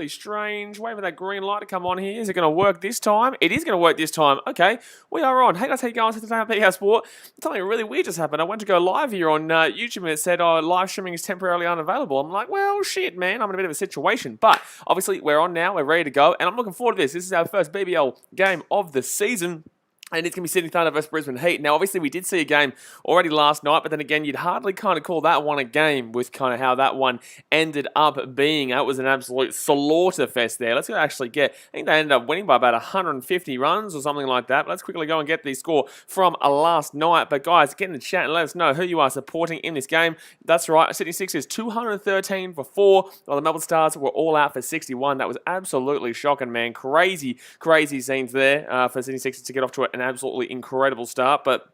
really strange. Wait for that green light to come on here. Is it going to work this time? It is going to work this time. Okay, we are on. Hey guys, how you going? Today on BKR Sport. Something really weird just happened. I went to go live here on YouTube and it said, oh, live streaming is temporarily unavailable. I'm like, well, shit, man. I'm in a bit of a situation. But obviously, we're on now. We're ready to go. And I'm looking forward to this. This is our first BBL game of the season. And it's going to be Sydney Thunder versus Brisbane Heat. Now, obviously, we did see a game already last night, but then again, you'd hardly kind of call that one a game with kind of how that one ended up being. That was an absolute slaughter fest there. Let's go actually get, I think they ended up winning by about 150 runs or something like that. But let's quickly go and get the score from last night. But guys, get in the chat and let us know who you are supporting in this game. That's right, Sydney Sixers 213 for 4, while the Melbourne Stars were all out for 61. That was absolutely shocking, man. Crazy, crazy scenes there for Sydney Sixers to get off to an absolutely incredible start. But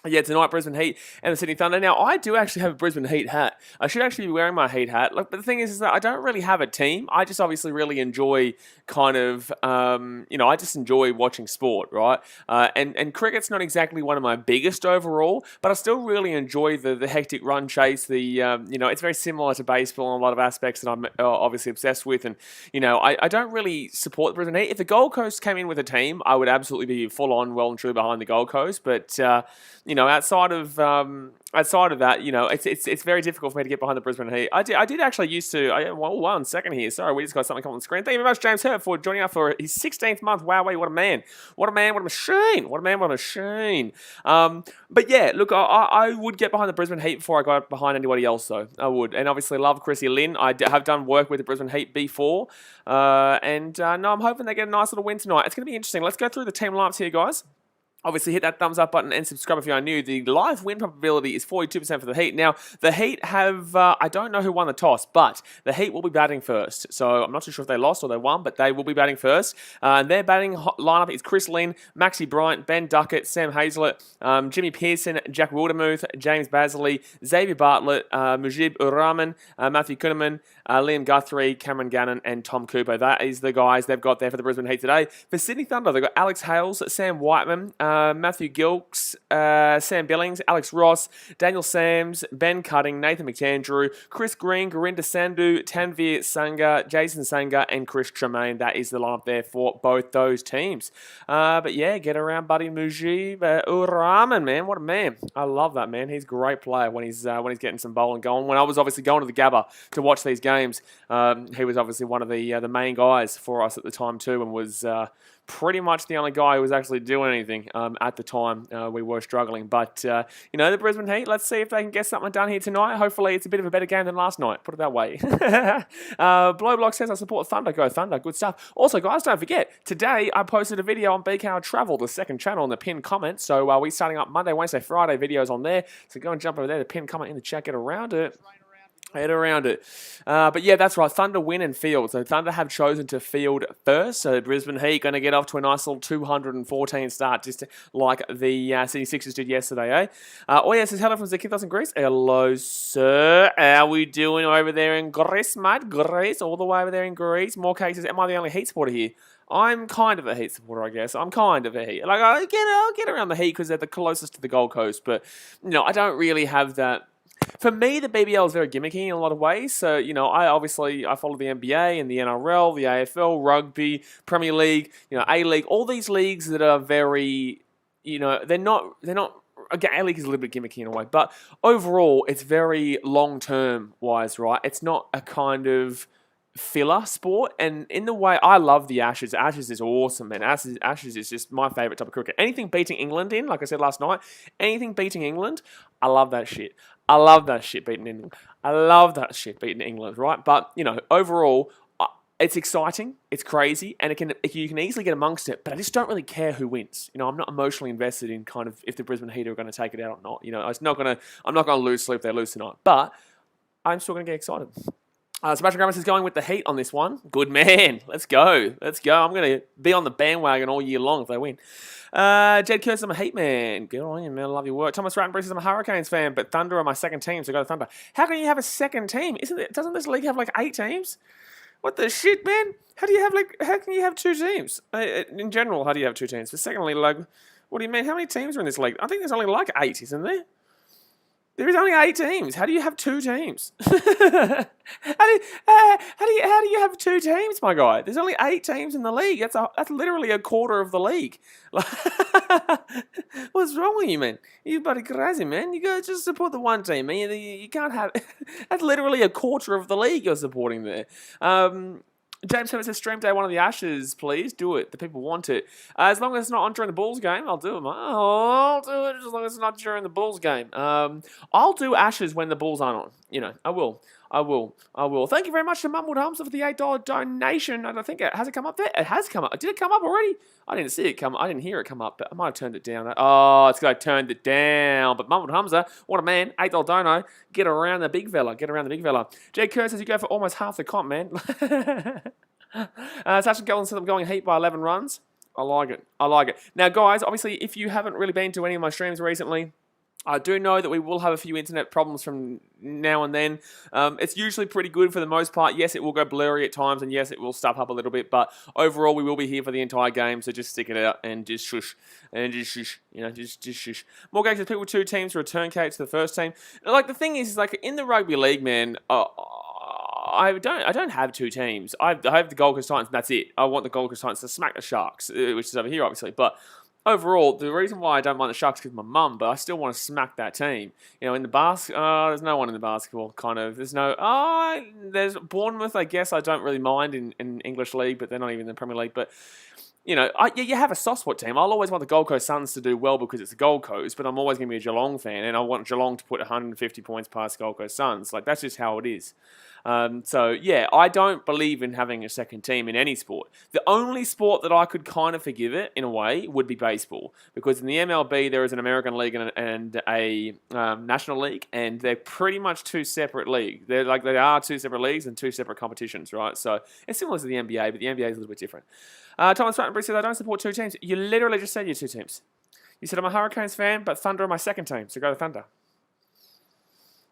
yeah, tonight, Brisbane Heat and the Sydney Thunder. Now, I do actually have a Brisbane Heat hat. I should actually be wearing my Heat hat. Look, but the thing is that I don't really have a team. I just obviously really enjoy kind of, I just enjoy watching sport, right? And cricket's not exactly one of my biggest overall, but I still really enjoy the hectic run chase. It's very similar to baseball in a lot of aspects that I'm obviously obsessed with. And, I don't really support the Brisbane Heat. If the Gold Coast came in with a team, I would absolutely be full on, well and true behind the Gold Coast. But, outside of that, it's very difficult for me to get behind the Brisbane Heat. I did actually used to. One second here. Sorry, we just got something come on the screen. Thank you very much, James Hurt, for joining us for his 16th month. Wow, what a man! What a man! What a machine! What a man! What a machine! But yeah, look, I would get behind the Brisbane Heat before I got behind anybody else, though. I would, and obviously love Chrissy Lynn. I have done work with the Brisbane Heat before, and I'm hoping they get a nice little win tonight. It's going to be interesting. Let's go through the team lineups here, guys. Obviously, hit that thumbs up button and subscribe if you are new. The live win probability is 42% for the Heat. Now, the Heat have, I don't know who won the toss, but the Heat will be batting first. So I'm not too sure if they lost or they won, but they will be batting first. And their batting lineup is Chris Lynn, Maxi Bryant, Ben Duckett, Sam Hazlett, Jimmy Pearson, Jack Wildermuth, James Bazley, Xavier Bartlett, Mujib Ur-Rahman, Matthew Kuhneman, Liam Guthrie, Cameron Gannon, and Tom Cooper. That is the guys they've got there for the Brisbane Heat today. For Sydney Thunder, they've got Alex Hales, Sam Whiteman, Matthew Gilks, Sam Billings, Alex Ross, Daniel Sams, Ben Cutting, Nathan McAndrew, Chris Green, Gurinder Sandhu, Tanvir Sangha, Jason Sangha, and Chris Tremaine. That is the lineup there for both those teams. But yeah, get around buddy Mujib Ur-Rahman, man. What a man. I love that, man. He's a great player when he's getting some bowling going. When I was obviously going to the Gabba to watch these games, he was obviously one of the main guys for us at the time too, and was pretty much the only guy who was actually doing anything at the time. We were struggling. But, the Brisbane Heat, let's see if they can get something done here tonight. Hopefully it's a bit of a better game than last night. Put it that way. Blowblock says, I support Thunder. Go Thunder. Good stuff. Also, guys, don't forget, today I posted a video on BKR Travel, the second channel, in the pinned comment. So we're starting up Monday, Wednesday, Friday videos on there. So go and jump over there, the pinned comment in the chat, get around it. Head around it. But yeah, that's right. Thunder win and field. So Thunder have chosen to field first. So Brisbane Heat going to get off to a nice little 214 start, just like the Sydney Sixers did yesterday, eh? It says hello from Zakithos in Greece. Hello, sir. How we doing over there in Greece, mate? Greece, all the way over there in Greece. More cases. Am I the only Heat supporter here? I'm kind of a Heat supporter, I guess. I'm kind of a Heat. Like, I'll get around the Heat because they're the closest to the Gold Coast. But, I don't really have that. For me, the BBL is very gimmicky in a lot of ways. So, I follow the NBA and the NRL, the AFL, Rugby, Premier League, A-League, all these leagues that are very, they're not, again, A-League is a little bit gimmicky in a way, but overall, it's very long-term wise, right? It's not a kind of filler sport, and in the way I love the Ashes. Ashes is awesome, man. Ashes is just my favourite type of cricket. Anything beating England in, like I said last night, anything beating England, I love that shit. I love that shit beating England. I love that shit beating England, right? But, overall, it's exciting, it's crazy, and you can easily get amongst it, but I just don't really care who wins. I'm not emotionally invested in kind of if the Brisbane Heat are going to take it out or not. I'm not going to lose sleep if they lose tonight, but I'm still going to get excited. Sebastian Grammars is going with the Heat on this one. Good man. Let's go. I'm going to be on the bandwagon all year long if they win. Jed Kurtz, I'm a Heat man. Good on you, man. I love your work. Thomas Rattenbury says, I'm a Hurricanes fan, but Thunder are my second team, so go to Thunder. How can you have a second team? Doesn't this league have like 8 teams? What the shit, man? How can you have 2 teams? In general, how do you have 2 teams? But secondly, what do you mean? How many teams are in this league? I think there's only like 8, isn't there? There is only 8 teams. How do you have 2 teams? How do you have 2 teams, my guy? There's only 8 teams in the league. That's literally a quarter of the league. What's wrong with you, man? You bloody crazy, man. You gotta just support the one team, man. You can't have. That's literally a quarter of the league you're supporting there. James Herbert says, stream day one of the Ashes, please. Do it. The people want it. As long as it's not on during the Bulls game, I'll do it, mate. I'll do it as long as it's not during the Bulls game. I'll do Ashes when the Bulls aren't on. You know, I will. Thank you very much to Mumbled Humps for the $8 donation. And I think has it come up there? It has come up. Did it come up already? I didn't see it come. I didn't hear it come up, but I might have turned it down. Oh, it's because I turned it down. But Mumbled Humza, what a man. $8 dono. Get around the big fella. Jay Kerr says you go for almost half the comp, man. Sasha Gelton says I'm going Heat by 11 runs. I like it. Now, guys, obviously, if you haven't really been to any of my streams recently, I do know that we will have a few internet problems from now and then. It's usually pretty good for the most part. Yes, it will go blurry at times, and yes, it will stuff up a little bit, but overall, we will be here for the entire game, so just stick it out and just shush. You know, just shush. More games with people, 2 teams to return Kate to the first team. Like, the thing is like, in the rugby league, man, I don't have 2 teams. I have the Gold Coast Titans, and that's it. I want the Gold Coast Titans to smack the Sharks, which is over here, obviously, but overall, the reason why I don't mind the Sharks is because my mum, but I still want to smack that team. You know, in the there's no one in the basketball, kind of. There's Bournemouth, I guess I don't really mind in English League, but they're not even in the Premier League. But, you know, you have a soft spot team. I'll always want the Gold Coast Suns to do well because it's the Gold Coast, but I'm always going to be a Geelong fan, and I want Geelong to put 150 points past Gold Coast Suns. Like, that's just how it is. So, yeah, I don't believe in having a second team in any sport. The only sport that I could kind of forgive it, in a way, would be baseball. Because in the MLB, there is an American League and a National League, and they're pretty much 2 separate leagues. They are 2 separate leagues and 2 separate competitions, right? So, it's similar to the NBA, but the NBA is a little bit different. Thomas Stratton said, I don't support 2 teams. You literally just said you're 2 teams. You said, I'm a Hurricanes fan, but Thunder are my second team, so go to Thunder.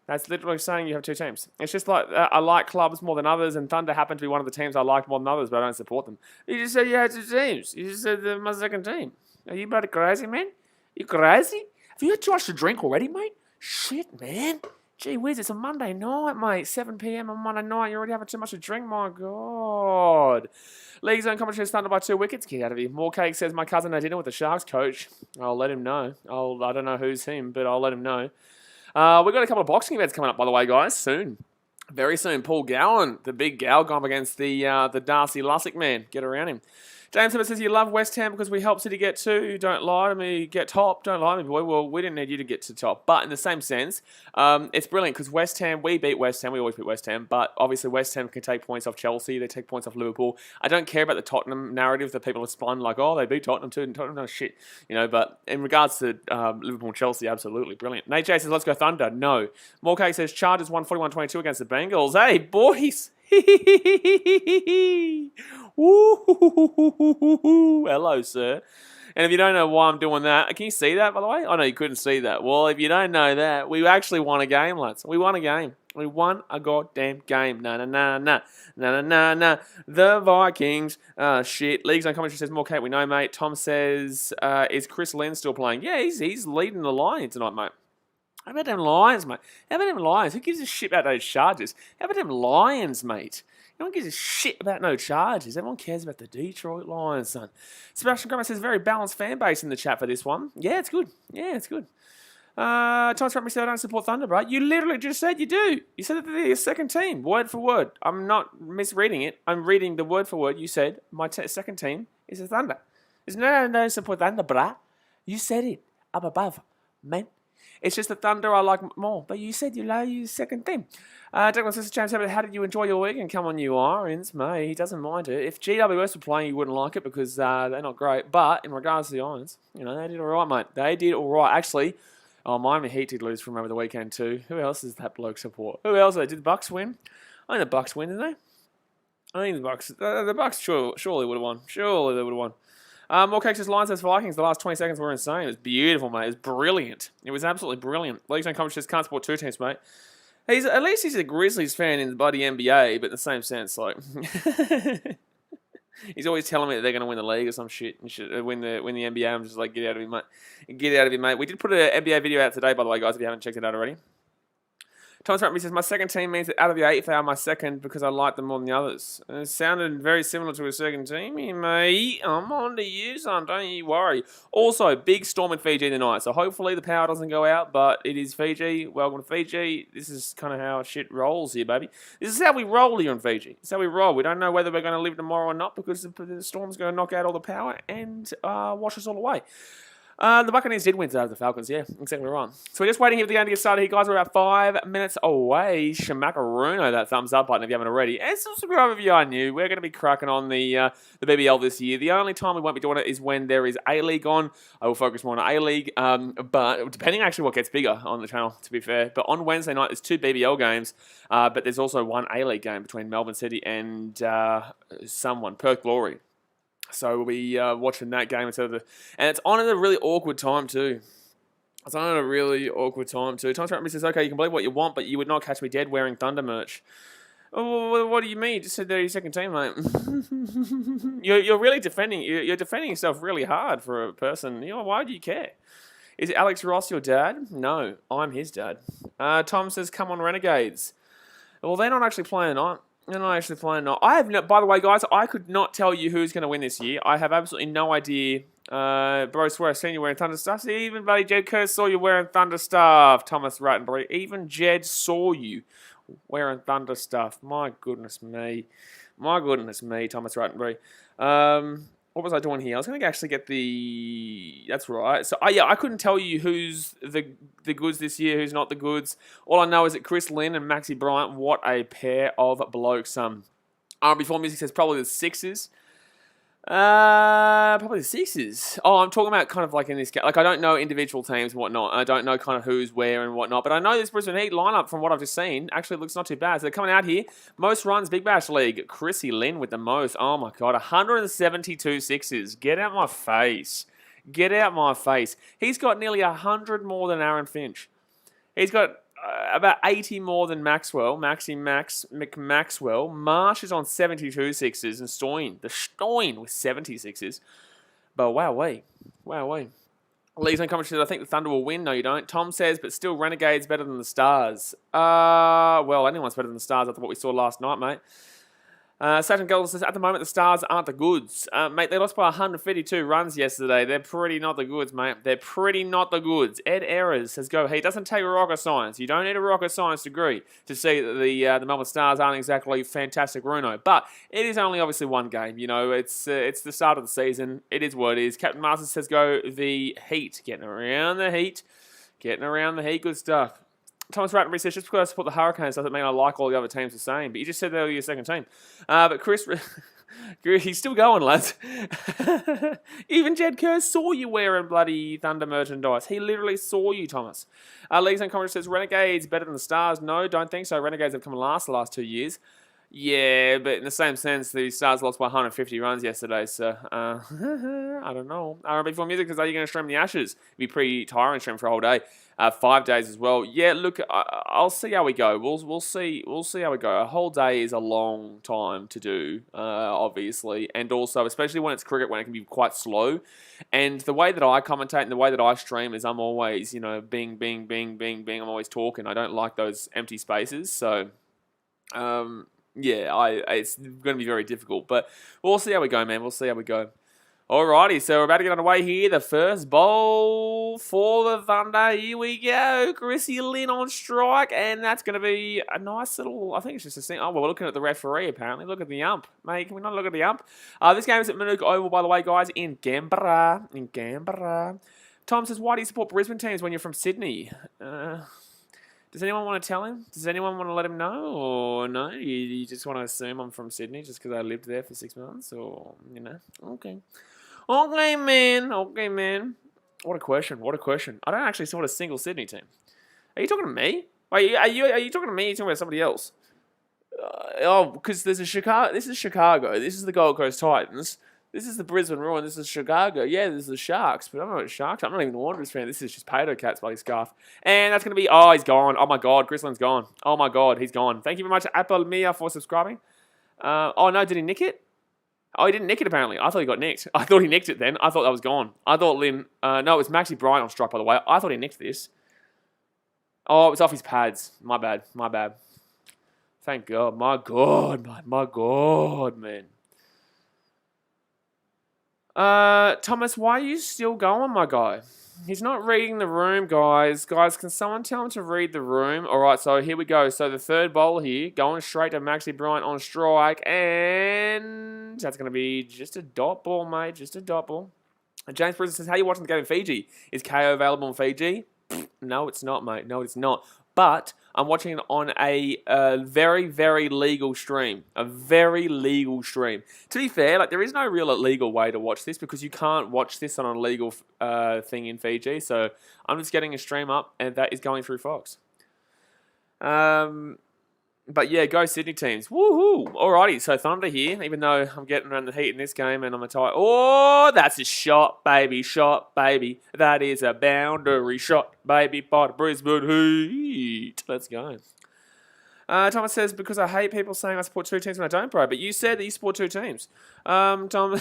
That's literally saying you have 2 teams. It's just like, I like clubs more than others, and Thunder happen to be one of the teams I like more than others, but I don't support them. You just said you had 2 teams. You just said they're my second team. Are you bloody crazy, man? You crazy? Have you had too much to drink already, mate? Shit, man. Gee whiz, it's a Monday night, mate. 7 p.m. on Monday night. You're already having too much to drink, my God. League Zone commentary is Thunder by 2 wickets. Get out of here. More Cake says, my cousin had dinner with the Sharks coach. I'll let him know. I don't know who's him, but I'll let him know. We've got a couple of boxing events coming up, by the way, guys, soon. Very soon. Paul Gowan, the big Gal, going up against the Darcy Lussick man. Get around him. James Hibbert says, you love West Ham because we help City get 2. Don't lie to me. Get top. Don't lie to me, boy. Well, we didn't need you to get to top. But in the same sense, it's brilliant because West Ham, we beat West Ham. We always beat West Ham. But obviously West Ham can take points off Chelsea. They take points off Liverpool. I don't care about the Tottenham narrative that people have spun like, oh, they beat Tottenham too. And Tottenham does shit. You know, but in regards to Liverpool and Chelsea, absolutely brilliant. Nate J says, let's go Thunder. No. Morkay says, Chargers 141-22 against the Bengals. Hey, boys. Hello, sir. And if you don't know why I'm doing that, can you see that, by the way? I know you couldn't see that. Well, if you don't know that, we actually won a game, lads. We won a game. We won a goddamn game. Nah. The Vikings. Shit. Leagues on commentary says, more Kate, we know, mate. Tom says, is Chris Lynn still playing? Yeah, he's leading the line tonight, mate. How about them Lions, mate? How about them Lions? Who gives a shit about those Chargers? How about them Lions, mate? No one gives a shit about no Chargers. Everyone cares about the Detroit Lions, son. Sebastian Grummer says, very balanced fan base in the chat for this one. Yeah, it's good. Thomas Rumpy said, I don't support Thunder, bro. You literally just said you do. You said that they're your second team, word for word. I'm not misreading it. I'm reading the word for word. You said my second team is the Thunder. There's no, don't support Thunder, bruh. You said it up above, man. It's just the Thunder I like more. But you said you love your second team. Douglas says, James, how did you enjoy your weekend? Come on, you Irons, mate. He doesn't mind it. If GWS were playing, you wouldn't like it because they're not great. But in regards to the Irons, you know, they did all right, mate. They did all right. Actually, Miami Heat did lose from over the weekend too. Who else does that bloke support? Who else? Did the Bucks win? I think the Bucks win, didn't they? I think the Bucks. The Bucks surely would have won. Surely they would have won. More Cakes says, Lions says Vikings. The last 20 seconds were insane. It was beautiful, mate. It was brilliant. It was absolutely brilliant. Leagues on commentary says, can't support 2 teams, mate. At least he's a Grizzlies fan in the bloody NBA, but in the same sense, like he's always telling me that they're going to win the league or some shit and shit, win the NBA. I'm just like, get out of here, mate. Get out of here, mate. We did put an NBA video out today, by the way, guys, if you haven't checked it out already. Thomas Rugby says, my second team means that out of the 8, they are my second because I like them more than the others. And it sounded very similar to a second team, mate. I'm on to you, son. Don't you worry. Also, big storm in Fiji tonight. So hopefully the power doesn't go out, but it is Fiji. Welcome to Fiji. This is kind of how shit rolls here, baby. This is how we roll here in Fiji. This is how we roll. We don't know whether we're going to live tomorrow or not because the storm's going to knock out all the power and wash us all away. The Buccaneers did win over the Falcons, yeah, exactly right. So we're just waiting here for the game to get started here, guys. We're about 5 minutes away. Shamakaruna, that thumbs up button if you haven't already. And subscribe if you are new. We're going to be cracking on the BBL this year. The only time we won't be doing it is when there is A-League on. I will focus more on A-League, but depending actually what gets bigger on the channel, to be fair. But on Wednesday night, there's 2 BBL games, but there's also 1 A-League game between Melbourne City and Perth Glory. So we'll be watching that game instead of and it's on at a really awkward time too. Thomas Rugby says, okay, you can believe what you want, but you would not catch me dead wearing Thunder merch. Oh, what do you mean? Just said they're your second team, mate. You're really defending. You're defending yourself really hard for a person. Why do you care? Is Alex Ross your dad? No, I'm his dad. Tom says, come on, Renegades. Well, they're not actually playing tonight. They're not actually playing tonight. By the way, guys, I could not tell you who's going to win this year. I have absolutely no idea. Bro, swear I've seen you wearing Thunder stuff. See, even buddy Jed Kerr saw you wearing Thunder stuff. Thomas Rattenbury. Even Jed saw you wearing Thunder stuff. My goodness me. My goodness me, Thomas Rattenbury. What was I doing here? I was going to actually get the... That's right. So, yeah, I couldn't tell you who's the goods this year, who's not the goods. All I know is that Chris Lynn and Maxi Bryant, what a pair of blokes. Before Music says probably the Sixers. Probably the Sixers. Oh, I'm talking about kind of like in this... Like, I don't know individual teams and whatnot. I don't know kind of who's where and whatnot. But I know this Brisbane Heat lineup from what I've just seen actually looks not too bad. So they're coming out here. Most runs, Big Bash League. Chrissy Lynn with the most. Oh, my God. 172 sixes. Get out my face. Get out my face. He's got nearly 100 more than Aaron Finch. He's got... about 80 more than Maxwell, McMaxwell. Marsh is on 72 sixes and Stoin with 70 sixes. But wowee. Lee's on commentary says, I think the Thunder will win. No, you don't. Tom says, but still Renegades better than the Stars. Well, anyone's better than the Stars after what we saw last night, mate. Saturn Gold says, at the moment, the Stars aren't the goods. Mate, they lost by 152 runs yesterday. They're pretty not the goods, mate. They're pretty not the goods. Ed Errors says, go, he doesn't take rocket science. You don't need a rocket science degree to see that the Melbourne Stars aren't exactly fantastic Bruno. But it is only obviously one game. It's the start of the season. It is what it is. Captain Masters says, go the Heat. Getting around the Heat. Good stuff. Thomas Rattenbury says, just because I support the Hurricanes doesn't mean I like all the other teams the same. But you just said they were your second team. But Chris, he's still going, lads. Even Jed Kerr saw you wearing bloody Thunder merchandise. He literally saw you, Thomas. Leagues and Commentary says, Renegades better than the Stars. No, don't think so. Renegades have come last the last 2 years. Yeah, but in the same sense, the Stars lost by 150 runs yesterday, so I don't know. Before Music says, are you going to stream the Ashes? It'd be pretty tiring stream for a whole day. 5 days as well. Yeah, look, I'll see how we go. We'll see how we go. A whole day is a long time to do, obviously, and also especially when it's cricket, when it can be quite slow. And the way that I commentate and the way that I stream is I'm always, bing, bing, bing, bing, bing. I'm always talking. I don't like those empty spaces, so. Yeah, it's going to be very difficult, but we'll see how we go, man. We'll see how we go. Alrighty, so we're about to get underway here. The first bowl for the Thunder. Here we go. Chrissy Lynn on strike, and that's going to be a nice little, I think it's just a thing. Oh, well, we're looking at the referee, apparently. Look at the ump. Mate, can we not look at the ump? This game is at Manuka Oval, by the way, guys, in Canberra. Tom says, why do you support Brisbane teams when you're from Sydney? Does anyone want to tell him? Does anyone want to let him know? Or no? You just want to assume I'm from Sydney just because I lived there for 6 months? Or, Okay. Okay, man. What a question. I don't actually support a single Sydney team. Are you talking to me? Are you talking to me? Are you talking about somebody else? Because there's a Chicago. This is Chicago. This is the Gold Coast Titans. This is the Brisbane Roar, and this is Chicago. Yeah, this is the Sharks, but I'm not a Sharks. I'm not even a Wanderers fan. This is just Pato Cat's bloody scarf. And that's going to be... Oh, he's gone. Oh, my God. Grislin's gone. Oh, my God. He's gone. Thank you very much, Apple Mia, for subscribing. Oh, no. Did he nick it? Oh, he didn't nick it, apparently. I thought he got nicked. I thought he nicked it then. I thought that was gone. I thought Lynn... no, it was Maxi Bryant on strike, by the way. I thought he nicked this. Oh, it's off his pads. My bad. My bad. Thank God. My God. My God, man. Thomas, why are you still going, my guy? He's not reading the room, guys. Guys, can someone tell him to read the room? All right, so here we go. So the third bowl here, going straight to Maxi Bryant on strike, and that's going to be just a dot ball, mate. Just a dot ball. And James Brisbane says, how are you watching the game in Fiji? Is KO available in Fiji? No, it's not, mate. No, it's not. But I'm watching it on a very, very legal stream. A very legal stream. To be fair, like there is no real legal way to watch this because you can't watch this on a legal thing in Fiji. So I'm just getting a stream up, and that is going through Fox. But yeah, go Sydney teams. Woohoo! Alrighty, so Thunder here, even though I'm getting around the Heat in this game and I'm a tie. Oh, that's a shot, baby. Shot, baby. That is a boundary shot, baby, by the Brisbane Heat. Let's go. Thomas says, because I hate people saying I support two teams when I don't, bro. But you said that you support two teams. Tom...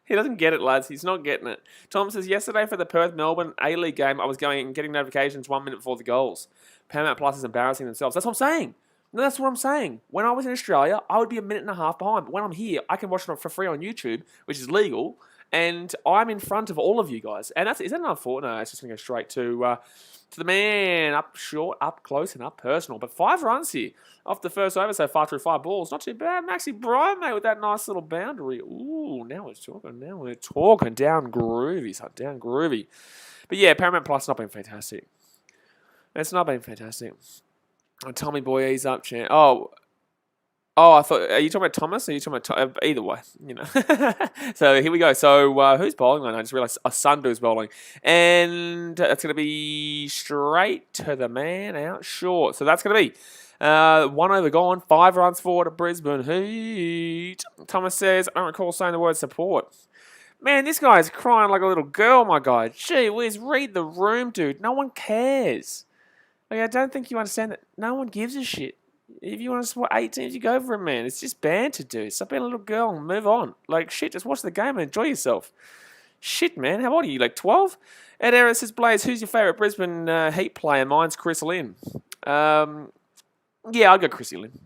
He doesn't get it, lads. He's not getting it. Tom says, yesterday for the Perth-Melbourne A-League game, I was going and getting notifications 1 minute before the goals. Paramount Plus is embarrassing themselves. That's what I'm saying. No, that's what I'm saying. When I was in Australia, I would be a minute and a half behind. But when I'm here, I can watch it for free on YouTube, which is legal, and I'm in front of all of you guys. And is that enough for? No, it's just going to go straight to the man. Up short, up close, and up personal. But 5 runs here off the first over, so 5 through 5 balls. Not too bad. Maxi Bryant, mate, with that nice little boundary. Ooh, now we're talking. Now we're talking. Down groovy, son. Down groovy. But yeah, Paramount Plus not been fantastic. It's not been fantastic. Oh, Tommy boy, he's up, champ. Oh, I thought, are you talking about Thomas? Or are you talking about either way, you know. So here we go. So who's bowling? I just realised Sundu's bowling, and that's going to be straight to the man out short. So that's going to be 1 over gone, 5 runs forward to Brisbane Heat. Thomas says, I don't recall saying the word support. Man, this guy's crying like a little girl, my guy. Gee whiz, read the room, dude. No one cares. Like, I don't think you understand that no one gives a shit. If you want to support 8 teams, you go for it, man. It's just banter, dude. Stop being a little girl and move on. Like, shit, just watch the game and enjoy yourself. Shit, man. How old are you? Like 12? Ed Era says, Blaze, who's your favourite Brisbane Heat player? Mine's Chris Lynn. Yeah, I'll go Chrissy Lynn.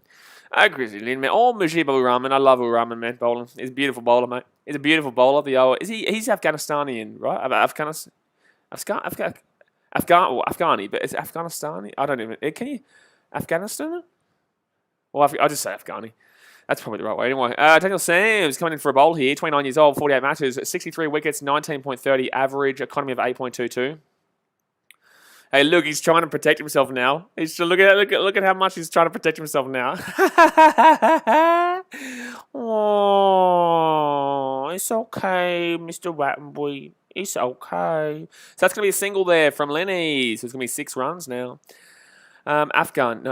Chrissy Lynn, man. Oh, Mujib Uraman. I love Uraman, man. Bowling. He's a beautiful bowler, mate. He's a beautiful bowler. He's Afghanistani, right? Afghani, but is it Afghanistani? I don't even. Can you Afghanistan? Well, I'll just say Afghani. That's probably the right way. Anyway, Daniel Sams coming in for a bowl here. 29 years old, 48 matches, 63 wickets, 19.30 average, economy of 8.22. Hey, look, he's trying to protect himself now. Look at how much he's trying to protect himself now. Oh, it's okay, Mr. Wattenboy. It's okay. So that's going to be a single there from Lenny. So it's going to be 6 runs now. Afghani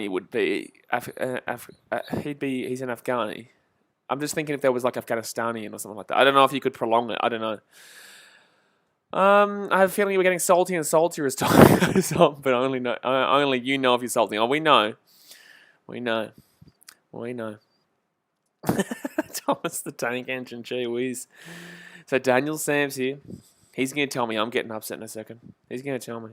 would be. He's an Afghani. I'm just thinking if there was like Afghanistani or something like that. I don't know if you could prolong it. I don't know. I have a feeling you were getting salty and saltier as time goes on, but only you know if you're salty. Oh, we know. Thomas the Tank Engine, gee whiz. So Daniel Sams here. He's going to tell me I'm getting upset in a second. He's going to tell me.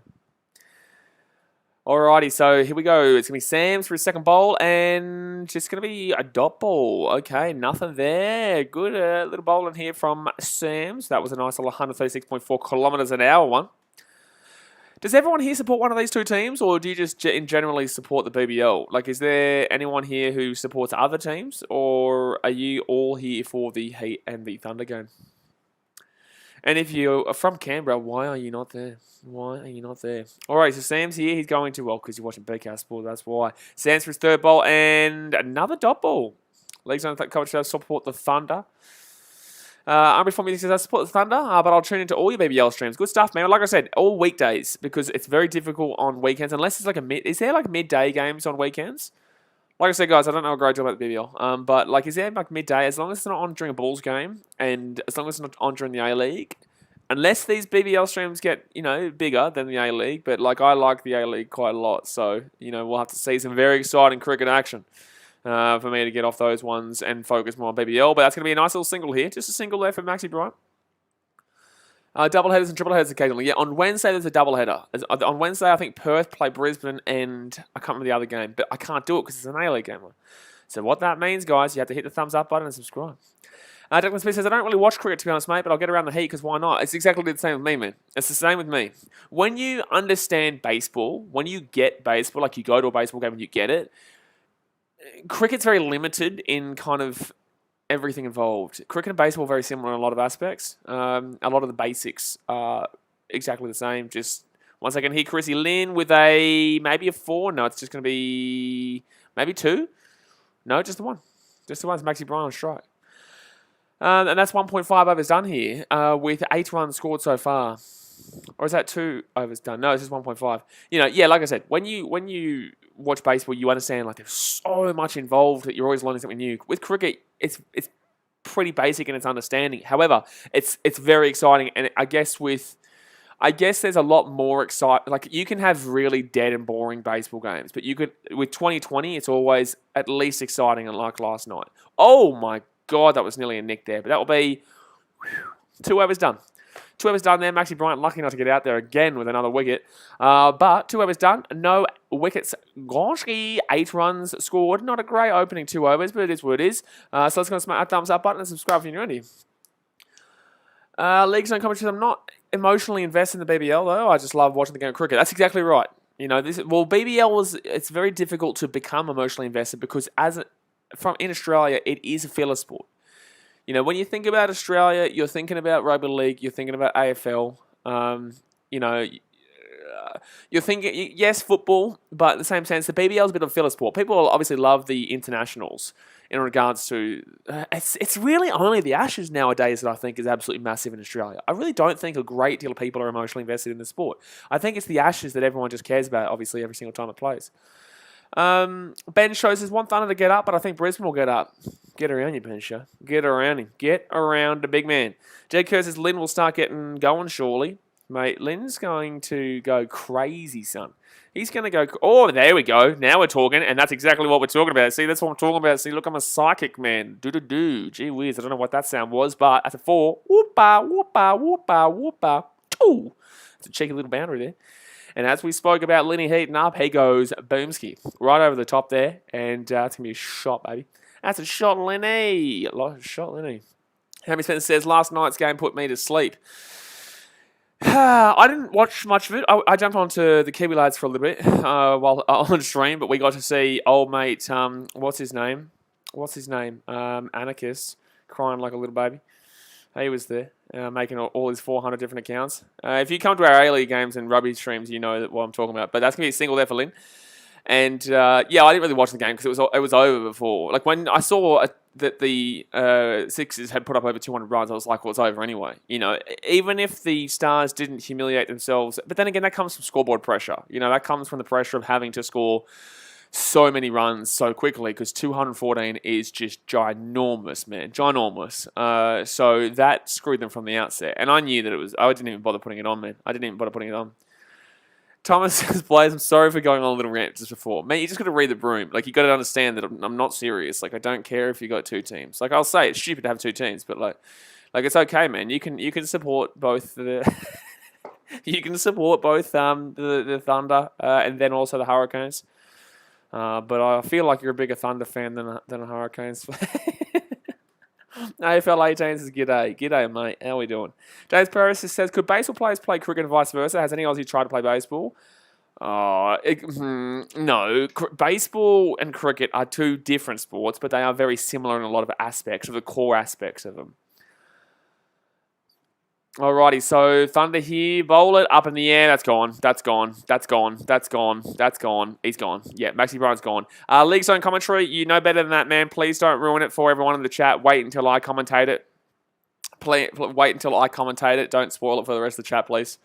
Alrighty, so here we go. It's going to be Sams for his second bowl, and just going to be a dot ball. Okay, nothing there. Good little bowl in here from Sams. That was a nice little 136.4 kilometres an hour one. Does everyone here support one of these two teams, or do you just generally support the BBL? Like, is there anyone here who supports other teams, or are you all here for the Heat and the Thunder game? And if you are from Canberra, why are you not there? All right, so Sam's here. He's going to, well, because you're watching BKR Sport, that's why. Sam's for his third ball, and another dot ball. League's own coach does support the Thunder. Umbry for me says, I support the Thunder, but I'll tune into all your BBL streams. Good stuff, man. Like I said, all weekdays, because it's very difficult on weekends, unless it's like is there like midday games on weekends? Like I said, guys, I don't know a great deal about the BBL, but like, is there like midday, as long as it's not on during a Bulls game, and as long as it's not on during the A-League, unless these BBL streams get, bigger than the A-League, but like, I like the A-League quite a lot, so, we'll have to see some very exciting cricket action for me to get off those ones and focus more on BBL, but that's going to be a nice little single here, just a single there for Maxi Bryant. Double headers and triple headers occasionally. Yeah, on Wednesday there's a double header. On Wednesday, I think Perth play Brisbane, and I can't remember the other game, but I can't do it because it's an A-League game. So what that means, guys, you have to hit the thumbs up button and subscribe. Declan Smith says, I don't really watch cricket, to be honest, mate, but I'll get around the heat because why not? It's exactly the same with me, man. It's the same with me. When you understand baseball, when you get baseball, like you go to a baseball game and you get it, cricket's very limited in kind of everything involved. Cricket and baseball are very similar in a lot of aspects. A lot of the basics are exactly the same. Just once again, here, Chrissy Lynn with maybe a 4. No, it's just going to be maybe 2. No, just the 1. Just the 1. It's Maxi Bryant on strike. And that's 1.5 overs done here with 8 runs scored so far. Or is that 2 overs done? No, it's just 1.5. Yeah, like I said, when you watch baseball, you understand like there's so much involved that you're always learning something new. With cricket, it's pretty basic in its understanding. However, it's very exciting, and I guess there's a lot more exciting. Like you can have really dead and boring baseball games, but you could with 2020, it's always at least exciting. Unlike last night. Oh my God, that was nearly a nick there, but that will be 2 overs done. 2 overs done there. Maxi Bryant lucky not to get out there again with another wicket. But 2 overs done. No wickets. Gonski, 8 runs scored. Not a great opening 2 overs, but it is what it is. So let's go smash that thumbs up button and subscribe if you're new. League Zone commentary. I'm not emotionally invested in the BBL though. I just love watching the game of cricket. That's exactly right. BBL it's very difficult to become emotionally invested because in Australia, it is a filler sport. When you think about Australia, you're thinking about rugby league, you're thinking about AFL. You're thinking, yes, football, but in the same sense, the BBL is a bit of a filler sport. People obviously love the internationals in regards to... It's really only the Ashes nowadays that I think is absolutely massive in Australia. I really don't think a great deal of people are emotionally invested in the sport. I think it's the Ashes that everyone just cares about, obviously, every single time it plays. Ben shows there's one Thunder to get up, but I think Brisbane will get up. Get around you, Ben Show. Get around him. Get around the big man. Jed Kerr says Lynn will start getting going surely. Mate, Lynn's going to go crazy, son. He's going to go... Oh, there we go. Now we're talking, and that's exactly what we're talking about. See, that's what I'm talking about. See, look, I'm a psychic, man. Do-do-do. Gee whiz, I don't know what that sound was, but that's a 4. Whoop-a, whoop-a, whoop-a, whoop-a. Two. It's a cheeky little boundary there. And as we spoke about Linny heating up, he goes Boomski. Right over the top there. And that's going to be a shot, baby. That's a shot, Linny. Shot, Linny. Hammy Spencer says, last night's game put me to sleep. I didn't watch much of it. I jumped onto the Kiwi lads for a little bit while on stream, but we got to see old mate, what's his name? Anarchist, crying like a little baby. He was there, making all his 400 different accounts. If you come to our A-League games and rugby streams, you know what I'm talking about. But that's going to be a single there for Lynn. And, I didn't really watch the game because it was over before. Like, when I saw that the Sixers had put up over 200 runs, I was like, well, it's over anyway. Even if the Stars didn't humiliate themselves. But then again, that comes from scoreboard pressure. That comes from the pressure of having to score so many runs so quickly because 214 is just ginormous, man. Ginormous. So that screwed them from the outset. And I knew that it was... I didn't even bother putting it on, man. I didn't even bother putting it on. Thomas says, Blaze, I'm sorry for going on a little rant just before. Man, you just got to read the room. Like, you got to understand that I'm not serious. Like, I don't care if you got 2 teams. Like, I'll say it's stupid to have 2 teams, but like it's okay, man. You can support both the... you can support both the Thunder and then also the Hurricanes. But I feel like you're a bigger Thunder fan than a Hurricanes fan. AFL 18 says, G'day. G'day, mate. How we doing? James Paris says, could baseball players play cricket and vice versa? Has any Aussie tried to play baseball? No. Baseball and cricket are 2 different sports, but they are very similar in a lot of aspects, of the core aspects of them. Alrighty, so Thunder here, bowl it, up in the air, that's gone. He's gone. Yeah, Maxi Bryant's gone. League Zone commentary, you know better than that, man. Please don't ruin it for everyone in the chat. Wait until I commentate it. Wait until I commentate it. Don't spoil it for the rest of the chat, please.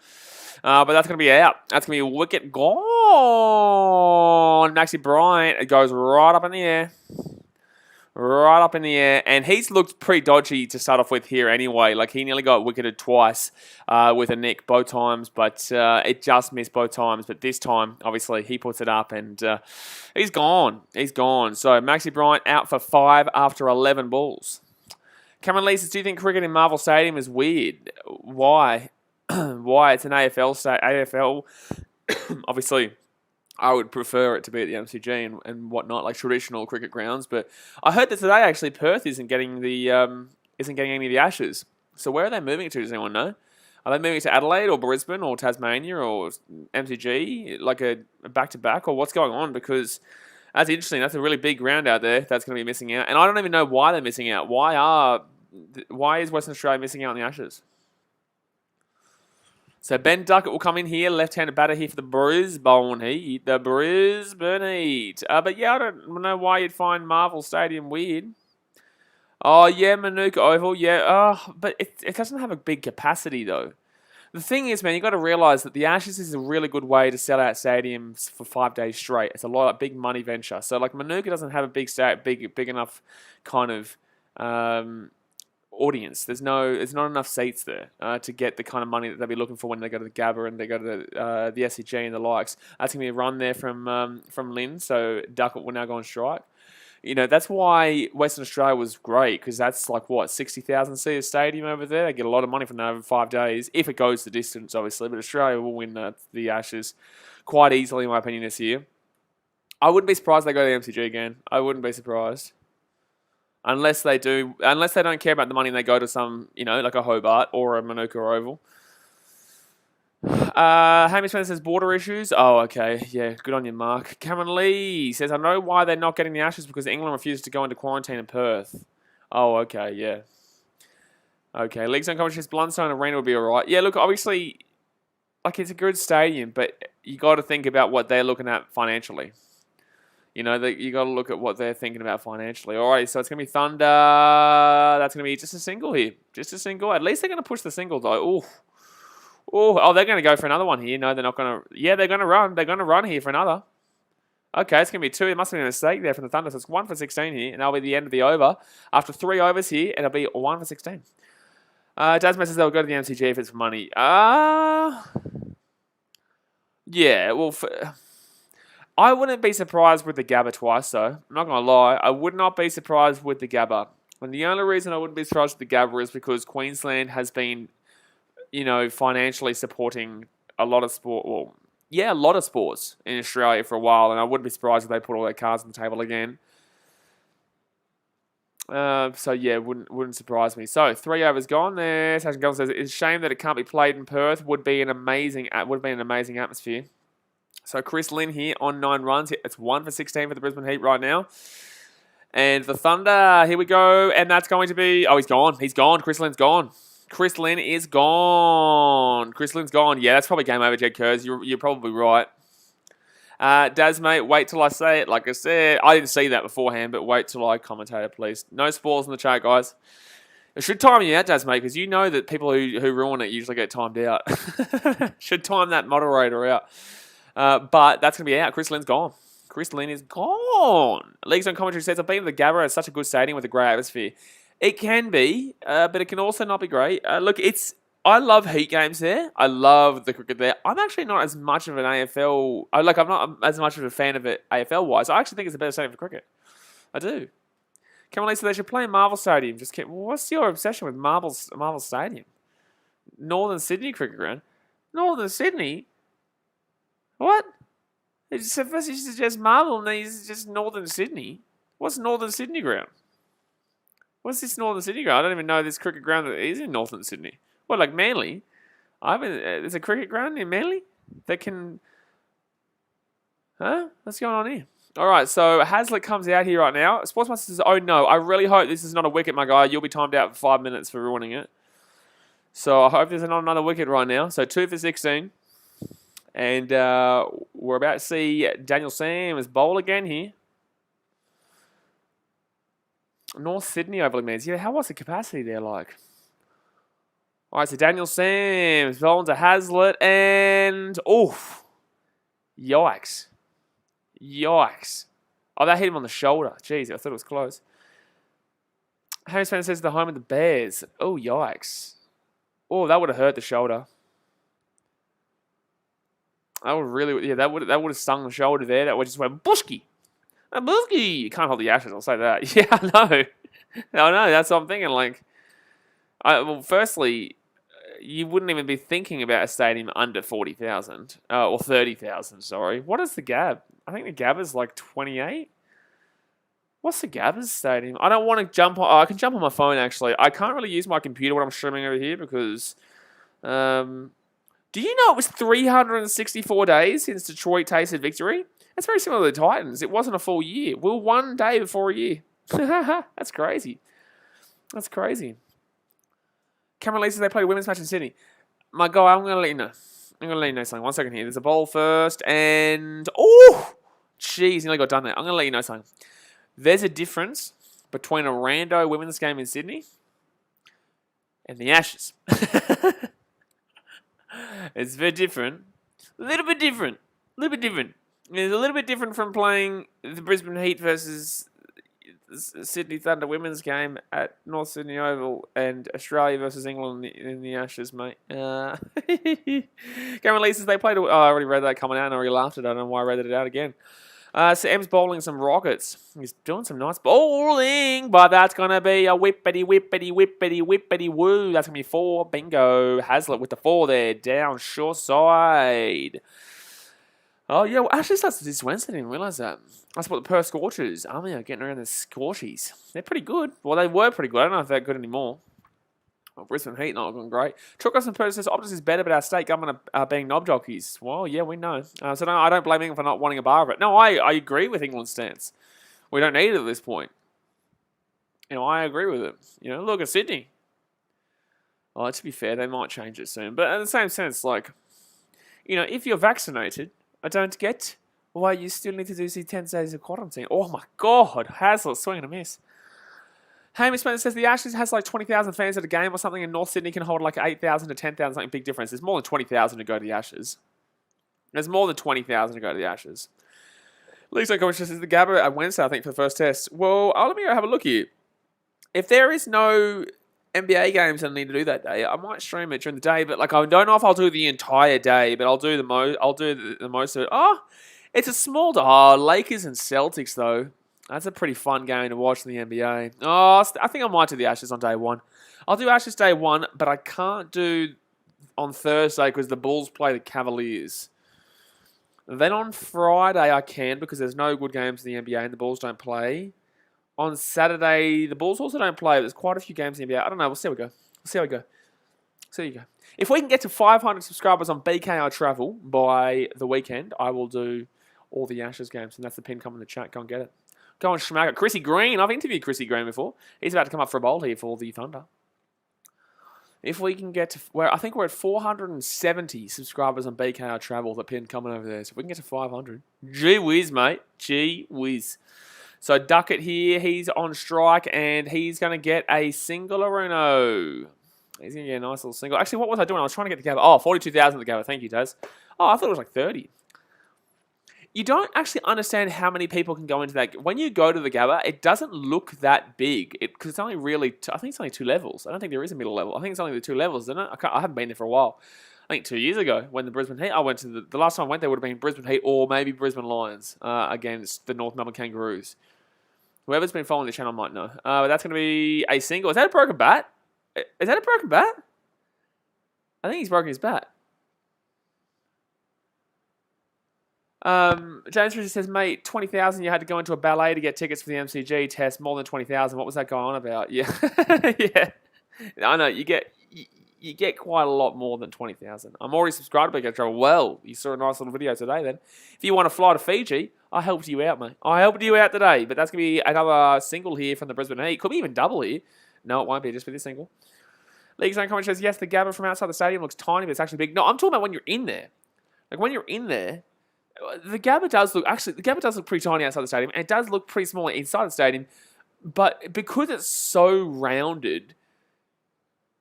But that's going to be out. That's going to be a wicket gone. Maxi Bryant, it goes right up in the air. Right up in the air, and he's looked pretty dodgy to start off with here anyway. Like, he nearly got wicketed twice with a nick both times, but it just missed both times. But this time, obviously, he puts it up, and he's gone. He's gone. So, Maxi Bryant out for 5 after 11 balls. Cameron Lee says, do you think cricket in Marvel Stadium is weird? Why? why it's an AFL state. AFL, obviously, I would prefer it to be at the MCG and whatnot, like traditional cricket grounds. But I heard that today actually Perth isn't getting any of the Ashes. So where are they moving it to? Does anyone know? Are they moving it to Adelaide or Brisbane or Tasmania or MCG, like a back-to-back, or what's going on? Because that's interesting. That's a really big ground out there that's going to be missing out. And I don't even know why they're missing out. Why is Western Australia missing out on the Ashes? So Ben Duckett will come in here, left-handed batter here for the Brisbane Heat. The Brisbane Heat. But yeah, I don't know why you'd find Marvel Stadium weird. Oh, yeah, Manuka Oval, yeah. But it doesn't have a big capacity, though. The thing is, man, you got to realise that the Ashes is a really good way to sell out stadiums for 5 days straight. It's a big money venture. So, like, Manuka doesn't have a big enough kind of audience. There's not enough seats there to get the kind of money that they'll be looking for when they go to the Gabba and they go to the SCG and the likes. That's going to be a run there from Lynn, so Duckett will now go on strike. You know, that's why Western Australia was great, because that's like, 60,000 seat stadium over there. They get a lot of money from that over 5 days, if it goes the distance, obviously. But Australia will win the Ashes quite easily, in my opinion, this year. I wouldn't be surprised if they go to the MCG again. I wouldn't be surprised. Unless they don't care about the money and they go to some, like a Hobart or a Manuka Oval. Hamish Spencer says border issues. Oh, okay. Yeah, good on you, Mark. Cameron Lee says, I know why they're not getting the Ashes, because England refuses to go into quarantine in Perth. Oh, okay, yeah. Okay, League Zone commentary says Blundstone Arena will be alright. Yeah, look, obviously, like, it's a good stadium, but you got to think about what they're looking at financially. You got to look at what they're thinking about financially. Alright, so it's going to be Thunder. That's going to be just a single here. Just a single. At least they're going to push the single, though. Ooh. Oh, they're going to go for another one here. No, they're not going to. Yeah, they're going to run. They're going to run here for another. Okay, it's going to be 2. It must have been a mistake there from the Thunder. So it's 1 for 16 here, and that'll be the end of the over. After 3 overs here, it'll be 1 for 16. Dasma says they'll go to the MCG if it's for money. Yeah, well, I wouldn't be surprised with the Gabba twice, though. I'm not going to lie. I would not be surprised with the Gabba. And the only reason I wouldn't be surprised with the Gabba is because Queensland has been, financially supporting a lot of sport. Well, yeah, a lot of sports in Australia for a while, and I wouldn't be surprised if they put all their cards on the table again. So yeah, wouldn't surprise me. So 3 overs gone there. Sasha Gullen says it's a shame that it can't be played in Perth. Would be an amazing atmosphere. So Chris Lynn here on 9 runs. It's 1 for 16 for the Brisbane Heat right now. And the Thunder, here we go, and that's going to be. Oh, he's gone. He's gone. Chris Lynn's gone. Chris Lynn is gone. Chris Lynn's gone. Yeah, that's probably game over, Jed Kurz. You're probably right. Daz, mate, wait till I say it. Like I said, I didn't see that beforehand, but wait till I commentate it, please. No spoilers in the chat, guys. It should time you out, Daz, mate, because you know that people who ruin it usually get timed out. Should time that moderator out. But that's going to be out. Chris Lynn's gone. Chris Lynn is gone. Leagues on commentary says, I've been to the Gabba. It's such a good stadium with a great atmosphere. It can be, but it can also not be great. Look, I love heat games there. I love the cricket there. I'm actually not as much of an AFL. I'm not as much of a fan of it AFL-wise. I actually think it's a better stadium for cricket. I do. Cameron Lee said they should play in Marvel Stadium. What's your obsession with Marvel Stadium? Northern Sydney cricket ground. Northern Sydney? What? First you suggest Marvel, and then you suggest Northern Sydney. What's Northern Sydney ground? What's this Northern Sydney ground? I don't even know this cricket ground that is in Northern Sydney. What, like Manly? There's a cricket ground in Manly that can. Huh? What's going on here? All right, so Hazlitt comes out here right now. Sportsmaster says, "Oh no, I really hope this is not a wicket, my guy. You'll be timed out for 5 minutes for ruining it." So I hope there's not another wicket right now. So 2 for 16, and we're about to see Daniel Sams bowl again here. North Sydney overly means. Yeah, what's the capacity there like? All right, so Daniel Sams bowling to Hazlitt, and oof, yikes. Oh, that hit him on the shoulder. Jeez, I thought it was close. Harry Spencer says the home of the Bears. Oh, yikes. Oh, that would have hurt the shoulder. That would have stung the shoulder there. That would just went bushki. A bushki. You can't hold the Ashes, I'll say that. Yeah, I know. I know, that's what I'm thinking. Like, firstly, you wouldn't even be thinking about a stadium under 40,000 or 30,000. Sorry, what is the Gab? I think the Gab is like 28. What's the Gabba's stadium? I don't want to jump on. Oh, I can jump on my phone actually. I can't really use my computer when I'm streaming over here because. Do you know it was 364 days since Detroit tasted victory? That's very similar to the Titans. It wasn't a full year. We were 1 day before a year. That's crazy. That's crazy. Cameron Lee says they played a women's match in Sydney. My guy, I'm going to let you know. I'm going to let you know something. 1 second here. There's a ball first and... Oh! Jeez, nearly got done there. I'm going to let you know something. There's a difference between a rando women's game in Sydney and the Ashes. It's very different. A little bit different. A little bit different. It's a little bit different from playing the Brisbane Heat versus Sydney Thunder women's game at North Sydney Oval and Australia versus England in the Ashes, mate. Cameron Lee says they played... Oh, I already read that coming out and I already laughed at it. I don't know why I read it out again. So M's bowling some rockets. He's doing some nice bowling, but that's going to be a whippity, whippity, whippity, whippity woo. That's going to be 4. Bingo. Hazlitt with the 4 there. Down short side. Oh, yeah. Well, actually, that's this Wednesday. I didn't realise that. That's what the Perth Scorchers. Army are getting around the Scorchies. They're pretty good. Well, they were pretty good. I don't know if they're good anymore. Well, Brisbane Heat not looking great. Chookas and Perth says Optus is better, but our state government are being knob jockeys. Well, yeah, we know. So no, I don't blame England for not wanting a bar of it. No, I agree with England's stance. We don't need it at this point. You know, I agree with it. You know, look at Sydney. Oh, to be fair, they might change it soon. But in the same sense, like, you know, if you're vaccinated, I don't get why you still need to do 10 days of quarantine. Oh my God, Hazlitt swinging a miss. Hamish Spencer says the Ashes has like 20,000 fans at a game or something, and North Sydney can hold like 8,000 to 10,000, something big difference. There's more than 20,000 to go to the Ashes. There's more than 20,000 to go to the Ashes. Lisa Coach says the Gabba at Wednesday, I think, for the first test. Well, let me go have a look here. If there is no NBA games that I need to do that day, I might stream it during the day, but like I don't know if I'll do the entire day, but I'll do the most of it. Oh, it's a small day. Oh, Lakers and Celtics though. That's a pretty fun game to watch in the NBA. Oh, I think I might do the Ashes on day 1. I'll do Ashes day 1, but I can't do on Thursday because the Bulls play the Cavaliers. Then on Friday I can because there's no good games in the NBA and the Bulls don't play. On Saturday, the Bulls also don't play. There's quite a few games in the NBA. I don't know. We'll see how we go. We'll see how we go. So you go. If we can get to 500 subscribers on BKR Travel by the weekend, I will do all the Ashes games. And that's the pin. Come in the chat. Go and get it. Go and smack it. Chrissy Green. I've interviewed Chrissy Green before. He's about to come up for a bowl here for the Thunder. If we can get to... I think we're at 470 subscribers on BKR Travel. The pin coming over there. So if we can get to 500. Gee whiz, mate. Gee whiz. So Duckett here. He's on strike. And he's going to get a single-a-runo. He's going to get a nice little single. Actually, what was I doing? I was trying to get the Gabba. Oh, 42,000 the Gabba. Thank you, Daz. Oh, I thought it was like 30. You don't actually understand how many people can go into that. When you go to the Gabba, it doesn't look that big. Because it's only really, I think it's only 2 levels. I don't think there is a middle level. I think it's only the 2 levels, isn't it? I haven't been there for a while. I think 2 years ago when the Brisbane Heat, I went to the last time I went there would have been Brisbane Heat or maybe Brisbane Lions against the North Melbourne Kangaroos. Whoever's been following the channel might know. But that's going to be a single. Is that a broken bat? Is that a broken bat? I think he's broken his bat. James Richard says, mate, 20,000 you had to go into a ballet to get tickets for the MCG test, more than 20,000. What was that going on about? Yeah. Yeah. I know, you get quite a lot more than 20,000. I'm already subscribed to BK Travel. Well, you saw a nice little video today then. If you want to fly to Fiji, I helped you out, mate. I helped you out today, but that's going to be another single here from the Brisbane Heat. Could be even double here. No, it won't be, just for this single. League's own comment says, yes, the Gabba from outside the stadium looks tiny, but it's actually big. No, I'm talking about when you're in there. Like when you're in there, the Gabba does look pretty tiny outside the stadium, and it does look pretty small inside the stadium, but because it's so rounded,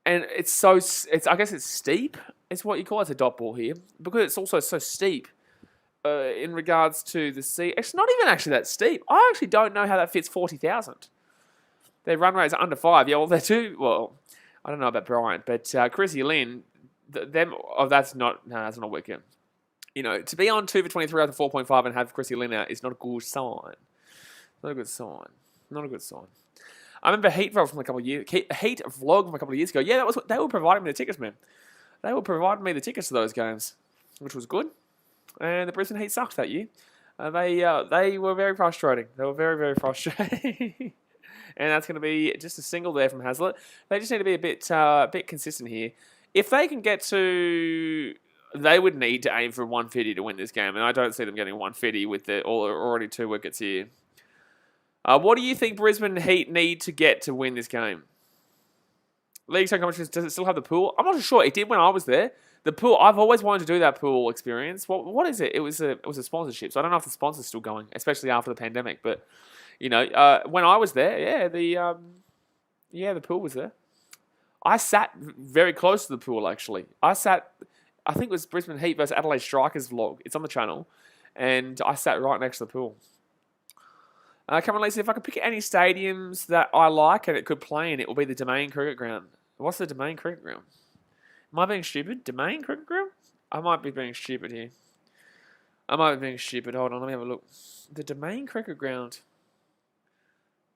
and I guess it's steep, it's what you call it, a dot ball here, because it's also so steep in regards to the sea. It's not even actually that steep. I actually don't know how that fits 40,000. Their run rates are under 5. Yeah, well, they're too, well, I don't know about Bryant, but Chrissy Lynn, that's not wicked. You know, to be on 2 for 23 after 4.5 and have Chrissy Lynn out is not a good sign. Not a good sign. Not a good sign. I remember Heat vlog from a couple of years ago. Yeah, that was what they were providing me the tickets, man. they were providing me the tickets to those games, which was good. And the Brisbane Heat sucked that year. They were very frustrating. They were very, very frustrating. And that's going to be just a single there from Hazlitt. They just need to be a bit consistent here. If they can get to... They would need to aim for 150 to win this game, and I don't see them getting 150 with already 2 wickets here. What do you think Brisbane Heat need to get to win this game? League Zone Competitions, does it still have the pool? I'm not sure. It did when I was there. The pool, I've always wanted to do that pool experience. What is it? It was a sponsorship, so I don't know if the sponsor's still going, especially after the pandemic. But when I was there, the pool was there. I sat very close to the pool, actually. I think it was Brisbane Heat versus Adelaide Strikers vlog. It's on the channel, and I sat right next to the pool. Come on, Lisa, if I could pick any stadiums that I like and it could play in, it will be the Domain Cricket Ground. What's the Domain Cricket Ground? Am I being stupid? Domain Cricket Ground? I might be being stupid here. Hold on, let me have a look. The Domain Cricket Ground.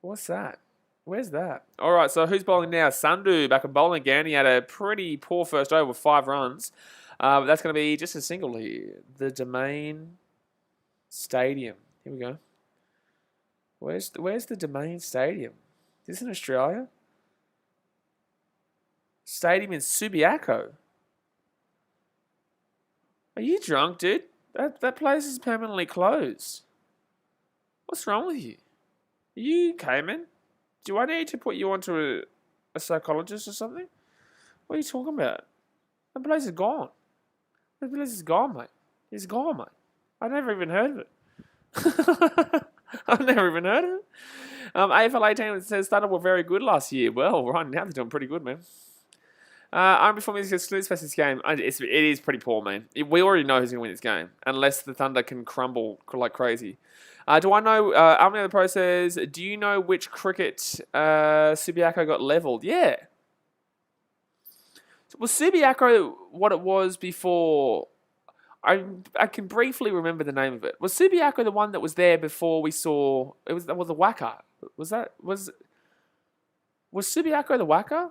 What's that? Where's that? All right, so who's bowling now? Sandhu back in bowling again. He had a pretty poor first over with 5 runs. But that's going to be just a single here. The Domain Stadium. Here we go. Where's the Domain Stadium? Is this in Australia? Stadium in Subiaco. Are you drunk, dude? That place is permanently closed. What's wrong with you? Are you okay, man? Do I need to put you onto a psychologist or something? What are you talking about? That place is gone. That place is gone, mate. It's gone, mate. I never even heard of it. I've never even heard of it. AFL 18 says Thunder were very good last year. Well, right now they're doing pretty good, man. I'm before me snooze fest this game. It is pretty poor, man. We already know who's going to win this game, unless the Thunder can crumble like crazy. Do I know? Army of the Pro says, do you know which cricket Subiaco got levelled? Yeah. Was Subiaco what it was before? I can briefly remember the name of it. Was Subiaco the one that was there before we saw? It was the Wacker. Was Subiaco the Wacker?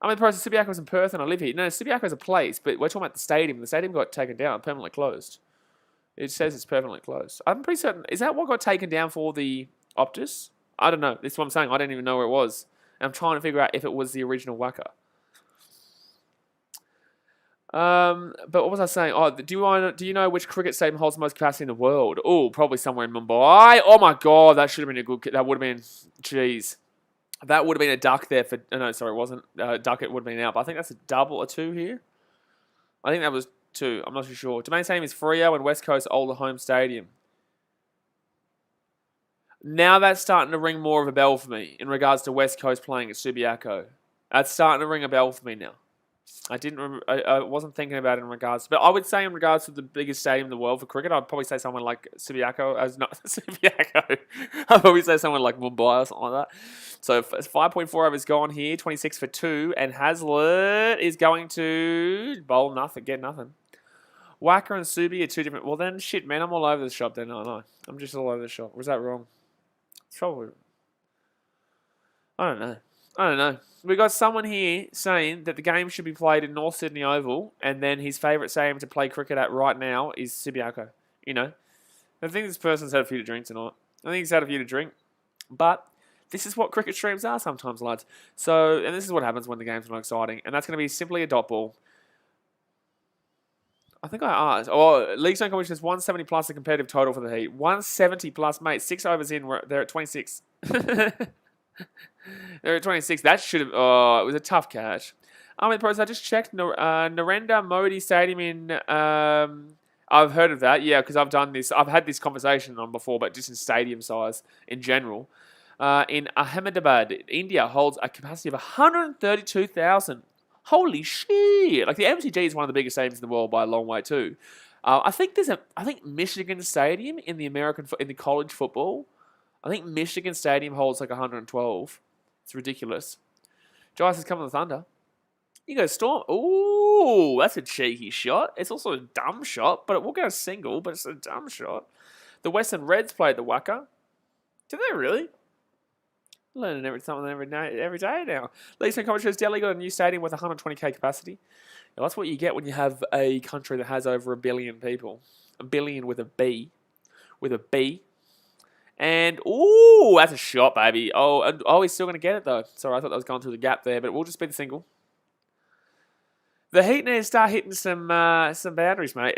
I mean, the process Subiaco was in Perth and I live here. No, Subiaco is a place, but we're talking about the stadium. The stadium got taken down, permanently closed. It says it's permanently closed. I'm pretty certain. Is that what got taken down for the Optus? I don't know. This is what I'm saying. I didn't even know where it was. And I'm trying to figure out if it was the original Wacker. But what was I saying? Oh, do you know which cricket stadium holds the most capacity in the world? Oh, probably somewhere in Mumbai. Oh my God, that should have been a good. That would have been. Jeez, that would have been a duck there for. No, sorry, it wasn't. Duck. It would have been out. But I think that's a double or 2 here. I think that was 2. I'm not too sure. Domain Stadium is Freo and West Coast older home stadium. Now that's starting to ring more of a bell for me in regards to West Coast playing at Subiaco. That's starting to ring a bell for me now. I didn't remember, I wasn't thinking about it in regards, but I would say in regards to the biggest stadium in the world for cricket, I'd probably say someone like Subiaco, not Subiaco. I'd probably say someone like Mumbai or something like that. So 5.4 overs gone here, 26 for 2, and Hazlitt is going to bowl nothing, get nothing. Wacker and Subi are 2 different. Well then, shit, man, I'm all over the shop then. No, I'm just all over the shop. Was that wrong? It's probably. I don't know. We got someone here saying that the game should be played in North Sydney Oval, and then his favourite stadium to play cricket at right now is Subiaco. You know, I think this person's had a few to drink tonight. I think he's had a few to drink, but this is what cricket streams are sometimes, lads. So, and this is what happens when the game's not exciting, and that's going to be simply a dot ball. I think I asked. Oh, League Zone Competition is 170 plus the competitive total for the Heat. 170 plus, mate. 6 overs in, they're at 26. They're at 26. That should have... Oh, it was a tough catch. I just checked Narendra Modi Stadium in... I've heard of that, yeah, because I've done this. I've had this conversation on before, but just in stadium size in general. In Ahmedabad, India holds a capacity of 132,000. Holy shit! Like the MCG is one of the biggest stadiums in the world by a long way too. I think Michigan Stadium in the college football. I think Michigan Stadium holds like 112. It's ridiculous. Giles has come on the Thunder. You go Storm. Ooh, that's a cheeky shot. It's also a dumb shot, but it will go single, but it's a dumb shot. The Western Reds played the Wacker. Did they really? Learning something every day now. Leeds Home Commentary says Delhi got a new stadium with 120k capacity. Now, that's what you get when you have a country that has over 1 billion people. 1 billion with a B. With a B. And, ooh, that's a shot, baby. Oh, he's still going to get it, though. Sorry, I thought that was going through the gap there, but it will just be the single. The Heat need to start hitting some boundaries, mate.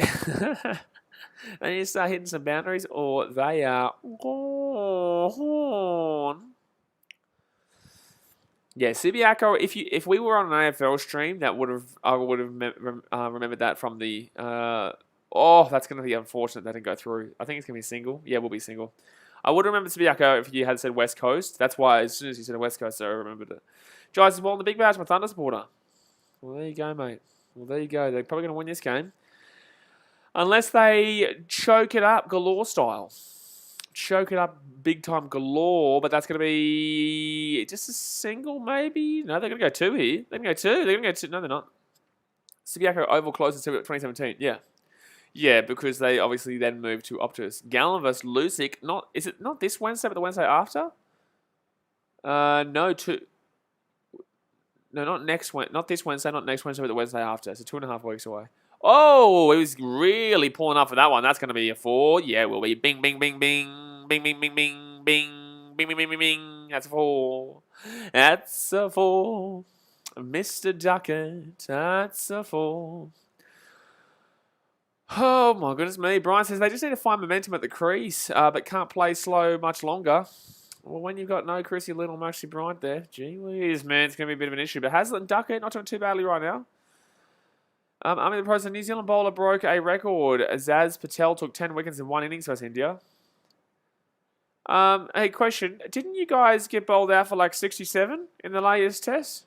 They need to start hitting some boundaries, or they are gone. Yeah, Subiaco. If we were on an AFL stream, I would have remembered that from the. That's going to be unfortunate that didn't go through. I think it's going to be single. Yeah, we'll be single. I would have remembered Subiaco if you had said West Coast. That's why as soon as you said West Coast, I remembered it. Giants is ball in the big badge. I'm a Thunder supporter. Well, there you go, mate. Well, there you go. They're probably going to win this game. Unless they choke it up galore style. Choke it up big time galore, but that's going to be just a single maybe? No, they're going to go 2 here. They're going to go 2. They're going to go 2. No, they're not. Subiaco Oval closed in 2017. Yeah. Yeah, because they obviously then moved to Optus. Gallen versus Lusick. Is it not this Wednesday, but the Wednesday after? No, not next Wednesday. Not this Wednesday, not next Wednesday, but the Wednesday after. So 2.5 weeks away. Oh, he was really pulling up for that one. That's going to be a 4. Yeah, it will be. Bing, bing, bing, bing. Bing, bing, bing, bing, bing. Bing, bing, bing, bing, bing. That's a 4. That's a 4. Mr. Duckett. That's a 4. Oh, my goodness me. Brian says they just need to find momentum at the crease, but can't play slow much longer. Well, when you've got no Chrissy Little, Maxi Bryant there, gee whiz, man, it's going to be a bit of an issue. But Hazlitt and Duckett not doing too badly right now. I mean, the pros, a New Zealand bowler broke a record. Azaz Patel took 10 wickets in 1 innings versus India. Hey, question. Didn't you guys get bowled out for like 67 in the latest test?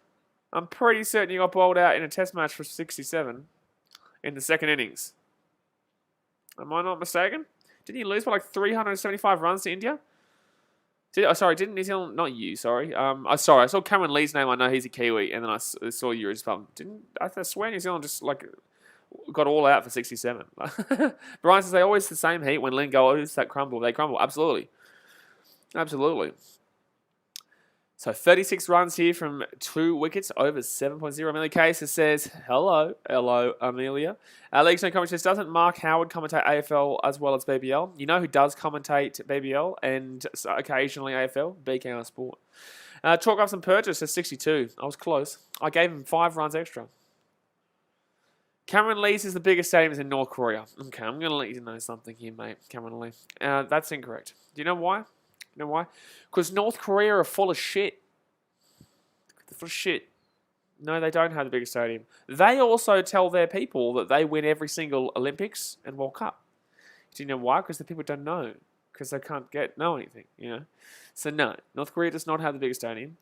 I'm pretty certain you got bowled out in a test match for 67 in the second innings. Am I not mistaken? Didn't you lose by like 375 runs to India? Didn't New Zealand... Not you, sorry. I saw Cameron Lee's name. I know he's a Kiwi. And then I saw yours. I swear New Zealand just like got all out for 67. Brian says they always the same heat when Lynn goes that crumble. They crumble. Absolutely. Absolutely. So 36 runs here from 2 wickets over 7.0. Amelia Case says, hello, Amelia. League's no comment says, doesn't Mark Howard commentate AFL as well as BBL? You know who does commentate BBL and occasionally AFL? BKR Sport. Chalk up some purchase says 62. I was close. I gave him 5 runs extra. Cameron Lee says the biggest stadium is in North Korea. Okay, I'm going to let you know something here, mate. Cameron Lee. That's incorrect. Do you know why? You know why? Because North Korea are full of shit. They're full of shit. No, they don't have the biggest stadium. They also tell their people that they win every single Olympics and World Cup. Do you know why? Because the people don't know. Because they can't know anything, you know. So no, North Korea does not have the biggest stadium.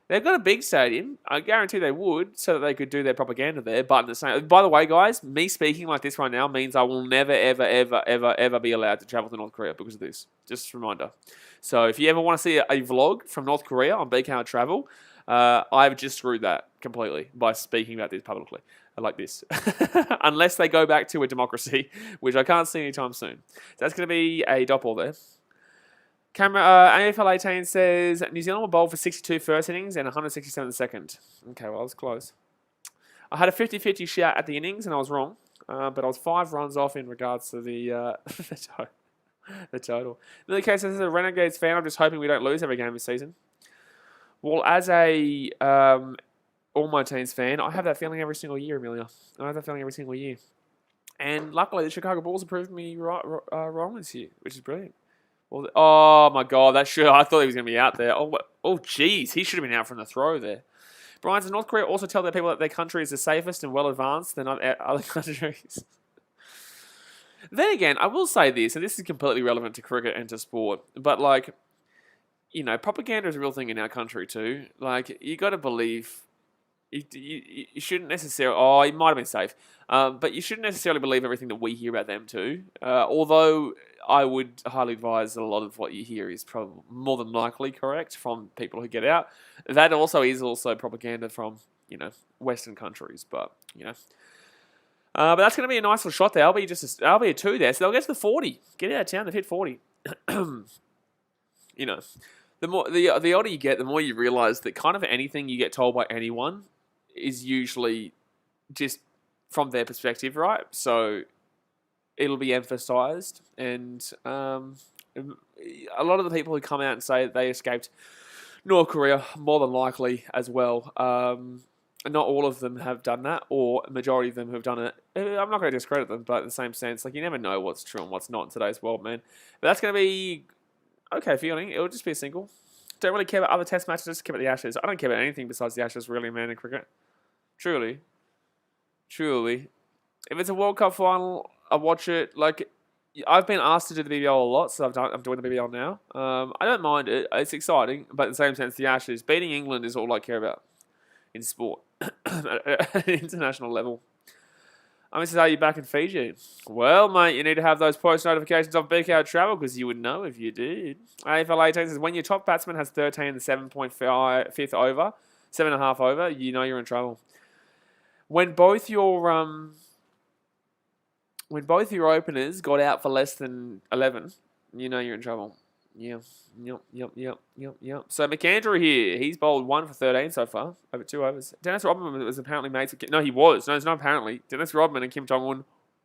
They've got a big stadium. I guarantee they would, so that they could do their propaganda there. But by the way, guys, me speaking like this right now means I will never, ever, ever, ever, ever be allowed to travel to North Korea because of this. Just a reminder. So if you ever want to see a vlog from North Korea on BKR Travel, I've just screwed that completely by speaking about this publicly like this. Unless they go back to a democracy, which I can't see anytime soon. So that's going to be a dot ball there. AFL 18 says New Zealand will bowl for 62 first innings and 167 the second. Okay, well, I was close. I had a 50-50 shout at the innings and I was wrong, but I was 5 runs off in regards to the total. In the case, as a Renegades fan, I'm just hoping we don't lose every game this season. Well, as a All My Teams fan, I have that feeling every single year, Amelia. I have that feeling every single year. And luckily, the Chicago Bulls have proved me wrong this year, which is brilliant. Well, oh my God, I thought he was going to be out there. Oh, geez, he should have been out from the throw there. Brian says North Korea also tell their people that their country is the safest and well advanced than other countries. Then again, I will say this, and this is completely relevant to cricket and to sport, but like, you know, propaganda is a real thing in our country too. Like, you got to believe. You shouldn't necessarily... he might have been safe. But you shouldn't necessarily believe everything that we hear about them too. Although I would highly advise that a lot of what you hear is probably more than likely correct from people who get out. That also is propaganda from, you know, Western countries. But, you know... but that's going to be a nice little shot there. I'll be a 2 there. So they'll get to the 40. Get out of town. They've hit 40. You know... the older you get, the more you realise that kind of anything you get told by anyone is usually just from their perspective, right? So it'll be emphasised, and a lot of the people who come out and say that they escaped North Korea, more than likely as well. Not all of them have done that, or a majority of them have done it. I'm not going to discredit them, but in the same sense, like, you never know what's true and what's not in today's world, man. But that's going to be okay feeling. It'll just be a single. Don't really care about other test matches, just care about the Ashes. I don't care about anything besides the Ashes, really, man, in cricket. Truly. If it's a World Cup final, I watch it. Like, I've been asked to do the BBL a lot, so I'm doing the BBL now. I don't mind it. It's exciting, but in the same sense, the Ashes, beating England is all I care about in sport at an international level. I'm Mrs. Are you back in Fiji? Well, mate, you need to have those post notifications of BKR Travel because you would know if you did. AFL 18 says when your top batsman has 13 in the 7.5 over, 7.5 over, you know you're in trouble. When both your openers got out for less than 11, you know you're in trouble. Yep. So McAndrew here, he's bowled 1 for 13 so far, over 2 overs. Dennis Rodman was apparently mates with... No, he was. No, it's not apparently. Dennis Rodman and Kim Jong-un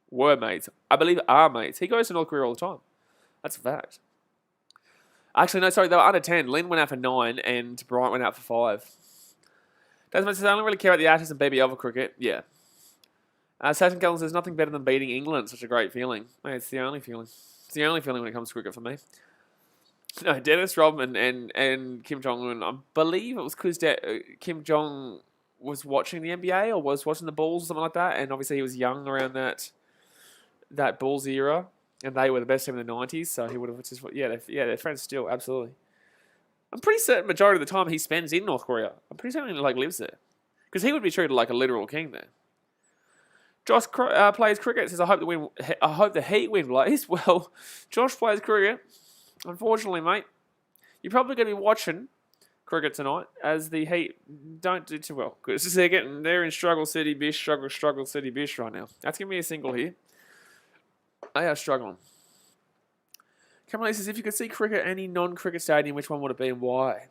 were mates. I believe are mates. He goes to North Korea all the time. That's a fact. Actually, no, sorry, they were under 10. Lin went out for 9 and Bryant went out for 5. Desmond says, I don't really care about the Ashes and BBL for cricket. Yeah. Satan Cullen says, nothing better than beating England. Such a great feeling. Mate, it's the only feeling. It's the only feeling when it comes to cricket for me. No, Dennis Rodman and Kim Jong-un, I believe it was because Kim Jong was watching the NBA or was watching the Bulls or something like that, and obviously he was young around that Bulls era, and they were the best team in the 90s, so he would have just... Yeah, they're friends still, absolutely. I'm pretty certain majority of the time he spends in North Korea. I'm pretty certain he lives there. Because he would be treated like a literal king there. Josh plays cricket, says, I hope the Heat win, Blaze. Well, Josh plays cricket. Unfortunately, mate, you're probably going to be watching cricket tonight as the Heat don't do too well because they're in struggle city bish right now. That's going to be a single here. They are struggling. Kamala says, if you could see cricket at any non-cricket stadium, which one would it be and why?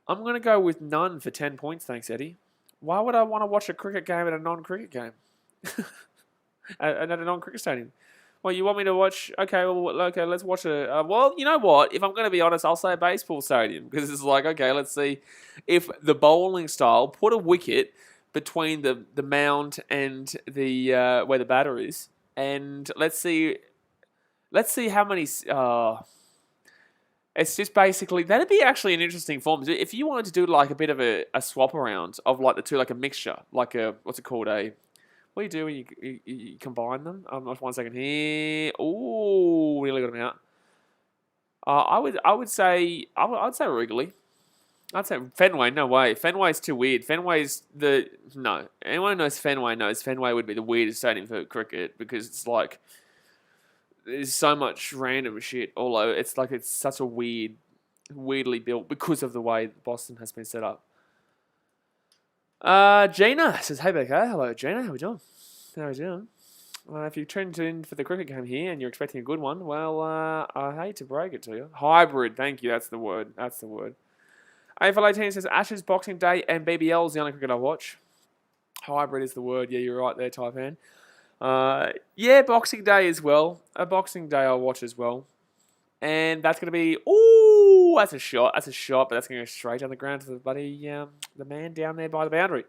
I'm going to go with none for 10 points, thanks, Eddie. Why would I want to watch a cricket game at a non-cricket game? at a non-cricket stadium? Well, you want me to watch... Okay, let's watch a... well, you know what? If I'm going to be honest, I'll say a baseball stadium. Because it's like, okay, let's see if the bowling style... Put a wicket between the mound and the where the batter is. And let's see how many... it's just basically... That'd be actually an interesting form. If you wanted to do like a bit of a swap around of like the two, like a mixture. Like a... What's it called? What do you do when you combine them? Just 1 second here. Ooh, nearly got them out. I'd say Wrigley. I'd say Fenway. No way. Fenway's too weird. No. Anyone who knows Fenway would be the weirdest stadium for cricket because it's like there's so much random shit all over. It's like it's such a weirdly built because of the way Boston has been set up. Gina says, hey, Becca. Hello, Gina. How we doing? If you've tuned in for the cricket game here and you're expecting a good one, well, I hate to break it to you. Hybrid. Thank you. That's the word. AFL 18 says, Ashes, Boxing Day, and BBL is the only cricket I watch. Hybrid is the word. Yeah, you're right there, Taipan. Yeah, Boxing Day as well. A Boxing Day I'll watch as well. And that's going to be... Ooh, that's a shot. But that's going to go straight on the ground to the bloody... the man down there by the boundary.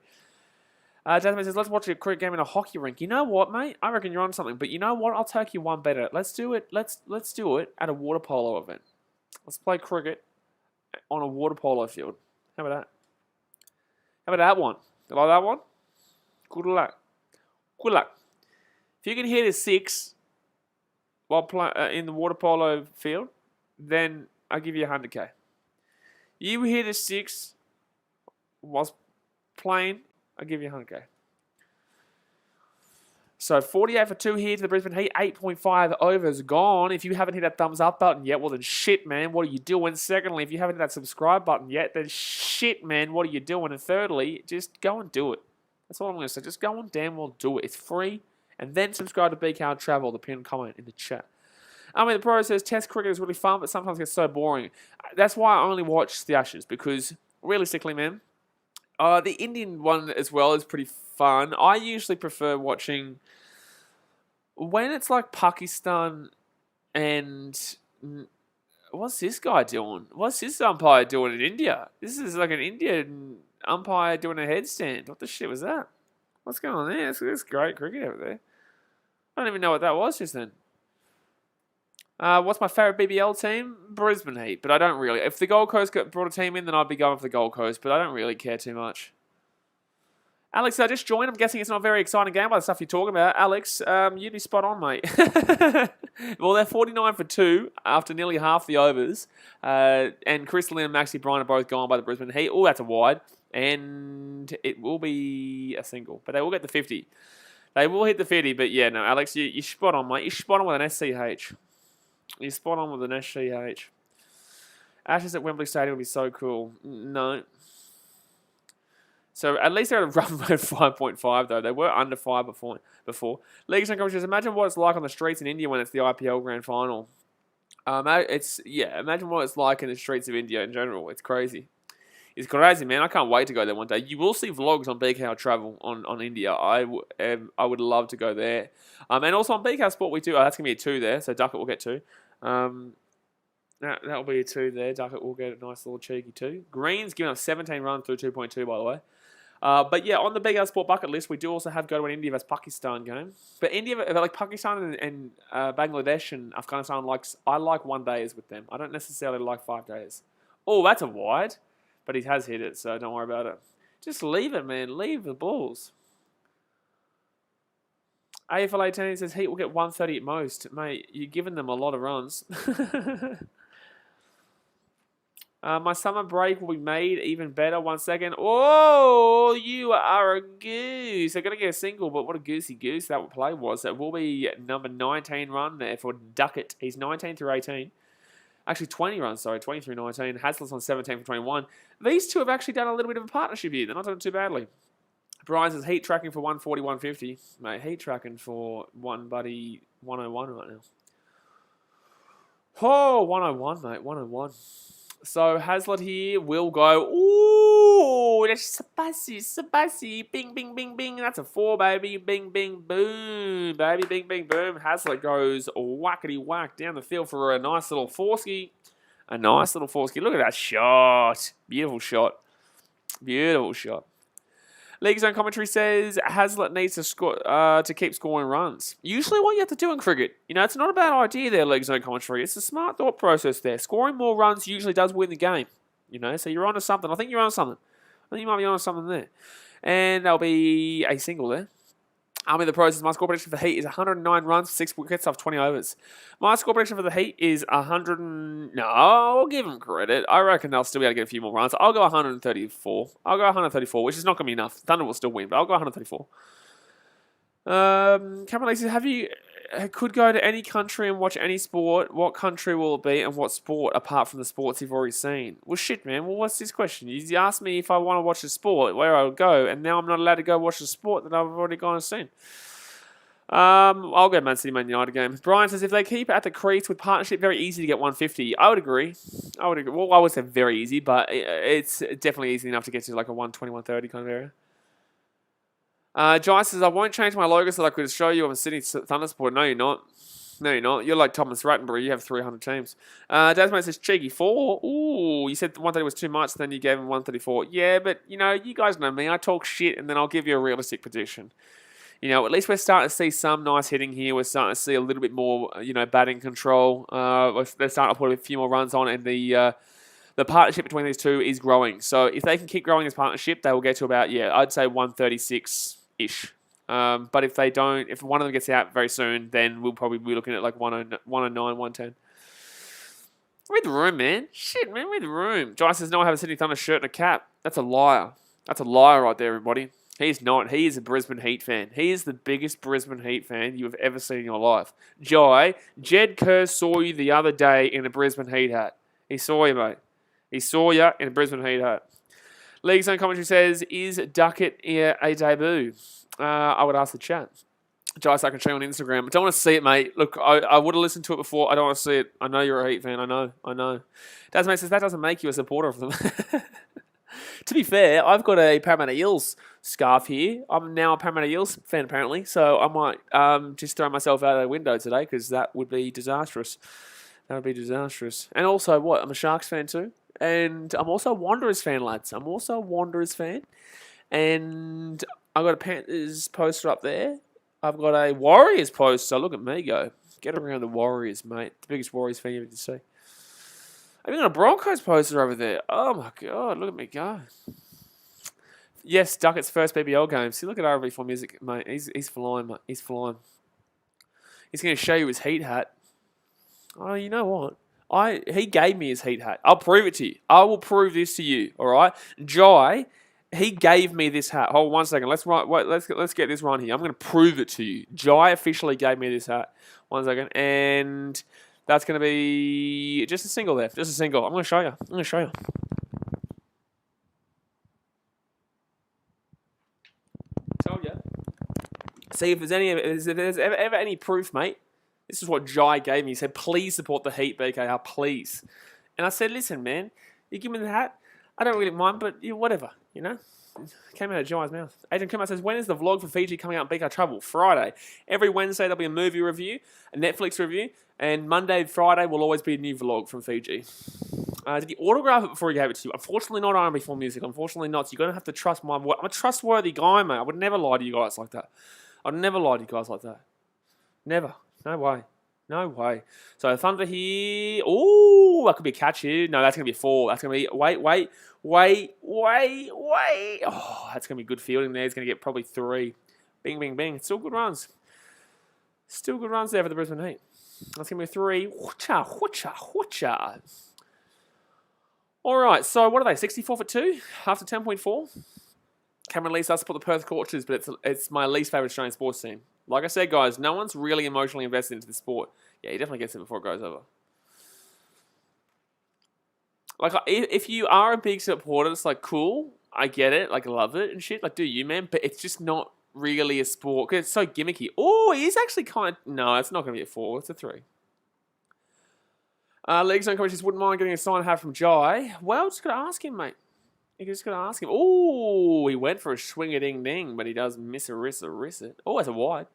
Jasmine says, let's watch a cricket game in a hockey rink. You know what, mate? I reckon you're on something. But you know what? I'll take you one better. Let's do it. Let's do it at a water polo event. Let's play cricket on a water polo field. How about that? How about that one? You like that one? Good luck. If you can hit a 6... while in the water polo field, then I'll give you 100k. You hit a 6 whilst playing, I'll give you 100k. So 48 for 2 here to the Brisbane Heat, 8.5 overs gone. If you haven't hit that thumbs up button yet, well then shit, man, what are you doing? Secondly, if you haven't hit that subscribe button yet, then shit, man, what are you doing? And thirdly, just go and do it. That's all I'm going to say. Just go and damn well do it. It's free. And then subscribe to BKR Travel, the pinned comment in the chat. I mean, the pro says Test cricket is really fun, but sometimes it gets so boring. That's why I only watch the Ashes, because realistically, man, the Indian one as well is pretty fun. I usually prefer watching when it's like Pakistan and what's this guy doing? What's this umpire doing in India? This is like an Indian umpire doing a headstand. What the shit was that? What's going on there? That's great cricket over there. I don't even know what that was just then. What's my favourite BBL team? Brisbane Heat, but I don't really. If the Gold Coast brought a team in, then I'd be going for the Gold Coast, but I don't really care too much. Alex, I just joined. I'm guessing it's not a very exciting game by the stuff you're talking about. Alex, you'd be spot on, mate. Well, they're 49 for 2 after nearly half the overs. And Chris Lynn and Maxi Bryan are both gone by the Brisbane Heat. Oh, that's a wide. And it will be a single, but they will get the 50. They will hit the 50, but yeah, no, Alex, you're spot on, mate. You're spot on with an SCH. You're spot on with an SCH. Ashes at Wembley Stadium would be so cool. No. So at least they're at a run rate of 5.5 though. They were under 5 before. Leagues and coaches, imagine what it's like on the streets in India when it's the IPL Grand Final. Imagine what it's like in the streets of India in general. It's crazy. It's crazy, man. I can't wait to go there one day. You will see vlogs on BKR Travel on India. I would love to go there. And also on BKR Sport we do. That's going to be a 2 there, so Duckett will get 2. That'll be a 2 there. Duckett will get a nice little cheeky 2. Green's giving up 17 runs through 2.2, by the way. But yeah, on the BKR Sport bucket list, we do also have go to an India vs Pakistan game. But India, like Pakistan and Bangladesh and Afghanistan, I like 1 days with them. I don't necessarily like 5 days. Oh, that's a wide. But he has hit it, so don't worry about it. Just leave it, man. Leave the balls. AFL 18 says Heat will get 130 at most. Mate, you're giving them a lot of runs. My summer break will be made even better. 1 second. Oh, you are a goose. They're going to get a single, but what a goosey goose that play was. It will be number 19 run there for Duckett. He's 19 through 18. Actually, 20 runs, sorry, 20 through 19. Haslett's on 17 for 21. These two have actually done a little bit of a partnership here. They're not doing too badly. Brian says Heat tracking for 140, 150. Mate, Heat tracking for 101 right now. Oh, 101, mate, 101. So Hazlitt here will go. Ooh, that's spicy. Bing, bing, bing, bing. That's a 4, baby. Bing, bing, boom, baby. Bing, bing, boom. Hazlitt goes whackety whack down the field for a nice little four-ski. Look at that shot. Beautiful shot. League Zone commentary says Hazlitt needs to score to keep scoring runs. Usually what you have to do in cricket, it's not a bad idea there, League Zone commentary. It's a smart thought process there. Scoring more runs usually does win the game. So you're onto something. I think you're onto something. I think you might be onto something there. And there'll be a single there. The Pros says my score prediction for the Heat is 109 runs, 6 wickets off 20 overs. My score prediction for the Heat is 100. No, I'll give them credit. I reckon they'll still be able to get a few more runs. I'll go 134. Which is not going to be enough. Thunder will still win, but I'll go 134. Cameron says, have you could go to any country and watch any sport? What country will it be, and what sport apart from the sports you've already seen? Well, shit, man. Well, what's this question? You asked me if I want to watch a sport, where I would go, and now I'm not allowed to go watch a sport that I've already gone and seen. I'll go Man City, Man United game. Brian says, if they keep at the crease with partnership, very easy to get 150. I would agree. Well, I would say very easy, but it's definitely easy enough to get to like a 120, 130 kind of area. Jai says, I won't change my logo so that I could show you I'm a Sydney Thunder supporter. No, you're not. You're like Thomas Rattenbury. You have 300 teams. Dasman says, cheeky 4. Ooh, you said 130 was too much, then you gave him 134. Yeah, but, you guys know me. I talk shit, and then I'll give you a realistic prediction. At least we're starting to see some nice hitting here. We're starting to see a little bit more, batting control. They're starting to put a few more runs on, and the partnership between these two is growing. So if they can keep growing this partnership, they will get to about, I'd say 136-ish. But if they don't, if one of them gets out very soon, then we'll probably be looking at like 109, 110. Read the room, man. Shit, man, read the room. Josh says, no, I have a Sydney Thunder shirt and a cap. That's a liar. That's a liar right there, everybody. He's not. He is a Brisbane Heat fan. He is the biggest Brisbane Heat fan you have ever seen in your life. Jed Kerr saw you the other day in a Brisbane Heat hat. He saw you, mate. He saw you in a Brisbane Heat hat. League Zone commentary says, is Duckett a debut? I would ask the chat. Jai Sucker Tree on Instagram. I don't want to see it, mate. Look, I would have listened to it before. I don't want to see it. I know you're a Heat fan. I know. Dasmate says that doesn't make you a supporter of them. To be fair, I've got a Parramatta Eels scarf here. I'm now a Parramatta Eels fan, apparently. So I might just throw myself out of the window today because that would be disastrous. That would be disastrous. And also, what? I'm a Sharks fan too. And I'm also a Wanderers fan, lads. I'm also a Wanderers fan. And I've got a Panthers poster up there. I've got a Warriors poster. Look at me go. Get around the Warriors, mate. The biggest Warriors fan you ever see. I've even got a Broncos poster over there. Oh, my God. Look at me go. Yes, Duckett's first BBL game. See, look at RB4 Music, mate. He's flying, mate. He's flying. He's going to show you his Heat hat. Oh, you know what? He gave me his Heat hat. I'll prove it to you. I will prove this to you, all right? Jai, he gave me this hat. Hold on 1 second. Let's get this right here. I'm going to prove it to you. Jai officially gave me this hat. 1 second. And that's going to be just a single there. Just a single. I'm going to show you. Told you. See, if there's ever any proof, mate, this is what Jai gave me. He said, please support the Heat, BKR, please. And I said, listen, man, you give me the hat. I don't really mind, but whatever, you know. It came out of Jai's mouth. Adrian Kumar says, when is the vlog for Fiji coming out on BK Trouble? Friday. Every Wednesday there'll be a movie review, a Netflix review, and Monday, Friday will always be a new vlog from Fiji. Did he autograph it before he gave it to you? Unfortunately not R&B4 Music. Unfortunately not. So you're going to have to trust my word. I'm a trustworthy guy, mate. I would never lie to you guys like that. I'd never lie to you guys like that. Never. No way. No way. So Thunder here. Oh, that could be a catch here. No, that's going to be a 4. That's going to be... Wait. Oh, that's going to be good fielding there. He's going to get probably 3. Bing. Still good runs. Still good runs there for the Brisbane Heat. That's going to be 3. Whoocha. All right, so what are they? 64 for 2 after 10.4. Cameron Lee starts to put the Perth Scorchers, but it's my least favourite Australian sports team. Like I said, guys, no one's really emotionally invested into the sport. Yeah, he definitely gets it before it goes over. Like, if you are a big supporter, it's like, cool, I get it, like, I love it and shit. Like, do you, man? But it's just not really a sport because it's so gimmicky. Oh, he is actually kind of... No, it's not going to be a 4. It's a 3. League Zone Coach just wouldn't mind getting a signed hat from Jai. Well, just got to ask him, mate. You just got to ask him. Oh, he went for a swing-a-ding-ding, but he does miss a riss it. Oh, that's a wide.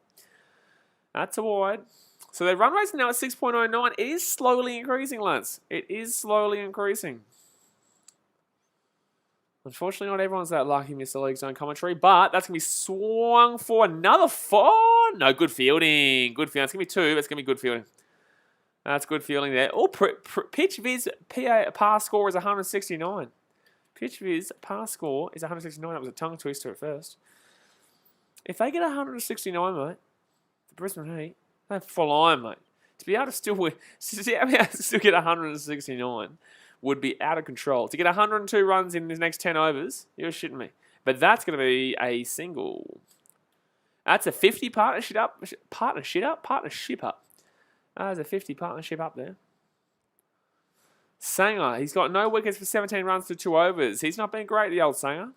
That's a wide. So their run rate's now at 6.09. It is slowly increasing, lads. It is slowly increasing. Unfortunately, not everyone's that lucky, Mr. League Zone Commentary, but that's going to be swung for another 4. No, good fielding. Good fielding. That's going to be 2. That's going to be good fielding. That's good fielding there. Oh, pitch viz pass score is 169. Pitch viz pass score is 169. That was a tongue twister at first. If they get 169, mate, the Brisbane Heat, they're full on, mate. To be able to still get 169 would be out of control. To get 102 runs in the next 10 overs, you're shitting me. But that's going to be a single. That's a 50 partnership up. There's a 50 partnership up there. Sanger, he's got no wickets for 17 runs to 2 overs. He's not been great, the old Sanger.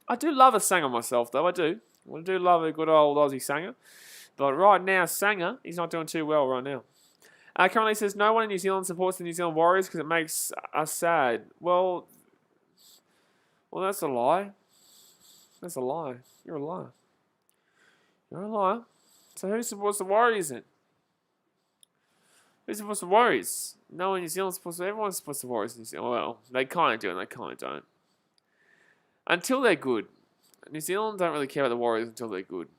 I do love a Sanger myself, though. I do love a good old Aussie Sanger. But right now, Sanger, he's not doing too well right now. Currently says, no one in New Zealand supports the New Zealand Warriors because it makes us sad. Well, that's a lie. That's a lie. You're a liar. You're a liar. So who supports the Warriors then? Who supports the Warriors? No one in New Zealand supports... Everyone supports the Warriors in New Zealand. Well, they kind of do and they kind of don't. Until they're good. New Zealand don't really care about the Warriors until they're good.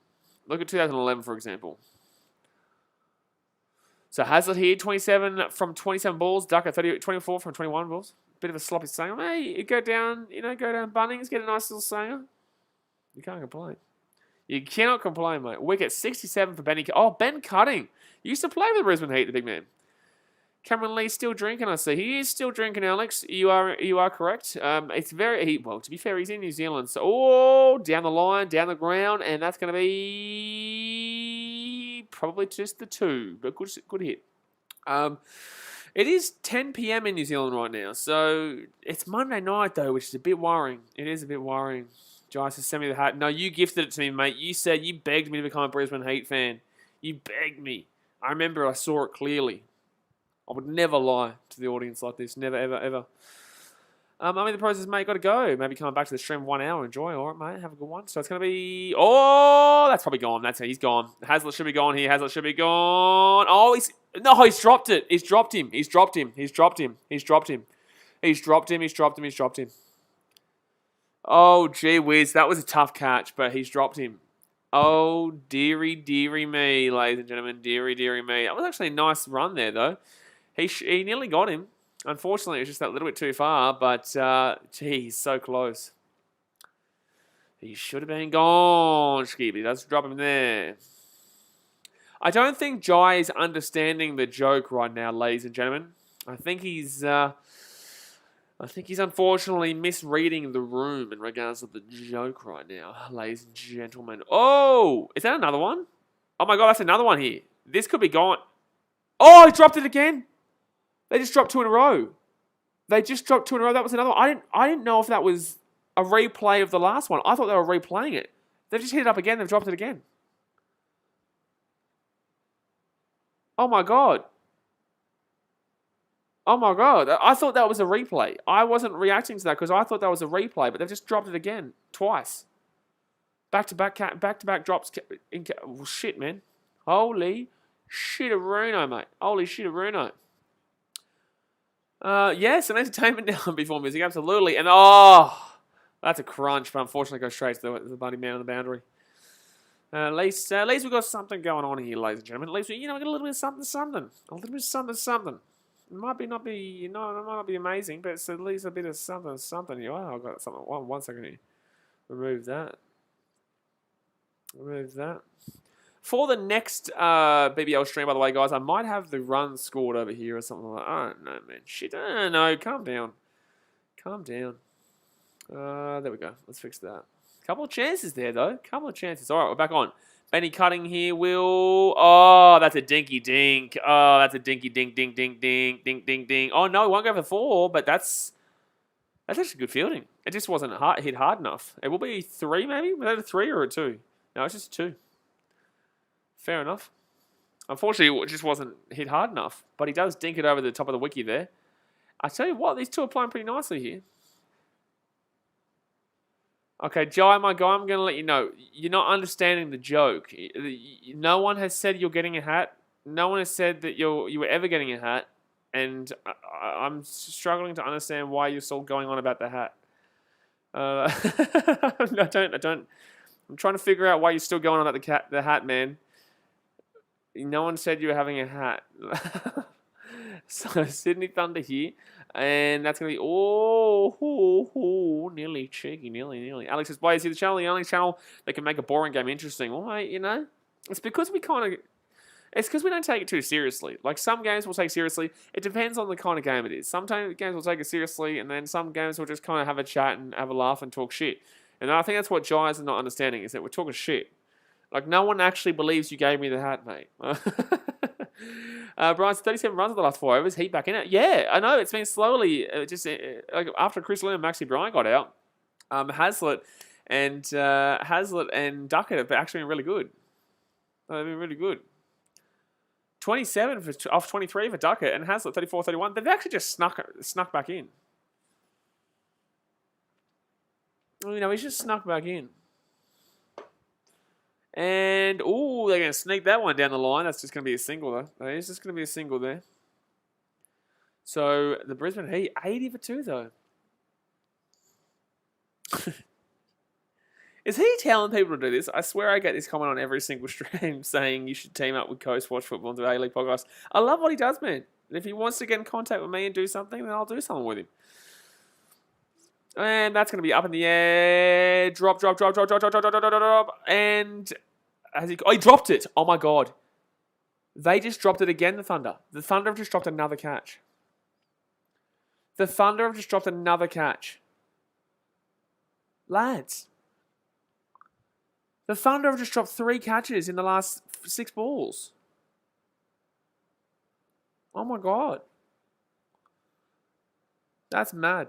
Look at 2011, for example. So Hazlitt here, 27 from 27 balls. Ducker, 24 from 21 balls. Bit of a sloppy Sanger. Hey, you go down Bunnings, get a nice little Sanger. You can't complain. You cannot complain, mate. Wicket, 67 for Benny. Oh, Ben Cutting. Used to play with the Brisbane Heat, the big man. Cameron Lee still drinking, I see. He is still drinking, Alex. You are correct. It's well, to be fair, he's in New Zealand. So, down the line, down the ground, and that's going to be probably just the 2, but good hit. It is 10 p.m. in New Zealand right now, so it's Monday night, though, which is a bit worrying. It is a bit worrying. Jai says, send me the hat. No, you gifted it to me, mate. You said you begged me to become a Brisbane Heat fan. You begged me. I remember I saw it clearly. I would never lie to the audience like this. Never, ever, ever. I'm in the process, mate. Got to go. Maybe coming back to the stream 1 hour. Enjoy. All right, mate. Have a good one. So it's going to be... Oh, that's probably gone. That's it. He's gone. Hazlitt should be gone here. Hazlitt should be gone. Oh, No, he's dropped it. He's dropped him. He's dropped him. He's dropped him. He's dropped him. He's dropped him. He's dropped him. He's dropped him. Oh, gee whiz. That was a tough catch, but he's dropped him. Oh, dearie, dearie me, ladies and gentlemen. Dearie, dearie me. That was actually a nice run there, though. He nearly got him. Unfortunately, it was just that little bit too far, but, geez, so close. He should have been gone, Skip. He does drop him there. I don't think Jai is understanding the joke right now, ladies and gentlemen. I think he's unfortunately misreading the room in regards to the joke right now, ladies and gentlemen. Oh, is that another one? Oh my God, that's another one here. This could be gone. Oh, he dropped it again. They just dropped 2 in a row. They just dropped 2 in a row. That was another one. I didn't know if that was a replay of the last one. I thought they were replaying it. They've just hit it up again. They've dropped it again. Oh my God. Oh my God. I thought that was a replay. I wasn't reacting to that because I thought that was a replay, but they've just dropped it again. Twice. Back-to-back drops. Oh, shit, man. Holy shit-a-runo, mate. Holy shit-a-runo. Yes, an entertainment now before music, absolutely. And that's a crunch, but unfortunately goes straight to the bloody man on the boundary. At least we've got something going on here, ladies and gentlemen. At least we got a little bit of something. A little bit of something. It might not be amazing, but it's at least a bit of something. Oh, I've got something. One second here. Remove that. For the next BBL stream, by the way, guys, I might have the run scored over here or something like that. I don't know, man. Shit, I don't know. Calm down. There we go. Let's fix that. Couple of chances there, though. Couple of chances. All right, we're back on. Benny cutting here will... Oh, that's a dinky dink. Oh, that's a dinky dink, dink, dink, dink, dink, dink, dink. Oh, no, it won't go for 4, but that's actually good fielding. It just wasn't hit hard enough. It will be 3, maybe? Was that a 3 or a 2? No, it's just a 2. Fair enough. Unfortunately, it just wasn't hit hard enough. But he does dink it over the top of the wicket there. I tell you what, these two are playing pretty nicely here. Okay, Jai, my guy, I'm going to let you know. You're not understanding the joke. No one has said you're getting a hat. No one has said that you were ever getting a hat. And I'm struggling to understand why you're still going on about the hat. I don't. I'm trying to figure out why you're still going on about the hat, man. No one said you were having a hat. So, Sydney Thunder here. And that's going to be... nearly cheeky, nearly. Alex says, why is he the channel? The only channel that can make a boring game interesting. Well, mate, it's because we don't take it too seriously. Like, some games we'll take seriously. It depends on the kind of game it is. Sometimes games will take it seriously, and then some games will just kind of have a chat and have a laugh and talk shit. And I think that's what Giants are not understanding, is that we're talking shit. Like, no one actually believes you gave me the hat, mate. Brian's 37 runs in the last 4 overs. Heat back in it. Yeah, I know. It's been slowly. Like after Chris Lynn and Maxi Bryan got out, Hazlitt and Duckett have actually been really good. They've been really good. 27 off 23 for Duckett and Hazlitt 34-31. They've actually just snuck back in. He's just snuck back in. And, they're going to sneak that one down the line. That's just going to be a single, though. It's just going to be a single there. So, the Brisbane Heat, 80 for 2, though. Is he telling people to do this? I swear I get this comment on every single stream saying you should team up with Coast, watch football, and do A-League podcast. I love what he does, man. And if he wants to get in contact with me and do something, then I'll do something with him. And that's going to be up in the air. Drop. And he dropped it. Oh, my God. They just dropped it again, the Thunder. The Thunder have just dropped another catch. Lads. The Thunder have just dropped 3 catches in the last 6 balls. Oh, my God. That's mad.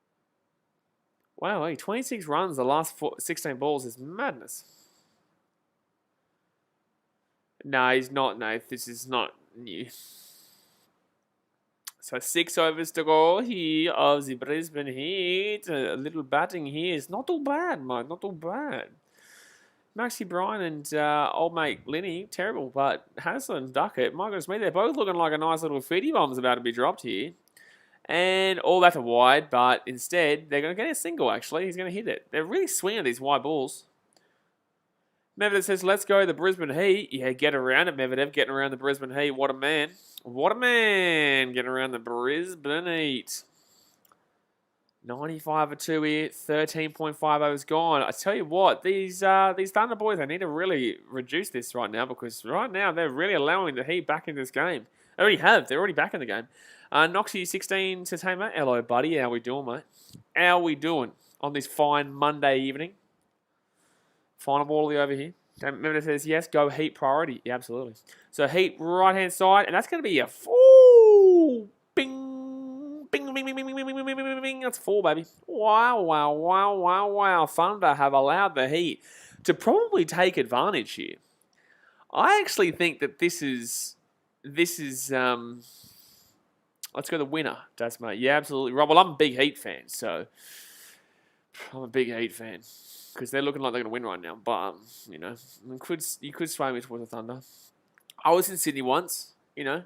Wow, hey, 26 runs the last 16 balls is madness. No, he's not, Nath. This is not new. So 6 overs to go here of the Brisbane Heat. A little batting here is not too bad, mate. Not too bad. Maxie Bryan and old mate Linny, terrible. But Haslett and Duckett, my goodness me, they're both looking like a nice little feedy bomb's about to be dropped here. And all that to wide, but instead, they're going to get a single, actually. He's going to hit it. They're really swinging these wide balls. Medvedev says, let's go the Brisbane Heat. Yeah, get around it, Medvedev. Getting around the Brisbane Heat. What a man. What a man. Getting around the Brisbane Heat. 95 for 2 here. 13.5 overs gone. I tell you what, these Thunder boys, they need to really reduce this right now because right now they're really allowing the Heat back in this game. They already have. They're already back in the game. Noxie 16 to Tamer. Hello, buddy. How we doing, mate? How we doing on this fine Monday evening? Final ball over here. Remember says, yes, go Heat priority. Yeah, absolutely. So Heat right-hand side, and that's going to be a 4. Bing. Bing, bing, bing, bing, bing, bing, bing, bing, bing, bing. That's 4, baby. Wow, wow, wow, wow, wow. Thunder have allowed the Heat to probably take advantage here. I actually think that this is let's go the winner, Dasma. Yeah, absolutely right. Well, I'm a big Heat fan, so I'm a big Heat fan because they're looking like they're going to win right now. But you know, you could sway me towards the Thunder. I was in Sydney once. You know,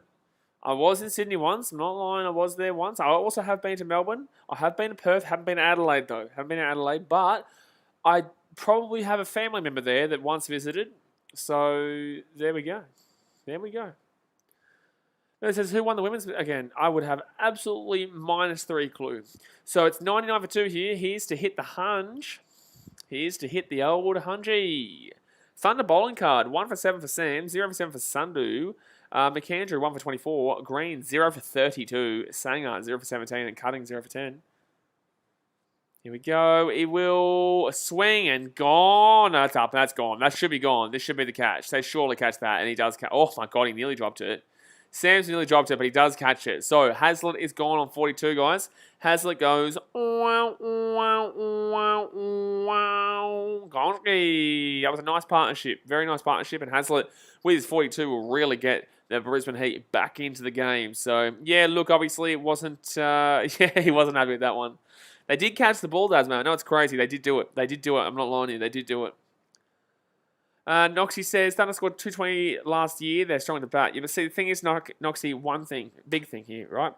I was in Sydney once. I'm not lying. I was there once. I also have been to Melbourne. I have been to Perth. Haven't been to Adelaide though. Haven't been to Adelaide, but I probably have a family member there that once visited. So there we go. There we go. It says, who won the women's? Again, I would have absolutely -3 clue. So it's 99 for 2 here. Here's to hit the hunch. Here's to hit the old hungy. Thunder bowling card. 1 for 7 for Sam. 0 for 7 for Sundu. McAndrew, 1 for 24. Green, 0 for 32. Sanger, 0 for 17. And Cutting, 0 for 10. Here we go. It will swing and gone. No, that's up. That's gone. That should be gone. This should be the catch. They surely catch that. And he does catch. Oh, my God. He nearly dropped it. Sam's nearly dropped it, but he does catch it. So Haslett is gone on 42, guys. Haslett goes, wow, wow, wow, wow. Gonski. That was a nice partnership. Very nice partnership. And Haslett, with his 42, will really get the Brisbane Heat back into the game. So, yeah, look, obviously it wasn't, he wasn't happy with that one. They did catch the ball, Dasmo. I know it's crazy. They did do it. They did do it. I'm not lying to you. They did do it. Noxie says, Thunder scored 220 last year. They're strong to bat. Yeah, but see, the thing is, Noxie, one thing, big thing here, right?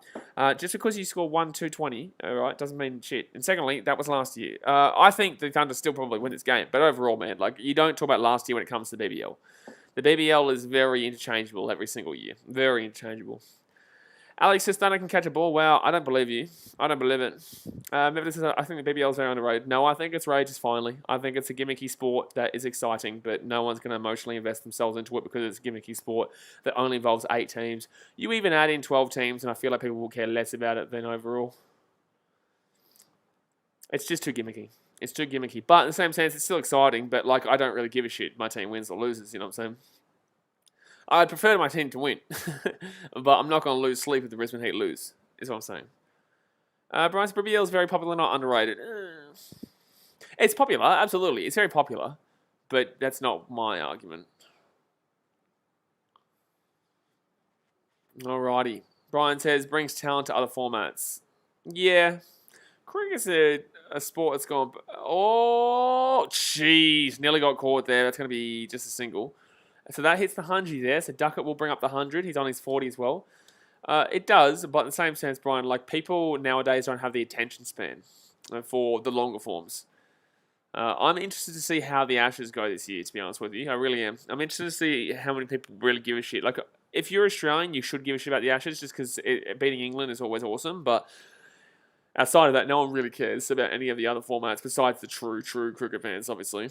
Just because you score 220, all right, doesn't mean shit. And secondly, that was last year. I think the Thunder still probably win this game. But overall, man, like, you don't talk about last year when it comes to the BBL. The BBL is very interchangeable every single year. Very interchangeable. Alex says Thunder can catch a ball. Wow, I don't believe you. I don't believe it. Memphis says, I think the BBL is very underrated. No, I think it's rageous finally. I think it's a gimmicky sport that is exciting, but no one's going to emotionally invest themselves into it because it's a gimmicky sport that only involves 8 teams. You even add in 12 teams, and I feel like people will care less about it than overall. It's just too gimmicky. It's too gimmicky. But in the same sense, it's still exciting, but like I don't really give a shit. My team wins or loses, you know what I'm saying? I'd prefer my team to win, but I'm not going to lose sleep if the Brisbane Heat lose, is what I'm saying. Bryce BBL is very popular, not underrated. It's popular, absolutely. It's very popular, but that's not my argument. Alrighty. Brian says, brings talent to other formats. Yeah. Cricket's a sport that's gone... Oh, jeez. Nearly got caught there. That's going to be just a single. So that hits the 100 there. So Duckett will bring up the 100. He's on his 40 as well. It does, but in the same sense, Brian, like people nowadays don't have the attention span for the longer forms. I'm interested to see how the Ashes go this year, to be honest with you. I really am. I'm interested to see how many people really give a shit. Like, if you're Australian, you should give a shit about the Ashes just because beating England is always awesome. But outside of that, no one really cares about any of the other formats besides the true cricket fans, obviously.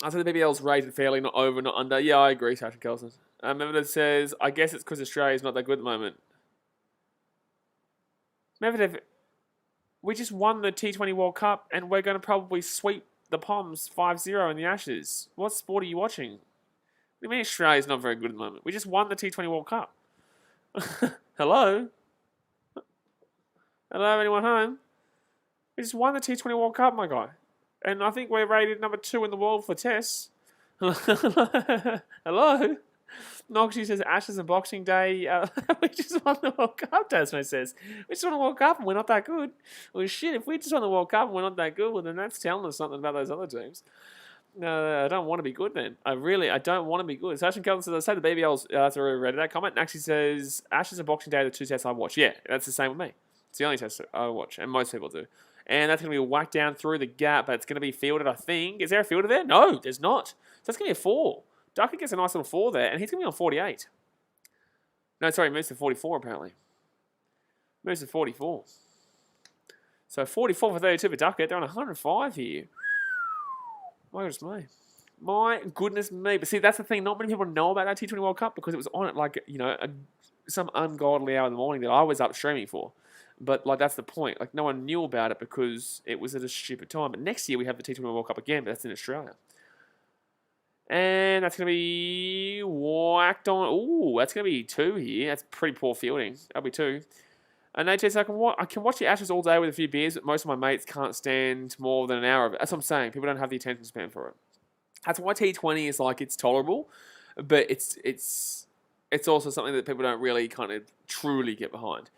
I think the BBL's rated fairly, not over, not under. Yeah, I agree, Sasha Kelson. Medvedev says, I guess it's because Australia's not that good at the moment. Medvedev, we just won the T20 World Cup and we're going to probably sweep the Poms 5-0 in the Ashes. What sport are you watching? What do you mean Australia's not very good at the moment? We just won the T20 World Cup. Hello? Hello, anyone home? We just won the T20 World Cup, my guy. And I think we're rated number 2 in the world for tests. Hello? Noxie says Ashes and Boxing Day. We just won the World Cup, Tasman says. We just won the World Cup and we're not that good. Well, shit, if we just won the World Cup and we're not that good, well, then that's telling us something about those other teams. No, I don't want to be good then. I don't want to be good. Sasha Kelvin says, I say the BBL's, that's already read that comment. Naxie says, Ashes and Boxing Day are the 2 tests I watch. Yeah, that's the same with me. It's the only test I watch, and most people do. And that's going to be whacked down through the gap, but it's going to be fielded, I think. Is there a fielder there? No, there's not. So that's going to be a 4. Duckett gets a nice little 4 there, and he's going to be on 48. No, sorry, moves to 44, apparently. Moves to 44. So 44 for 32 for Duckett. They're on 105 here. My goodness me. My goodness me. But see, that's the thing. Not many people know about that T20 World Cup because it was on at, like, you know, some ungodly hour in the morning that I was up streaming for. But, like, that's the point. Like, no one knew about it because it was at a stupid time. But next year we have the T20 World Cup again, but that's in Australia. And that's going to be whacked on. Ooh, that's going to be 2 here. That's pretty poor fielding. That'll be 2. And Nate says, I can watch the Ashes all day with a few beers, but most of my mates can't stand more than an hour of it. That's what I'm saying. People don't have the attention span for it. That's why T20 is like, it's tolerable, but it's also something that people don't really kind of truly get behind.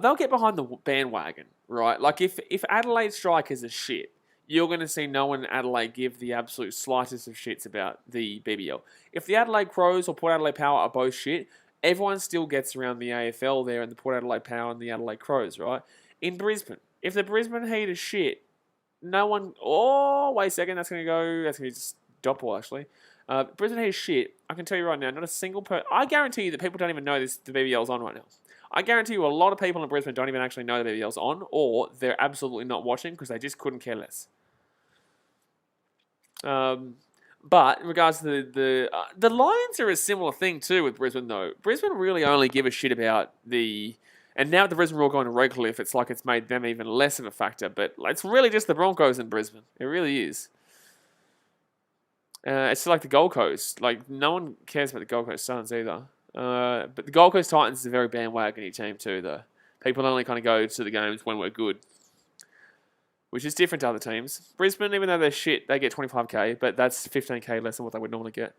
They'll get behind the bandwagon, right? Like if Adelaide strikers are shit, you're going to see no one in Adelaide give the absolute slightest of shits about the BBL. If the Adelaide Crows or Port Adelaide Power are both shit, everyone still gets around the AFL there and the Port Adelaide Power and the Adelaide Crows, right? In Brisbane, if the Brisbane Heat is shit, no one... Oh, wait a second, that's going to be just Doppel, actually. Brisbane Heat is shit. I can tell you right now, not a single I guarantee you that people don't even know the BBL's on right now. I guarantee you a lot of people in Brisbane don't even actually know the BBL's on, or they're absolutely not watching because they just couldn't care less. But in regards to the Lions are a similar thing too with Brisbane though. Brisbane really only give a shit about and now with the Brisbane Roar going to Redcliffe, it's like it's made them even less of a factor. But it's really just the Broncos in Brisbane. It really is. It's like the Gold Coast. Like no one cares about the Gold Coast Suns either. But the Gold Coast Titans is a very bandwagon-y team too though. People only kind of go to the games when we're good. Which is different to other teams. Brisbane, even though they're shit, they get 25k, but that's 15k less than what they would normally get.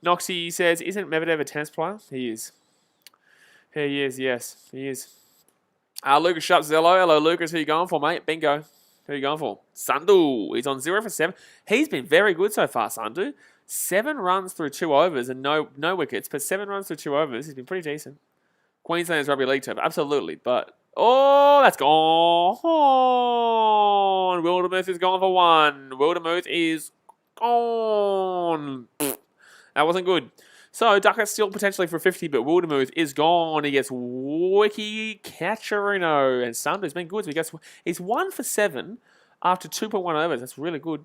Noxie says, isn't Medvedev a tennis player? He is. He is, yes. He is. Lucas Sharp says, hello. Hello, Lucas. Who you going for, mate? Bingo. Who you going for? Sandu. He's on 0 for 7. He's been very good so far, Sandu. 7 runs through 2 overs and no wickets, but 7 runs through 2 overs. He's been pretty decent. Queensland's rugby league term, absolutely, but... Oh, that's gone. Wildermuth is gone for 1. Wildermuth is gone. That wasn't good. So, Duckett's still potentially for 50, but Wildermuth is gone. He gets Wiki Catcherino. And Sunder's been good. So he's 1 for 7 after 2.1 overs. That's really good.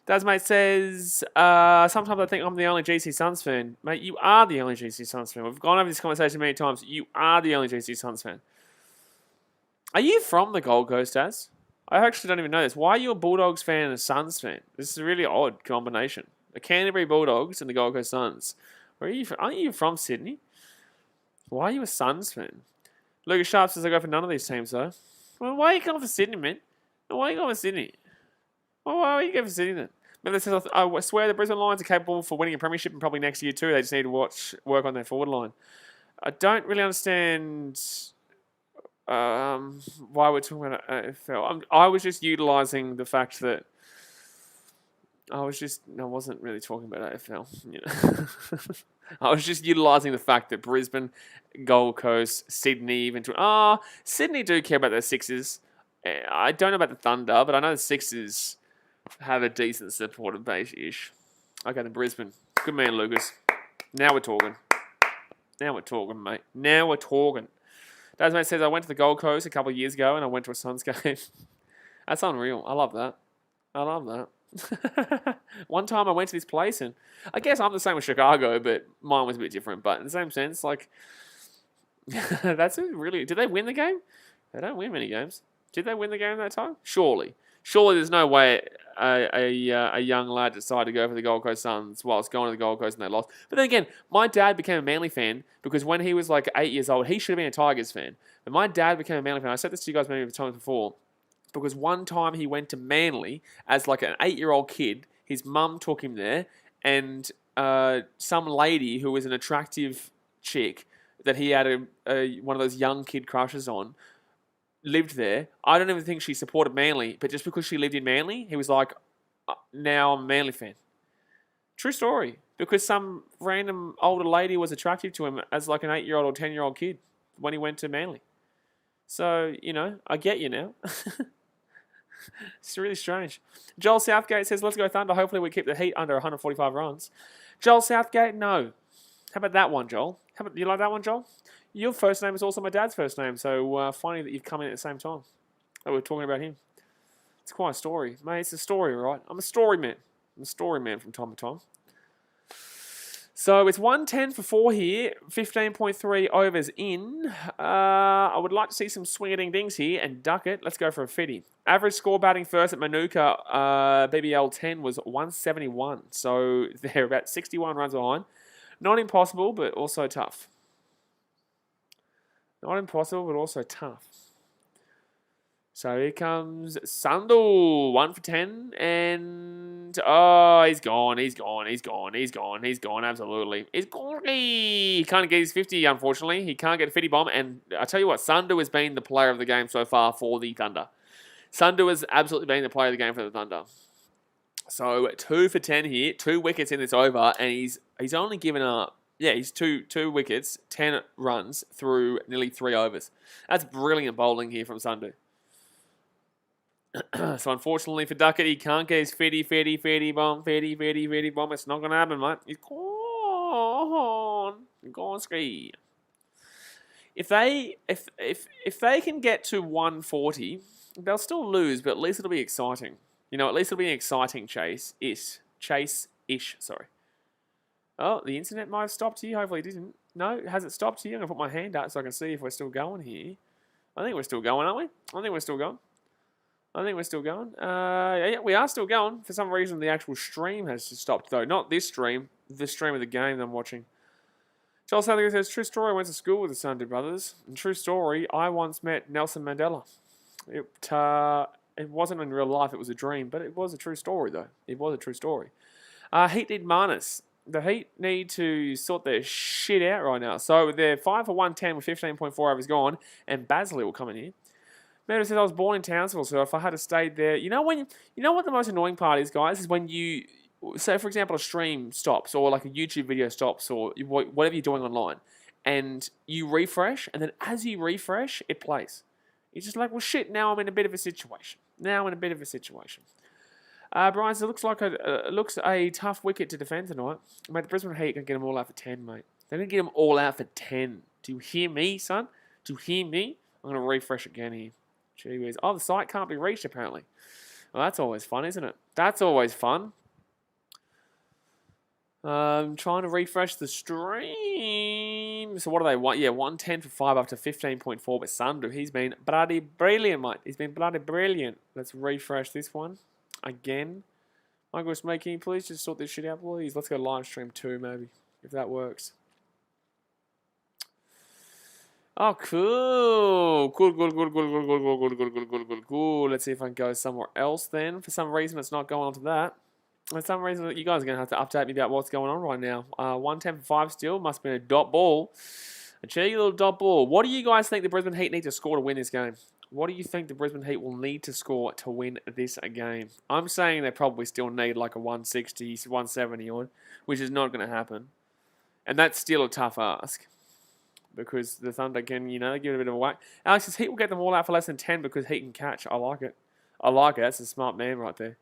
Dasmate says, sometimes I think I'm the only GC Suns fan. Mate, you are the only GC Suns fan. We've gone over this conversation many times. You are the only GC Suns fan. Are you from the Gold Coast, Az? I actually don't even know this. Why are you a Bulldogs fan and a Suns fan? This is a really odd combination. The Canterbury Bulldogs and the Gold Coast Suns. Where are you from? Aren't you from Sydney? Why are you a Suns fan? Lucas Sharp says I go for none of these teams, though. Well, why are you going for Sydney, man? Why are you going for Sydney? Well, why are you going for Sydney, then? Maybe this says, I swear the Brisbane Lions are capable for winning a premiership and probably next year, too. They just need to work on their forward line. I don't really understand... why we're talking about AFL. I was just utilising the fact that I wasn't really talking about AFL. You know? I was just utilising the fact that Brisbane, Gold Coast, Sydney, even Sydney do care about their Sixers. I don't know about the Thunder, but I know the Sixers have a decent supporter base-ish. Okay, then Brisbane. Good man, Lucas. Now we're talking. Now we're talking, mate. Now we're talking. Dasmate says, I went to the Gold Coast a couple of years ago and I went to a Suns game. That's unreal. I love that. I love that. One time I went to this place and I guess I'm the same with Chicago, but mine was a bit different. But in the same sense, like, that's really... Did they win the game? They don't win many games. Did they win the game that time? Surely. Surely there's no way a young lad decided to go for the Gold Coast Suns whilst going to the Gold Coast and they lost. But then again, my dad became a Manly fan because when he was like 8 years old, he should have been a Tigers fan. But my dad became a Manly fan. I said this to you guys maybe times before. because one time he went to Manly as like an 8-year-old kid. His mum took him there, and some lady who was an attractive chick that he had one of those young kid crushes on lived there. I don't even think she supported Manly, but just because she lived in Manly, he was like, now I'm a Manly fan. True story. Because some random older lady was attractive to him as like an 8-year-old or 10-year-old kid when he went to Manly. So, I get you now. It's really strange. Joel Southgate says, let's go Thunder. Hopefully we keep the Heat under 145 runs. Joel Southgate, no. How about that one, Joel? You like that one, Joel? Your first name is also my dad's first name, so funny that you've come in at the same time. That we're talking about him. It's quite a story. Mate, it's a story, right? I'm a story man. I'm a story man from time to time. So it's 110 for 4 here, 15.3 overs in. I would like to see some swing-a-ding-dings here and duck it. Let's go for a 50. Average score batting first at Manuka, BBL 10 was 171. So they're about 61 runs behind. Not impossible, but also tough. Not impossible, but also tough. So here comes Sandhu, 1 for 10, and he's gone, absolutely. He's gone. He can't get his 50, unfortunately. He can't get a 50 bomb, and I tell you what, Sandhu has been the player of the game so far for the Thunder. Sandhu has absolutely been the player of the game for the Thunder. So 2 for 10 here, 2 wickets in this over, and he's only given up, he's two wickets, 10 runs through nearly 3 overs. That's brilliant bowling here from Sandhu. So unfortunately for Duckett, he can't get his 50 bomb. It's not going to happen, mate. He's gone ski. If they can get to 140, they'll still lose, but at least it'll be exciting. At least it'll be an exciting chase-ish, sorry. Oh, the internet might have stopped here. Hopefully it didn't. No, has it stopped here? I'm going to put my hand out so I can see if we're still going here. I think we're still going, aren't we? I think we're still going. Yeah, we are still going. For some reason, the actual stream has stopped, though. Not this stream. The stream of the game that I'm watching. Charles Southgate says, true story, I went to school with the Sandhu brothers. And true story, I once met Nelson Mandela. It wasn't in real life, it was a dream. But it was a true story, though. It was a true story. Heat need Marnus. The Heat need to sort their shit out right now. So they're 5 for 110 with 15.4 overs gone. And Basley will come in here. Mary says, I was born in Townsville, so if I had stayed there... You know what the most annoying part is, guys? Is when you... Say, for example, a stream stops, or like a YouTube video stops, or whatever you're doing online, and you refresh, and then as you refresh, it plays. You're just like, well, shit, now I'm in a bit of a situation. Brian says, it looks a tough wicket to defend tonight. Mate, the Brisbane Heat can get them all out for 10, mate. They're going to get them all out for 10. Do you hear me, son? Do you hear me? I'm going to refresh again here. Gee whiz. Oh, the site can't be reached, apparently. Well, that's always fun, isn't it? That's always fun. Trying to refresh the stream. So what do they want? Yeah, 110 for 5 up to 15.4. But Sandhu, he's been bloody brilliant, mate. He's been bloody brilliant. Let's refresh this one again. Michael Smith, can you please just sort this shit out, please? Let's go live stream 2, maybe, if that works. Oh, cool. Cool. Let's see if I can go somewhere else then. For some reason, it's not going on to that. For some reason, you guys are going to have to update me about what's going on right now. 110 for 5 still. Must have been a dot ball. A cheeky little dot ball. What do you guys think the Brisbane Heat need to score to win this game? What do you think the Brisbane Heat will need to score to win this game? I'm saying they probably still need like a 160, 170 on, which is not going to happen. And that's still a tough ask. Because the Thunder can, give it a bit of a whack. Alex says Heat will get them all out for less than 10 because Heat can catch. I like it. That's a smart man right there.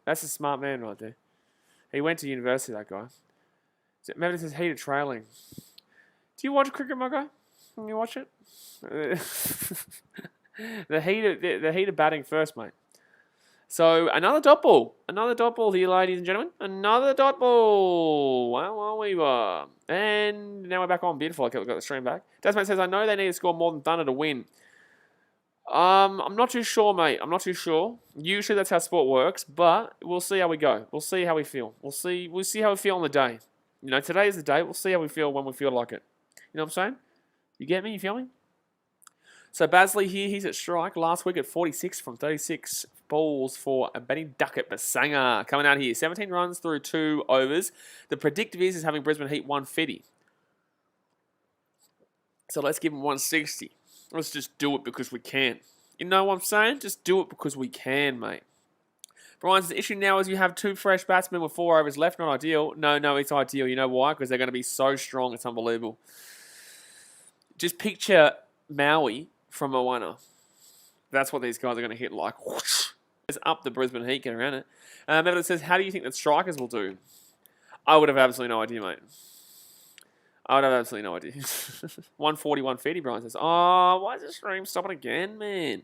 He went to university, that guy. Maybe this is Heat are trailing. Do you watch cricket, my guy? Can you watch it? The Heat are batting first, mate. So, another dot ball. Another dot ball here, ladies and gentlemen. Another dot ball. Well, we were. And now we're back on. Beautiful. I got the stream back. Desmond says, I know they need to score more than Thunder to win. I'm not too sure, mate. I'm not too sure. Usually that's how sport works, but we'll see how we go. We'll see how we feel. We'll see how we feel on the day. Today is the day. We'll see how we feel when we feel like it. You know what I'm saying? You get me? You feel me? So Basley here, he's at strike. Last week at 46 from 36 balls for Benny Duckett Basanga coming out here. 17 runs through 2 overs. The predictive is having Brisbane Heat 150. So let's give him 160. Let's just do it because we can. You know what I'm saying? Just do it because we can, mate. Brian's the issue now is you have 2 fresh batsmen with 4 overs left. Not ideal. No, it's ideal. You know why? Because they're going to be so strong. It's unbelievable. Just picture Maui from Moana. That's what these guys are going to hit like. Whoosh. It's up the Brisbane Heat. Get around it. Evan says, how do you think that strikers will do? I would have absolutely no idea, mate. I would have absolutely no idea. 140, 150, Brian says. Oh, why is the stream stopping again, man?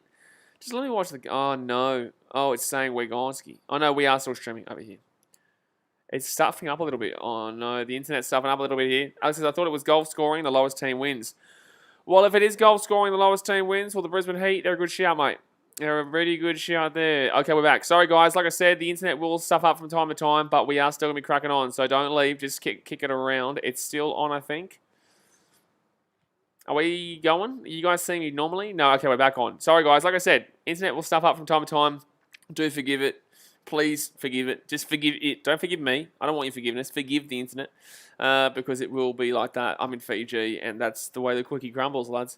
Just let me watch the... Oh, no. Oh, it's saying Wigonski. Oh, no, we are still streaming over here. It's stuffing up a little bit. Oh, no, the internet's stuffing up a little bit here. Alex says, I thought it was goal scoring, the lowest team wins. Well, if it is goal scoring, the lowest team wins, well, the Brisbane Heat, they're a good shout, mate. They're a really good shout there. Okay, we're back. Sorry, guys. Like I said, the internet will stuff up from time to time, but we are still going to be cracking on. So don't leave. Just kick it around. It's still on, I think. Are we going? You guys see me normally? No, okay, we're back on. Sorry, guys. Like I said, internet will stuff up from time to time. Do forgive it. Please forgive it. Just forgive it. Don't forgive me. I don't want your forgiveness. Forgive the internet because it will be like that. I'm in Fiji, and that's the way the cookie crumbles, lads.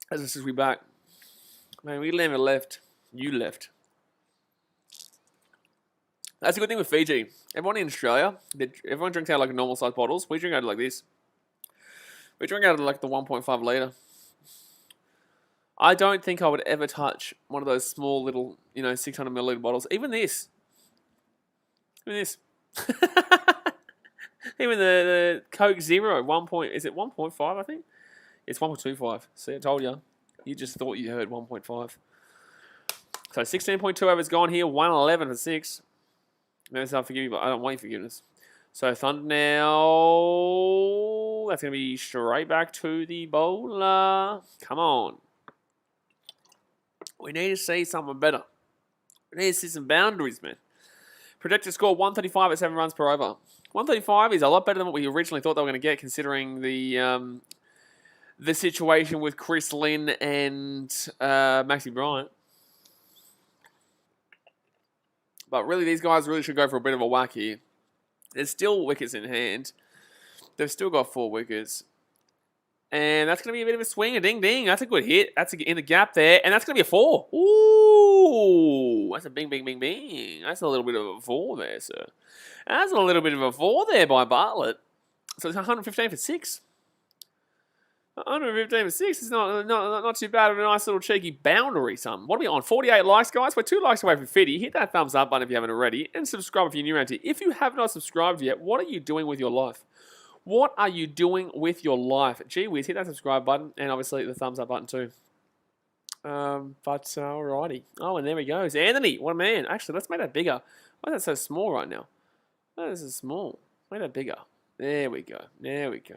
As this is we back. Man, we never left. You left. That's a good thing with Fiji. Everyone in Australia, everyone drinks out like normal size bottles. We drink out like this. We drink out of like the 1.5 litre. I don't think I would ever touch one of those small little, 600 milliliter bottles. Even this. Even this. Even the Coke Zero, is it 1.5, I think? It's 1.25. See, I told you. You just thought you heard 1.5. So 16.2 overs gone here. 111 for 6. Maybe I'll forgive you, but I don't want your forgiveness. So Thunder now. That's going to be straight back to the bowler. Come on. We need to see something better. We need to see some boundaries, man. Projected score 135 at 7 runs per over. 135 is a lot better than what we originally thought they were going to get, considering the situation with Chris Lynn and Maxi Bryant. But really, these guys really should go for a bit of a whack here. There's still wickets in hand. They've still got 4 wickets. And that's going to be a bit of a swing. A ding-ding. That's a good hit. That's in the gap there. And that's going to be a 4. Ooh. That's a bing, bing, bing, bing. That's a little bit of a 4 there, sir. That's a little bit of a 4 there by Bartlett. So it's 115 for 6. 115 for 6 is not too bad of a nice little cheeky boundary something. What are we on? 48 likes, guys. We're 2 likes away from 50. Hit that thumbs up button if you haven't already. And subscribe if you're new around here. If you have not subscribed yet, what are you doing with your life? What are you doing with your life? Gee whiz, hit that subscribe button. And obviously the thumbs up button too. Alrighty. Oh, and there he goes. Anthony, what a man. Actually, let's make that bigger. Why is that so small right now? Why is it small? Make that bigger. There we go. There we go.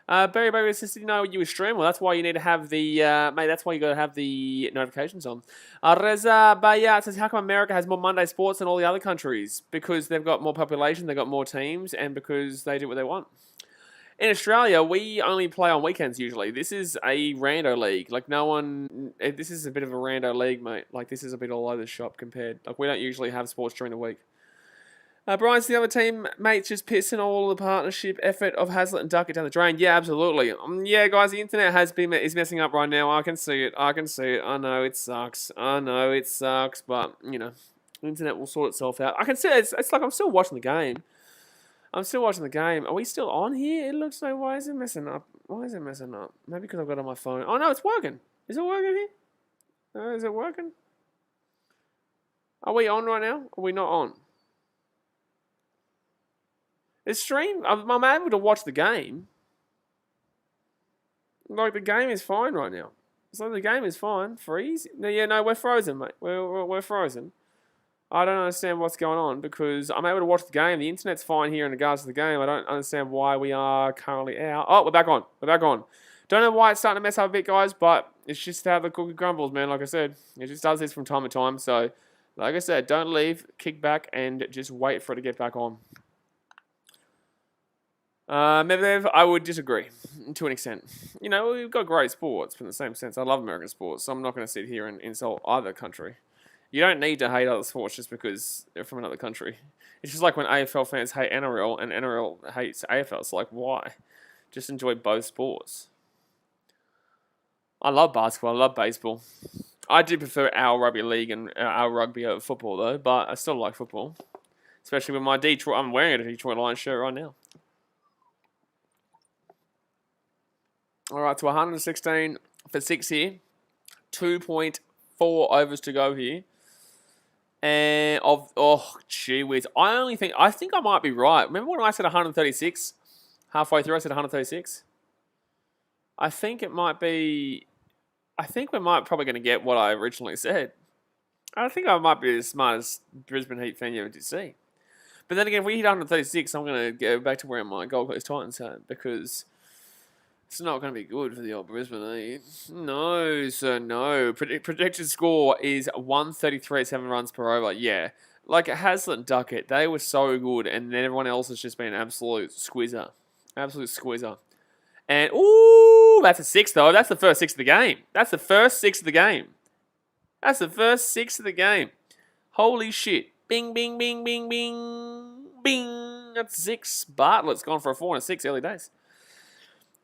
Barry says, did you know you were streaming? Well, that's why you need to have the, mate, that's why you got to have the notifications on. Reza Bayat says, how come America has more Monday sports than all the other countries? Because they've got more population, they've got more teams, and because they do what they want. In Australia, we only play on weekends usually. This is a rando league. Like, this is a bit of a rando league, mate. Like, this is a bit all over the shop compared. Like, we don't usually have sports during the week. Brian's the other team, mates, just pissing all the partnership effort of Hazlitt and Duckett down the drain. Yeah, absolutely. Yeah, guys, the internet is messing up right now. I can see it. I know it sucks. But, the internet will sort itself out. I can see it. It's like I'm still watching the game. Are we still on here? It looks like, why is it messing up? Maybe because I've got it on my phone. Oh, no, it's working. Is it working here? Is it working? Are we on right now? Are we not on? It's stream. I'm able to watch the game. Like, the game is fine right now. So the game is fine. Freeze? No, we're frozen, mate. We're frozen. I don't understand what's going on because I'm able to watch the game. The internet's fine here in regards to the game. I don't understand why we are currently out. Oh, we're back on. Don't know why it's starting to mess up a bit, guys, but it's just how the cookie crumbles, man. Like I said, it just does this from time to time. So, like I said, don't leave. Kick back and just wait for it to get back on. Medvedev, I would disagree to an extent. You know, we've got great sports, but in the same sense, I love American sports, so I'm not going to sit here and insult either country. You don't need to hate other sports just because they're from another country. It's just like when AFL fans hate NRL and NRL hates AFL. It's like, why? Just enjoy both sports. I love basketball. I love baseball. I do prefer our rugby league and our rugby over football, though, but I still like football. Especially with my Detroit. I'm wearing a Detroit Lions shirt right now. All right, so 116 for 6 here. 2.4 overs to go here. And gee whiz. I think I might be right. Remember when I said 136? Halfway through I said 136? I think we're probably going to get what I originally said. I think I might be the smartest Brisbane Heat fan you ever did see. But then again, if we hit 136, I'm going to go back to where my Gold Coast Titans had, because it's not going to be good for the old Brisbane Heat. No, sir, no. Predicted score is 133 at 7 runs per over. Yeah. Like Hazlitt and Duckett, they were so good, and then everyone else has just been an absolute squizzer. Absolute squizzer. And, ooh, that's a 6, though. That's the first 6 of the game. That's the first 6 of the game. That's the first 6 of the game. Holy shit. Bing, bing, bing, bing, bing, bing. That's 6. Bartlett's gone for a 4 and a 6 early days.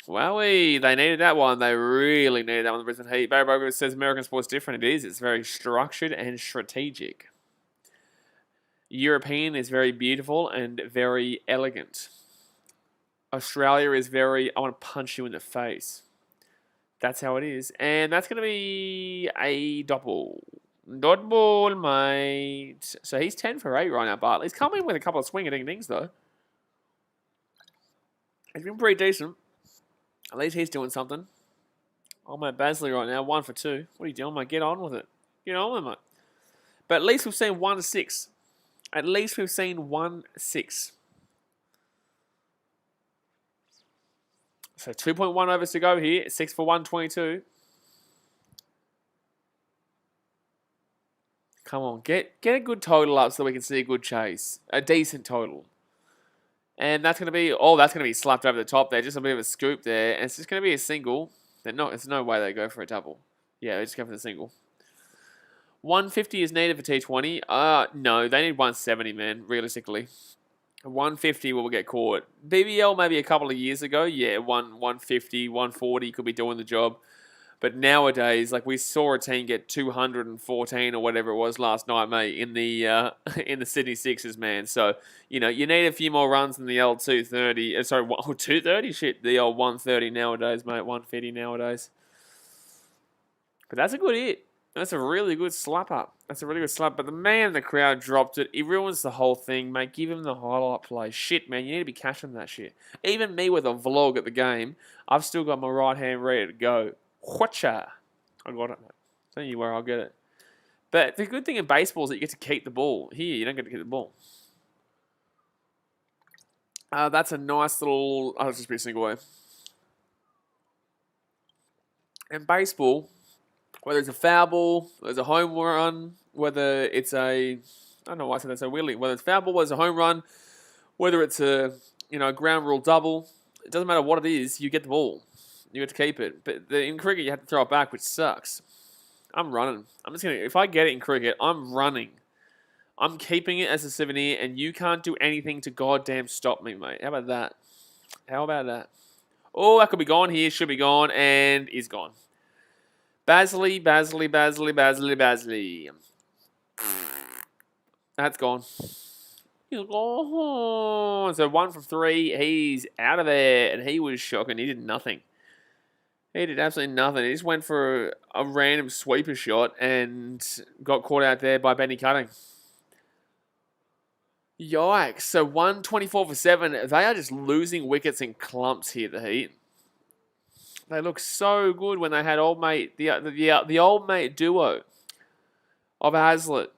Wowee, they needed that one. They really needed that one. The Brisbane Heat. Barry Bogle says American sport's different. It is. It's very structured and strategic. European is very beautiful and very elegant. Australia is very, I want to punch you in the face. That's how it is. And that's going to be a double. Dot ball, mate. So he's 10 for 8 right now, Bartley. He's come in with a couple of swing-a-ding-dings, though. He's been pretty decent. At least he's doing something. Oh, mate, Basley right now, 1 for 2. What are you doing, mate? Get on with it. Get on with it, mate. But at least we've seen 1 to 6. At least we've seen 1-6. So 2.1 overs to go here. 6 for 122. Come on, get a good total up so we can see a good chase. A decent total. And that's going to be slapped over the top there. Just a bit of a scoop there. And it's just going to be a single. There's no way they go for a double. Yeah, they just go for the single. 150 is needed for T20. No, they need 170, man, realistically. 150 will get caught. BBL maybe a couple of years ago, yeah, 150, 140 could be doing the job. But nowadays, like we saw a team get 214 or whatever it was last night, mate, in the Sydney Sixers, man. So, you know, you need a few more runs than the old 230. 230? Shit, the old 130 nowadays, mate, 150 nowadays. But that's a good hit. That's a really good slap up. That's a really good slap. But the man in the crowd dropped it. He ruins the whole thing, mate. Give him the highlight play. Shit, man. You need to be cashing that shit. Even me with a vlog at the game, I've still got my right hand ready to go. Whatcha? I got it, mate. Tell you where I'll get it. But the good thing in baseball is that you get to keep the ball. Here, you don't get to keep the ball. That's a nice little... Oh, it's just be a single way. In baseball... Whether it's a foul ball, whether it's a home run, whether it's a... I don't know why I said that so weirdly. Whether it's foul ball, whether it's a home run, whether it's a ground rule double, it doesn't matter what it is, you get the ball. You get to keep it. But in cricket, you have to throw it back, which sucks. I'm running. If I get it in cricket, I'm running. I'm keeping it as a souvenir, and you can't do anything to goddamn stop me, mate. How about that? How about that? Oh, that could be gone here. Should be gone, and is gone. Basley. That's gone. He's gone. So 1 from 3. He's out of there, and he was shocking. He did nothing. He did absolutely nothing. He just went for a random sweeper shot and got caught out there by Benny Cutting. Yikes. So 124 for 7. They are just losing wickets in clumps here, the Heat. They look so good when they had old mate, the old mate duo of Hazlitt.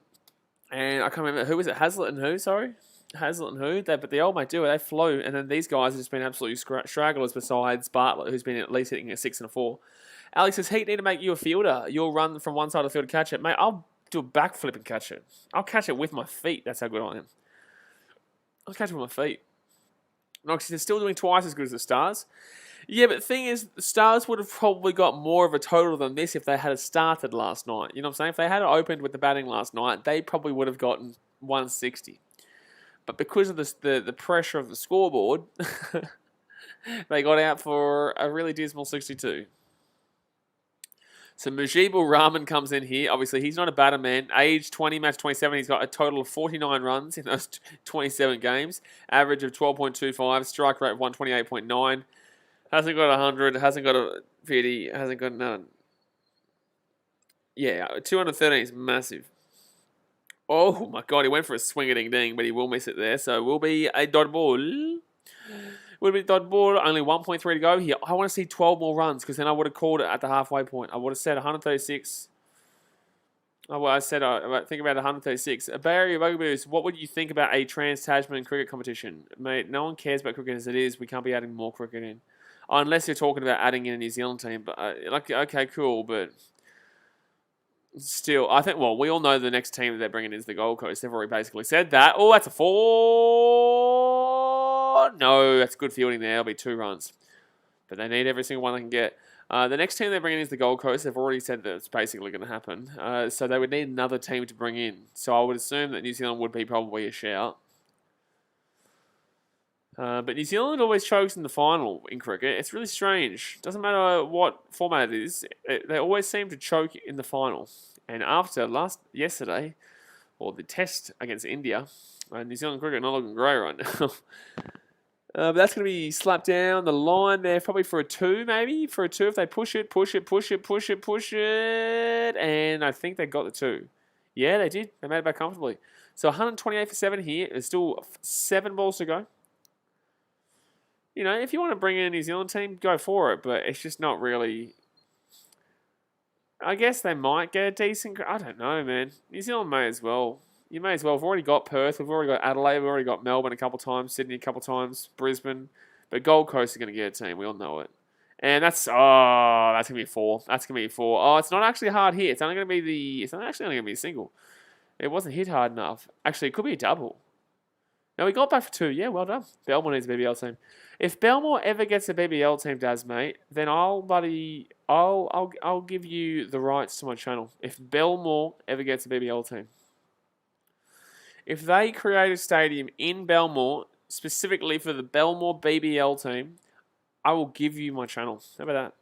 And I can't remember, who was it? Hazlitt and who, sorry? Hazlitt and who? But the old mate duo, they flew. And then these guys have just been absolutely stragglers besides Bartlett, who's been at least hitting a 6 and a 4. Alex says, Heat need to make you a fielder. You'll run from one side of the field to catch it. Mate, I'll do a backflip and catch it. I'll catch it with my feet. That's how good I am. I'll catch it with my feet. And obviously, they're still doing twice as good as the Stars. Yeah, but the thing is, the Stars would have probably got more of a total than this if they had started last night. You know what I'm saying? If they had opened with the batting last night, they probably would have gotten 160. But because of the pressure of the scoreboard, they got out for a really dismal 62. So Mujibur Rahman comes in here. Obviously, he's not a batter man. Age 20, match 27. He's got a total of 49 runs in those 27 games. Average of 12.25. Strike rate of 128.9. Hasn't got 100. Hasn't got a 50. Hasn't got none. Yeah, 213 is massive. Oh my God, he went for a swing-a-ding-ding, but he will miss it there. So it will be a dot ball. Would be dot ball. Only 1.3 to go here. I want to see 12 more runs because then I would have called it at the halfway point. I would have said 136. I said, think about 136. Barry Rugby, what would you think about a trans-Tasman cricket competition? Mate, no one cares about cricket as it is. We can't be adding more cricket in. Unless you're talking about adding in a New Zealand team. But okay, cool, but still, I think, well, we all know the next team that they're bringing in is the Gold Coast. They've already basically said that. Oh, that's a 4. No, that's good fielding there. It'll be 2 runs. But they need every single one they can get. The next team they're bringing in is the Gold Coast. They've already said that it's basically going to happen. So they would need another team to bring in. So I would assume that New Zealand would be probably a shout. But New Zealand always chokes in the final in cricket. It's really strange. Doesn't matter what format it is. They always seem to choke in the final. And after yesterday, or the test against India, New Zealand cricket not looking great right now. But that's going to be slapped down the line there, probably for a 2, maybe. For a 2 if they push it. And I think they got the 2. Yeah, they did. They made it back comfortably. So 128 for 7 here. There's still 7 balls to go. You know, if you want to bring in a New Zealand team, go for it. But it's just not really... I guess they might get a decent... I don't know, man. New Zealand may as well. You may as well. We've already got Perth. We've already got Adelaide. We've already got Melbourne a couple of times. Sydney a couple of times. Brisbane. But Gold Coast is going to get a team. We all know it. And that's going to be 4. That's going to be 4. Oh, it's not actually a hard hit. It's only going to be it's actually only going to be a single. It wasn't hit hard enough. Actually, it could be a double. No, we got back for 2. Yeah, well done. Belmore needs a BBL team. If Belmore ever gets a BBL team, Daz, mate, then I'll give you the rights to my channel. If Belmore ever gets a BBL team. If they create a stadium in Belmore, specifically for the Belmore BBL team, I will give you my channel. How about that?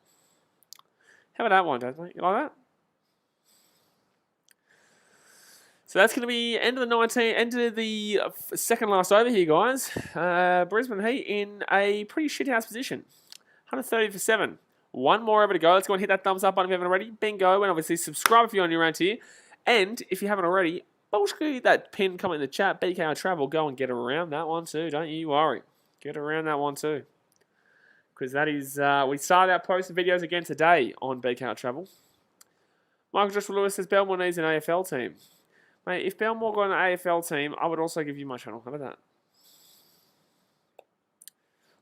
How about that one, Dad, mate? You like that? So that's going to be end of the second last over here, guys. Brisbane Heat in a pretty shithouse position. 130 for 7. 1 more over to go. Let's go and hit that thumbs up button if you haven't already. Bingo. And obviously subscribe if you're on your around here. And if you haven't already, that pin comment in the chat. BKR Travel. Go and get around that one too. Don't you worry. Get around that one too. Because that is... we started out posting videos again today on BKR Travel. Michael Joshua Lewis says Belmore needs an AFL team. Mate, if Belmore got an AFL team, I would also give you my channel. How about that?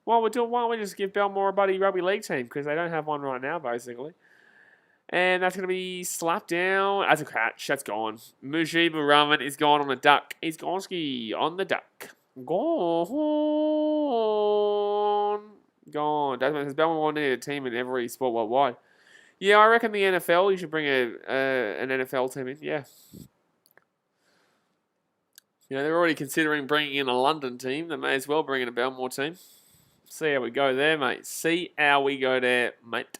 Why don't we just give Belmore a buddy rugby league team? Because they don't have one right now, basically. And that's going to be slapped down. As a catch, that's gone. Mujibur Rahman is gone on a duck. He's gone ski on the duck. Gone. That's because Belmore needed a team in every sport worldwide. Yeah, I reckon the NFL, you should bring an NFL team in. Yeah. You know, they're already considering bringing in a London team. They may as well bring in a Belmore team. See how we go there, mate. See how we go there, mate.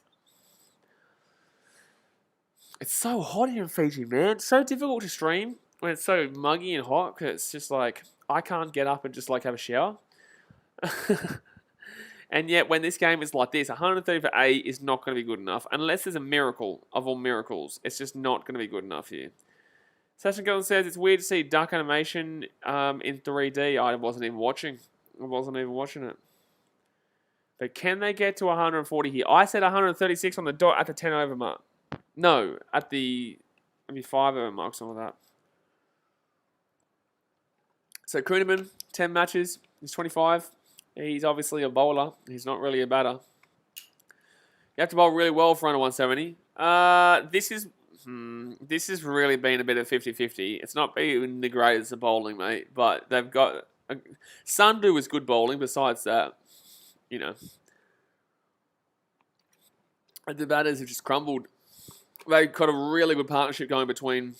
It's so hot here in Fiji, man. It's so difficult to stream when it's so muggy and hot because it's just like, I can't get up and just like have a shower. And yet when this game is like this, 130 for 8 is not going to be good enough. Unless there's a miracle of all miracles. It's just not going to be good enough here. Sasha Golden says, it's weird to see duck animation in 3D. I wasn't even watching. it. But can they get to 140 here? I said 136 on the dot at the 10 over mark. No, at the maybe 5 over mark, something like that. So Kuhneman, 10 matches. He's 25. He's obviously a bowler. He's not really a batter. You have to bowl really well for under 170. This has really been a bit of 50-50. It's not been the greatest of bowling, mate, but they've got Sundu was good bowling. Besides that, you know, the batters have just crumbled. They got a really good partnership going between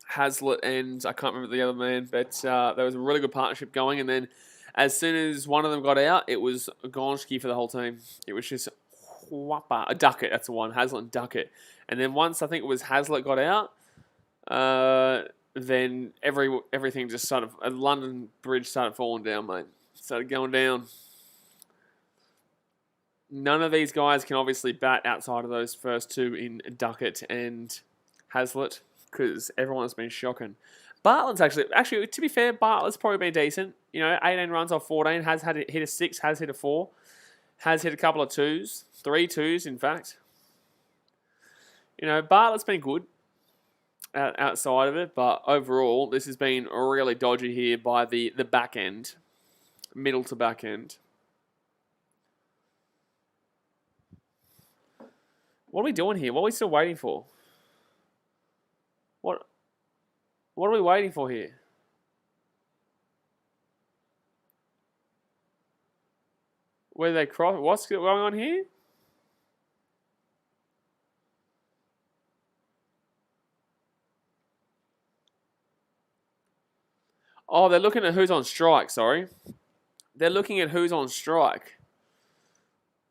Hazlitt and I can't remember the other man, but there was a really good partnership going. And then as soon as one of them got out, it was Gonski for the whole team. It was just whopper, a Duckett. That's the one, Hazlitt and Duckett. And then once I think it was Hazlitt got out, then everything just started. London Bridge started falling down, mate. Started going down. None of these guys can obviously bat outside of those first two in Duckett and Hazlitt because everyone's been shocking. Bartlett's actually, to be fair, Bartlett's probably been decent. 18 runs off 14, has hit a 6, has hit a 4, has hit a couple of 2s, 3 2s in fact. Bartlett's been good outside of it, but overall, this has been really dodgy here by the back end, middle to back end. What are we doing here? What are we still waiting for? What are we waiting for here? Where they cross? What's going on here? Oh, they're looking at who's on strike, sorry. They're looking at who's on strike.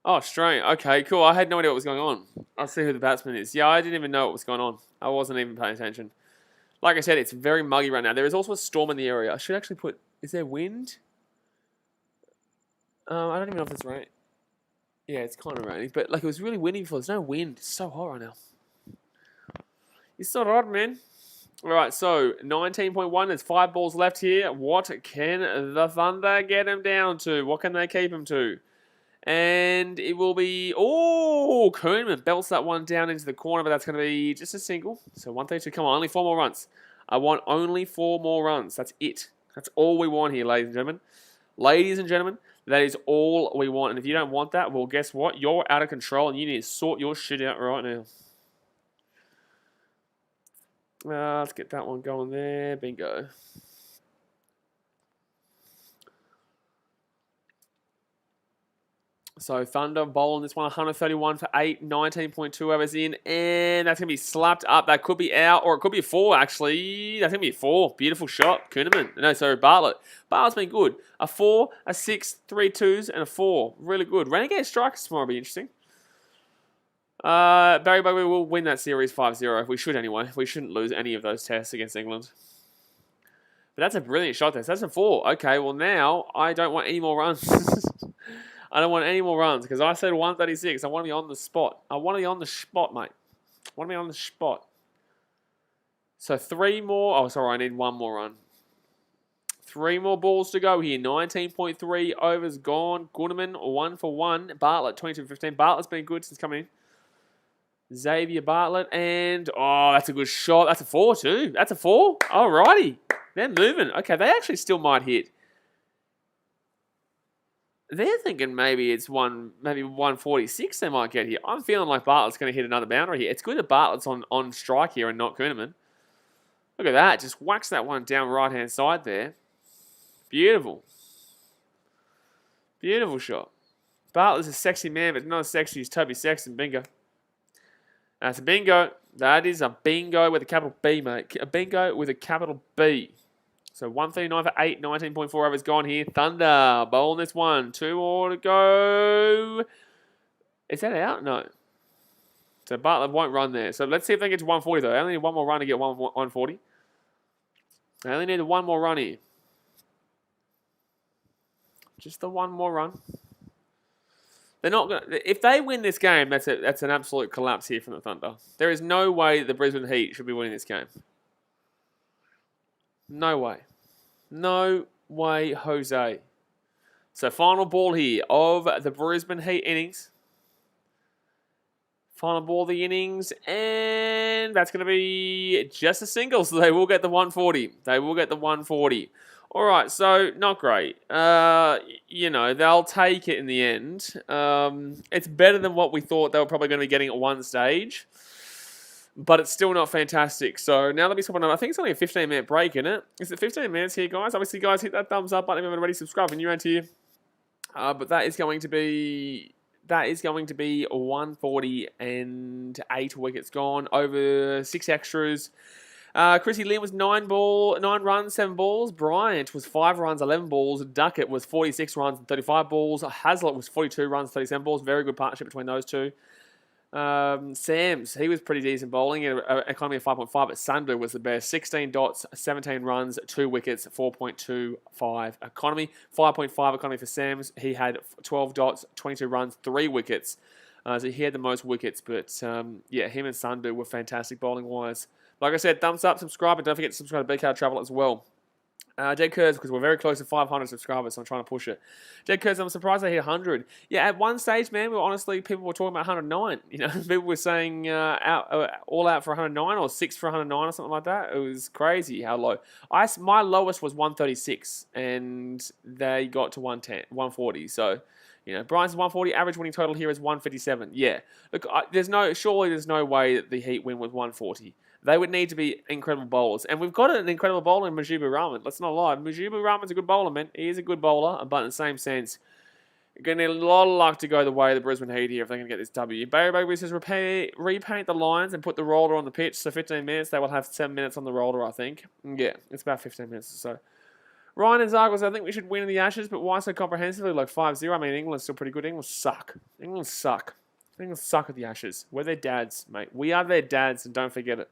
Oh, Australian. Okay, cool. I had no idea what was going on. I'll see who the batsman is. Yeah, I didn't even know what was going on. I wasn't even paying attention. Like I said, it's very muggy right now. There is also a storm in the area. I should actually put... Is there wind? I don't even know if it's rain. Yeah, it's kind of raining. But it was really windy before. There's no wind. It's so hot right now. It's so hot, man. All right, so 19.1. There's 5 balls left here. What can the Thunder get him down to? What can they keep him to? And it will be... Oh, Koonman belts that one down into the corner, but that's going to be just a single. So 132. Come on, only 4 more runs. I want only 4 more runs. That's it. That's all we want here, ladies and gentlemen. Ladies and gentlemen, that is all we want. And if you don't want that, well, guess what? You're out of control, and you need to sort your shit out right now. Let's get that one going there. Bingo. So Thunder bowling this one, 131 for 8, 19.2 overs in, and that's going to be slapped up. That could be out, or it could be a 4, actually. That's going to be a 4. Beautiful shot. Kuhneman. No, sorry, Bartlett. Bartlett's been good. A 4, a 6, 3 2s, and a 4. Really good. Renegade Strikers tomorrow will be interesting. Barry Bugby will win that series 5-0. We should anyway. We shouldn't lose any of those tests against England. But that's a brilliant shot test. That's a 4. Okay, well now I don't want any more runs. I don't want any more runs because I said 136. I want to be on the spot. I want to be on the spot, mate. I want to be on the spot. So 3 more. Oh, sorry, I need 1 more run. 3 more balls to go here. 19.3 overs gone. Gunnerman, 1 for 1. Bartlett, 22-15. Bartlett's been good since coming in. Xavier Bartlett. And, oh, that's a good shot. That's a 4 too. That's a 4. Alrighty. They're moving. Okay, they actually still might hit. They're thinking maybe it's maybe 146 they might get here. I'm feeling like Bartlett's going to hit another boundary here. It's good that Bartlett's on strike here and not Kuhneman. Look at that. Just whacks that one down right-hand side there. Beautiful. Beautiful shot. Bartlett's a sexy man, but not as sexy as Toby Sexton. Bingo. That's a bingo. That is a bingo with a capital B, mate. A bingo with a capital B. So 139 for 8, 19.4 overs gone here. Thunder bowling this one. 2 more to go. Is that out? No. So Bartlett won't run there. So let's see if they get to 140 though. I only need 1 more run to get 140. I only need 1 more run here. Just the 1 more run. They're not going to... If they win this game, that's an absolute collapse here from the Thunder. There is no way the Brisbane Heat should be winning this game. No way. No way, Jose. So final ball here of the Brisbane Heat innings. Final ball of the innings. And that's going to be just a single. So they will get the 140. They will get the 140. All right, so not great. They'll take it in the end. It's better than what we thought they were probably going to be getting at one stage. but it's still not fantastic. So now that we stop on, I think it's only a 15-minute break, isn't it? Is it 15 minutes here, guys? Obviously, guys, hit that thumbs up button if you haven't already subscribed and you're into here. But that is going to be 140 and 8 wickets gone over 6 extras. Chrissy Lynn was 9 runs, 7 balls. Bryant was 5 runs, 11 balls. Duckett was 46 runs and 35 balls. Hazlitt was 42 runs, 37 balls. Very good partnership between those two. Sams, he was pretty decent bowling at an economy of 5.5, but Sundu was the best. 16 dots, 17 runs, 2 wickets, 4.25 economy. 5.5 economy for Sams. He had 12 dots, 22 runs, 3 wickets. So he had the most wickets, but yeah, him and Sundu were fantastic bowling-wise. Like I said, thumbs up, subscribe, and don't forget to subscribe to BKR Travel as well. Jed Kurz, because we're very close to 500 subscribers, so I'm trying to push it. Jed Kurz, I'm surprised they hit 100. Yeah, at one stage, man, people were talking about 109. You know, people were saying all out for 109 or 6 for 109 or something like that. It was crazy how low. My lowest was 136, and they got to 140. So, you know, Brian's 140. Average winning total here is 157. Yeah, look, surely there's no way that the Heat win with 140. They would need to be incredible bowlers. And we've got an incredible bowler in Mujibu Rahman. Let's not lie. Mujibu Rahman's a good bowler, man. He is a good bowler, but in the same sense, you're going to need a lot of luck to go the way of the Brisbane Heat here if they're going to get this W. Barry Baby says, repaint the lines and put the roller on the pitch. So 15 minutes. They will have 7 minutes on the roller, I think. Yeah, it's about 15 minutes or so. Ryan and Zargos, I think we should win in the Ashes, but why so comprehensively? Like 5-0. I mean, England's still pretty good. England suck. England suck at the Ashes. We're their dads, mate. We are their dads, and don't forget it.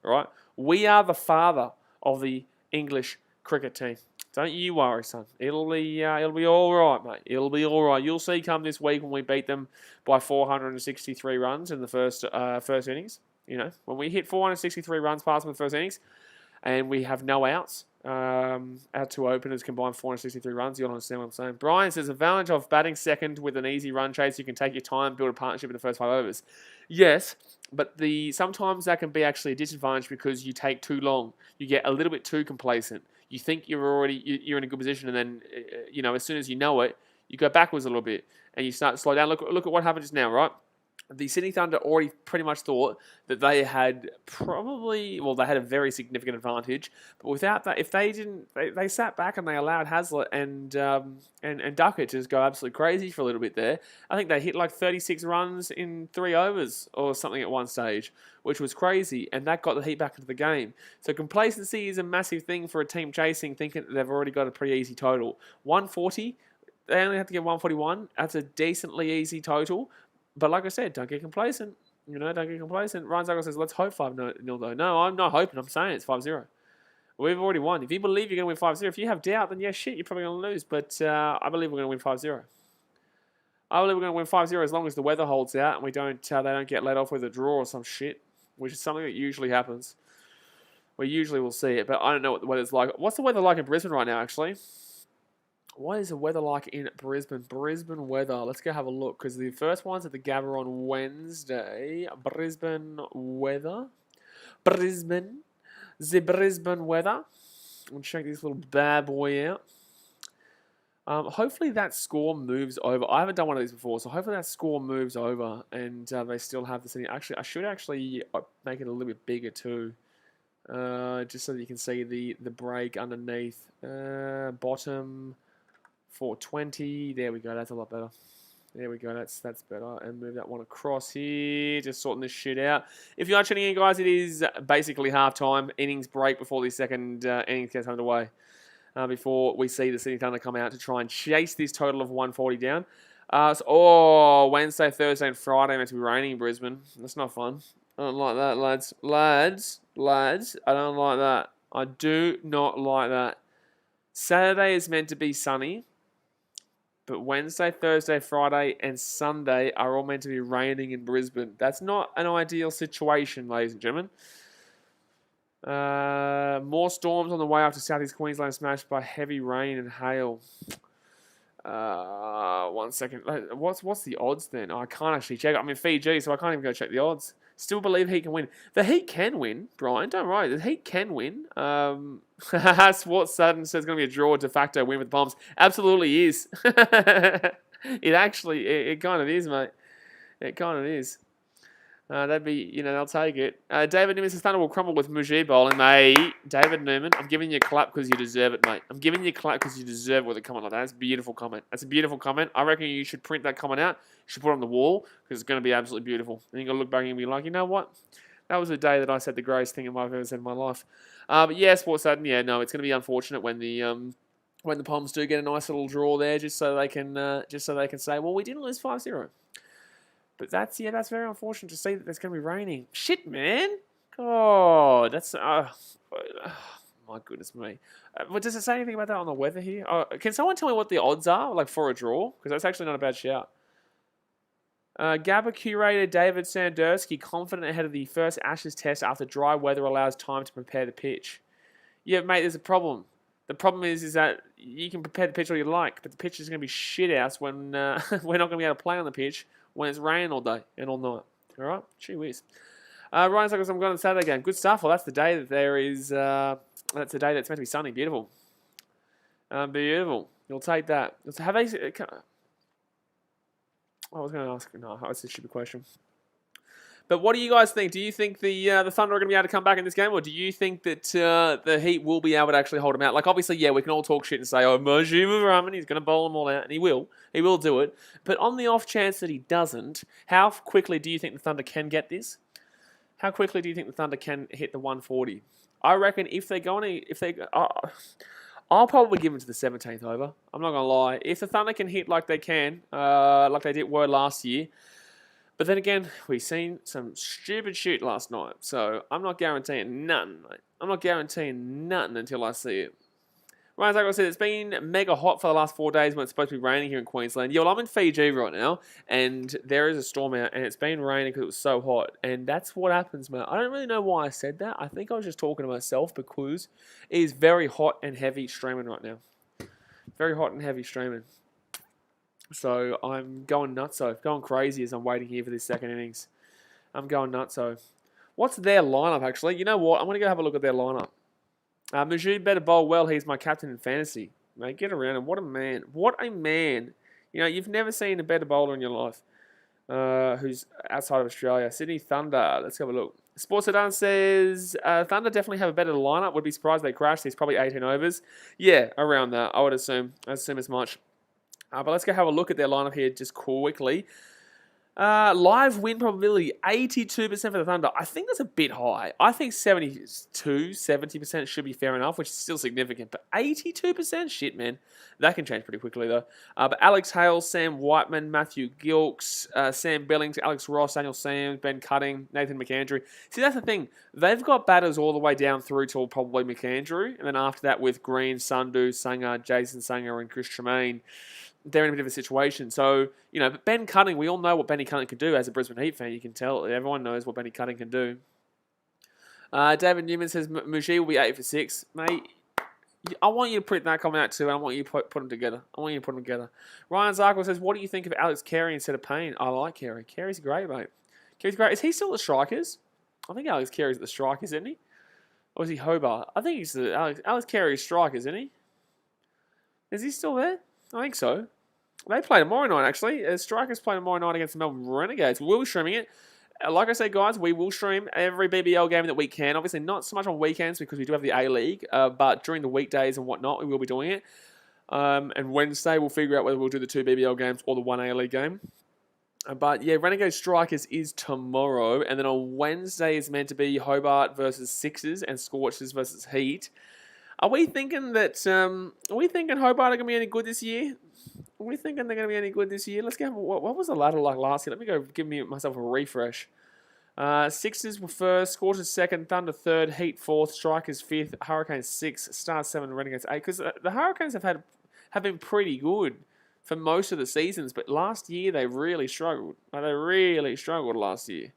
All right? We are the father of the English cricket team. Don't you worry, son. It'll be all right, mate. It'll be all right. You'll see come this week when we beat them by 463 runs in the first innings. You know, when we hit 463 runs past them in the first innings, and we have no outs. Our 2 openers combined 463 runs. You'll understand what I'm saying. Brian says, advantage of batting second with an easy run chase. You can take your time, build a partnership in the first 5 overs. Yes, but sometimes that can be actually a disadvantage because you take too long. You get a little bit too complacent. You think you're in a good position, and then you know, as soon as you know it, you go backwards a little bit and you start to slow down. Look at what happened just now, right? The Sydney Thunder already pretty much thought that they had they had a very significant advantage. But without that, if they didn't, they sat back and they allowed Hazlitt and Duckett to just go absolutely crazy for a little bit there. I think they hit like 36 runs in 3 overs or something at one stage, which was crazy. And that got the Heat back into the game. So complacency is a massive thing for a team chasing, thinking that they've already got a pretty easy total. 140, they only have to get 141. That's a decently easy total. But like I said, don't get complacent. You know, don't get complacent. Ryan Zagos says, let's hope 5-0 though. No, I'm not hoping. I'm saying it's 5-0. We've already won. If you believe you're going to win 5-0, if you have doubt, then yeah, shit, you're probably going to lose. But I believe we're going to win 5-0. I believe we're going to win 5-0 as long as the weather holds out and they don't get let off with a draw or some shit, which is something that usually happens. We usually will see it, but I don't know what the weather's like. What's the weather like in Brisbane right now, actually? What is the weather like in Brisbane? Brisbane weather. Let's go have a look because the first one's at the Gabba on Wednesday. Brisbane weather. Brisbane. The Brisbane weather. We'll check this little bad boy out. Hopefully that score moves over. I haven't done one of these before, so hopefully that score moves over and they still have the city. Actually, I should actually make it a little bit bigger too. Just so that you can see the break underneath. Bottom 420. There we go. That's a lot better. There we go. That's better. And move that one across here. Just sorting this shit out. If you are tuning in, guys, it is basically halftime. Innings break before the second innings gets underway. Before we see the Sydney Thunder come out to try and chase this total of 140 down. Wednesday, Thursday, and Friday meant to be raining in Brisbane. That's not fun. I don't like that, lads. Lads, I don't like that. I do not like that. Saturday is meant to be sunny. But Wednesday, Thursday, Friday, and Sunday are all meant to be raining in Brisbane. That's not an ideal situation, ladies and gentlemen. More storms on the way after Southeast Queensland smashed by heavy rain and hail. 1 second. What's the odds then? I can't actually check. I'm in Fiji, so I can't even go check the odds. Still believe Heat can win. The Heat can win, Brian. Don't worry. The Heat can win. Sports Sudden says it's going to be a draw, de facto win with the Bombs. Absolutely is. It kind of is, mate. It kind of is. That'd be, they'll take it. David Newman says Thunder will crumble with Mujib bowling, mate. David Newman, I'm giving you a clap because you deserve it, mate. I'm giving you a clap because you deserve it with a comment like that. That's a beautiful comment. That's a beautiful comment. I reckon you should print that comment out. You should put it on the wall because it's going to be absolutely beautiful. And you're going to look back and be like, you know what? That was the day that I said the greatest thing I've ever said in my life. But yeah, Sports Sudden, yeah, no, it's going to be unfortunate when the Poms do get a nice little draw there, just so they can say, well, we didn't lose 5-0. But that's very unfortunate to see that there's going to be raining. Shit, man. God, that's my goodness me. But does it say anything about that on the weather here? Can someone tell me what the odds are, like for a draw? Because that's actually not a bad shout. Gabba curator David Sandersky confident ahead of the first Ashes test after dry weather allows time to prepare the pitch. Yeah, mate, there's a problem. The problem is that you can prepare the pitch all you like, but the pitch is going to be shit house when we're not going to be able to play on the pitch when it's raining all day and all night. All right? Gee whiz. Ryan Suckers, I'm going to the Saturday game. Good stuff. Well, that's the day that there is... that's the day that's meant to be sunny. Beautiful. Beautiful. You'll take that. Have they... I was going to ask... No, that's a stupid question. But what do you guys think? Do you think the Thunder are going to be able to come back in this game, or do you think that the Heat will be able to actually hold them out? Like, obviously, yeah, we can all talk shit and say, oh, Mujib Rahman, he's going to bowl them all out, and he will. He will do it. But on the off chance that he doesn't, how quickly do you think the Thunder can get this? How quickly do you think the Thunder can hit the 140? I reckon if they go on, I'll probably give them to the 17th over. I'm not going to lie. If the Thunder can hit like they can, like they were last year. But then again, we've seen some stupid shit last night. So I'm not guaranteeing nothing, mate. I'm not guaranteeing nothing until I see it. Ryan Zagor said it's been mega hot for the last 4 days when it's supposed to be raining here in Queensland. Yeah, well, I'm in Fiji right now, and there is a storm out, and it's been raining because it was so hot. And that's what happens, mate. I don't really know why I said that. I think I was just talking to myself because it is very hot and heavy streaming right now. Very hot and heavy streaming. So I'm going nutso, going crazy as I'm waiting here for this second innings. I'm going nutso. What's their lineup, actually? You know what? I'm going to go have a look at their lineup. Mujib better bowl well. He's my captain in fantasy. Mate, get around him. What a man. What a man. You know, you've never seen a better bowler in your life who's outside of Australia. Sydney Thunder. Let's have a look. Sports Sedan says, Thunder definitely have a better lineup. Would be surprised they crashed. He's probably 18 overs. Yeah, around that. I would assume. I assume as much. But let's go have a look at their lineup here just quickly. Live win probability, 82% for the Thunder. I think that's a bit high. I think 70% should be fair enough, which is still significant. But 82%? Shit, man. That can change pretty quickly, though. But Alex Hale, Sam Whiteman, Matthew Gilks, Sam Billings, Alex Ross, Daniel Sam, Ben Cutting, Nathan McAndrew. See, that's the thing. They've got batters all the way down through till probably McAndrew. And then after that with Green, Sandhu, Sanger, Jason Sanger, and Chris Tremaine. They're in a bit of a situation. So, you know, but Ben Cutting, we all know what Benny Cutting can do as a Brisbane Heat fan. You can tell. Everyone knows what Benny Cutting can do. David Newman says Mujib will be 8 for 6. Mate, I want you to put that comment out too, and I want you to put them together. Ryan Zarko says, what do you think of Alex Carey instead of Payne? I like Carey. Carey's great, mate. Carey's great. Is he still at the Strikers? I think Alex Carey's at the Strikers, isn't he? Or is he Hobart? I think he's the Alex Carey's Strikers, isn't he? Is he still there? I think so. They play tomorrow night, actually. Strikers play tomorrow night against the Melbourne Renegades. We'll be streaming it. Like I say, guys, we will stream every BBL game that we can. Obviously, not so much on weekends because we do have the A-League. But during the weekdays and whatnot, we will be doing it. And Wednesday, we'll figure out whether we'll do the 2 BBL games or the 1 A-League game. But yeah, Renegade Strikers is tomorrow. And then on Wednesday is meant to be Hobart versus Sixers and Scorchers versus Heat. Are we thinking that? Hobart are going to be any good this year? Are we thinking they're going to be any good this year? Let's go. What was the ladder like last year? Let me go give myself a refresh. Sixers were first, Scorchers second, Thunder third, Heat fourth, Strikers fifth, Hurricanes sixth, Stars 7, Renegades 8. Because the Hurricanes have been pretty good for most of the seasons, but last year they really struggled. They really struggled last year.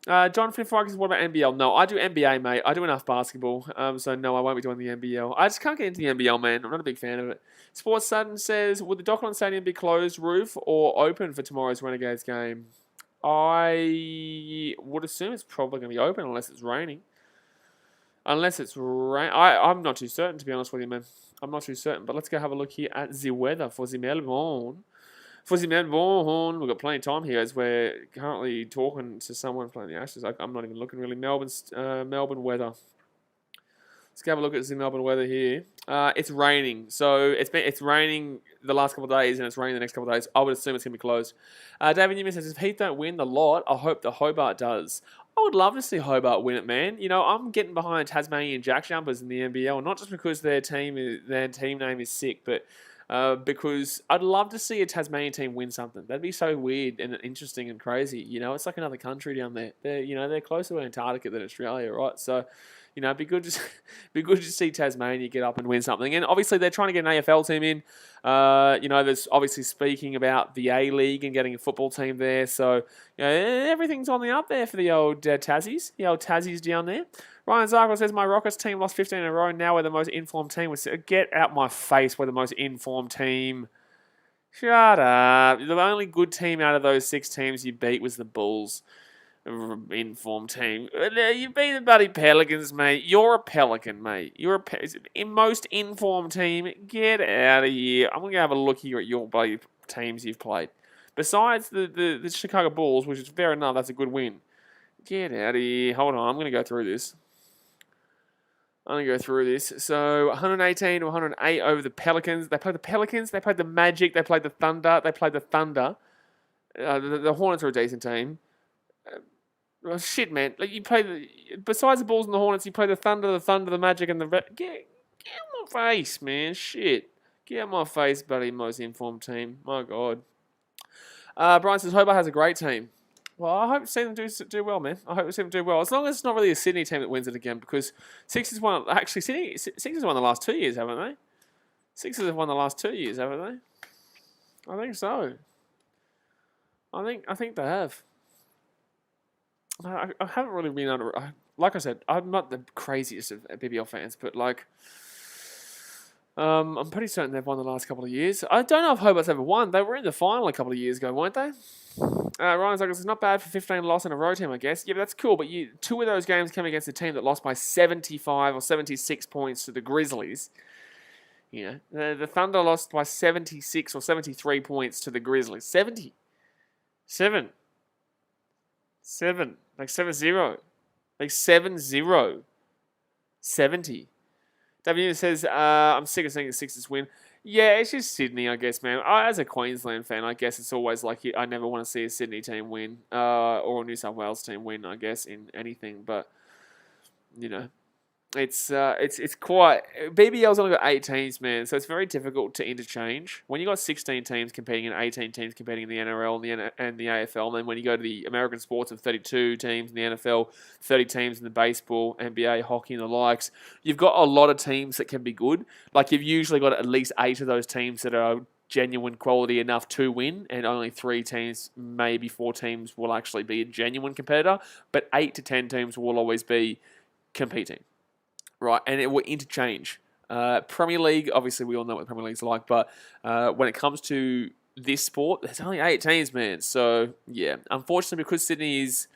John Finfrog says, what about NBL? No, I do NBA, mate. I do enough basketball. So no, I won't be doing the NBL. I just can't get into the NBL, man. I'm not a big fan of it. Sports Sudden says, would the Dockland Stadium be closed roof or open for tomorrow's Renegades game? I would assume it's probably going to be open unless it's raining. I'm not too certain, to be honest with you, man. I'm not too certain. But let's go have a look here at the weather for the Melbourne Fuzzy Melbourne. We've got plenty of time here as we're currently talking to someone playing the Ashes. I'm not even looking really. Melbourne weather. Let's have a look at the Melbourne weather here. It's raining, so it's raining the last couple of days, and it's raining the next couple of days. I would assume it's gonna be closed. David Newman says, if Heath don't win the lot, I hope the Hobart does. I would love to see Hobart win it, man. You know, I'm getting behind Tasmanian Jack Jumpers in the NBL, not just because their team name is sick, but because I'd love to see a Tasmanian team win something. That'd be so weird and interesting and crazy. You know, it's like another country down there. They're closer to Antarctica than Australia, right? So, you know, it'd be good to see Tasmania get up and win something. And obviously, they're trying to get an AFL team in. There's obviously speaking about the A-League and getting a football team there. So, you know, everything's on the up there for the old Tassies. The old Tassies down there. Ryan Zarko says, my Rockets team lost 15 in a row. Now we're the most informed team. Get out my face. We're the most informed team. Shut up. The only good team out of those 6 teams you beat was the Bulls. Informed team. You beat the bloody Pelicans, mate. You're a Pelican, mate. You're most informed team. Get out of here. I'm going to have a look here at your bloody teams you've played. Besides the Chicago Bulls, which is fair enough, that's a good win. Get out of here. Hold on. I'm going to go through this. So 118 to 108 over the Pelicans. They played the Pelicans. They played the Magic. They played the Thunder. The Hornets are a decent team. Oh, shit, man. Like besides the Bulls and the Hornets, you play the Thunder, the Magic, and the... Get out my face, man. Shit. Get out my face, buddy. Most informed team. My God. Brian says, Hobart has a great team. Well, I hope to see them do well, man. I hope to see them do well. As long as it's not really a Sydney team that wins it again, because Sixers won... Actually, Sixers won the last 2 years, haven't they? Sixers have won the last 2 years, haven't they? I think so. I think they have. I haven't really been under... Like I said, I'm not the craziest of BBL fans, but like... I'm pretty certain they've won the last couple of years. I don't know if Hobart's ever won. They were in the final a couple of years ago, weren't they? Ryan's like, it's not bad for 15 loss in a row team, I guess. Yeah, but that's cool. But 2 of those games came against a team that lost by 75 or 76 points to the Grizzlies. You know, the Thunder lost by 76 or 73 points to the Grizzlies. 70. 7. Like 7-0. Like 7-0. 70. W says, I'm sick of seeing the Sixers win. Yeah, it's just Sydney, I guess, man. As a Queensland fan, I guess it's always like I never want to see a Sydney team win or a New South Wales team win, I guess, in anything. But, you know, it's quite... BBL's only got 8 teams, man, so it's very difficult to interchange. When you got 16 teams competing and 18 teams competing in the NRL and the AFL, and then when you go to the American sports of 32 teams in the NFL, 30 teams in the baseball, NBA, hockey, and the likes, you've got a lot of teams that can be good. Like, you've usually got at least 8 of those teams that are genuine quality enough to win, and only 3 teams, maybe 4 teams, will actually be a genuine competitor, but 8 to 10 teams will always be competing. Right, and it will interchange. Premier League, obviously we all know what the Premier League's like, but when it comes to this sport, there's only 8 teams, man. So, yeah, unfortunately, because Sydney is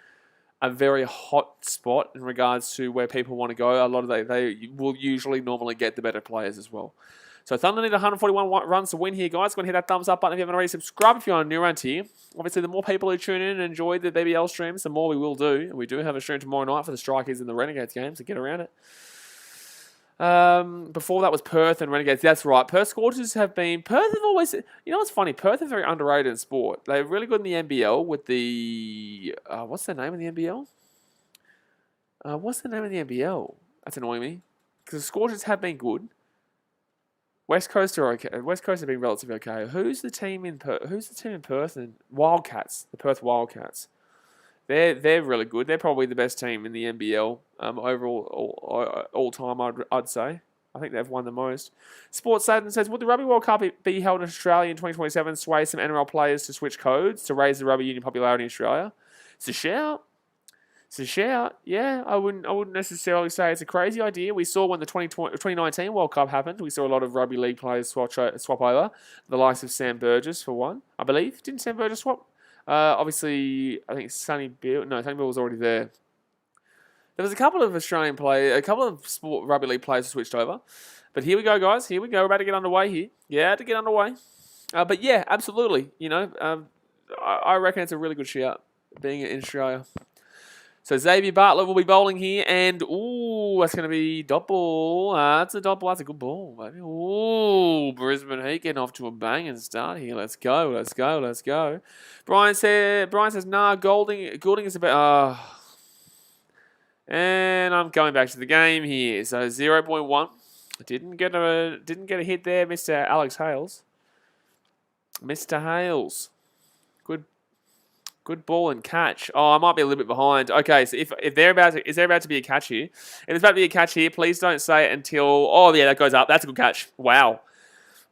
a very hot spot in regards to where people want to go, a lot of they will usually normally get the better players as well. So Thunder need 141 runs to win here, guys. Go and hit that thumbs up button if you haven't already. Subscribe if you're on a new around here. Obviously, the more people who tune in and enjoy the BBL streams, the more we will do. And we do have a stream tomorrow night for the Strikers and the Renegades games, so get around it. Before that was Perth and Renegades. That's right. Perth Scorchers have been... Perth have always... You know what's funny? Perth are very underrated in sport. They're really good in the NBL with the... what's their name in the NBL? What's the name of the NBL? That's annoying me. Because the Scorchers have been good. West Coast are okay. West Coast have been relatively okay. Who's the team in Perth? And Wildcats. The Perth Wildcats. They're really good. They're probably the best team in the NBL overall all time, I'd say. I think they've won the most. Sports Saturn says, would the Rugby World Cup be held in Australia in 2027, sway some NRL players to switch codes to raise the rugby union popularity in Australia? It's a shout. Yeah, I wouldn't necessarily say it's a crazy idea. We saw when the 2019 World Cup happened, we saw a lot of rugby league players swap over. The likes of Sam Burgess, for one, I believe. Didn't Sam Burgess swap? Obviously, I think Sonny Bill was already there. There was a couple of Australian players, a couple of rugby league players who switched over. But here we go, guys. Here we go. We're about to get underway here. Yeah, to get underway. But yeah, absolutely. I reckon it's a really good shout being in Australia. So Xavier Bartlett will be bowling here, and ooh, that's going to be dot ball. That's a dot ball. That's a good ball, baby. Ooh, Brisbane Heat getting off to a banging start here. Let's go, let's go, let's go. Brian says, nah, Goulding is about. And I'm going back to the game here. So 0.1. Didn't get a hit there, Mr. Alex Hales. Mr. Hales. Good ball and catch. Oh, I might be a little bit behind. Okay, so if is there about to be a catch here? If there's about to be a catch here, please don't say it until. Oh yeah, that goes up. That's a good catch. Wow,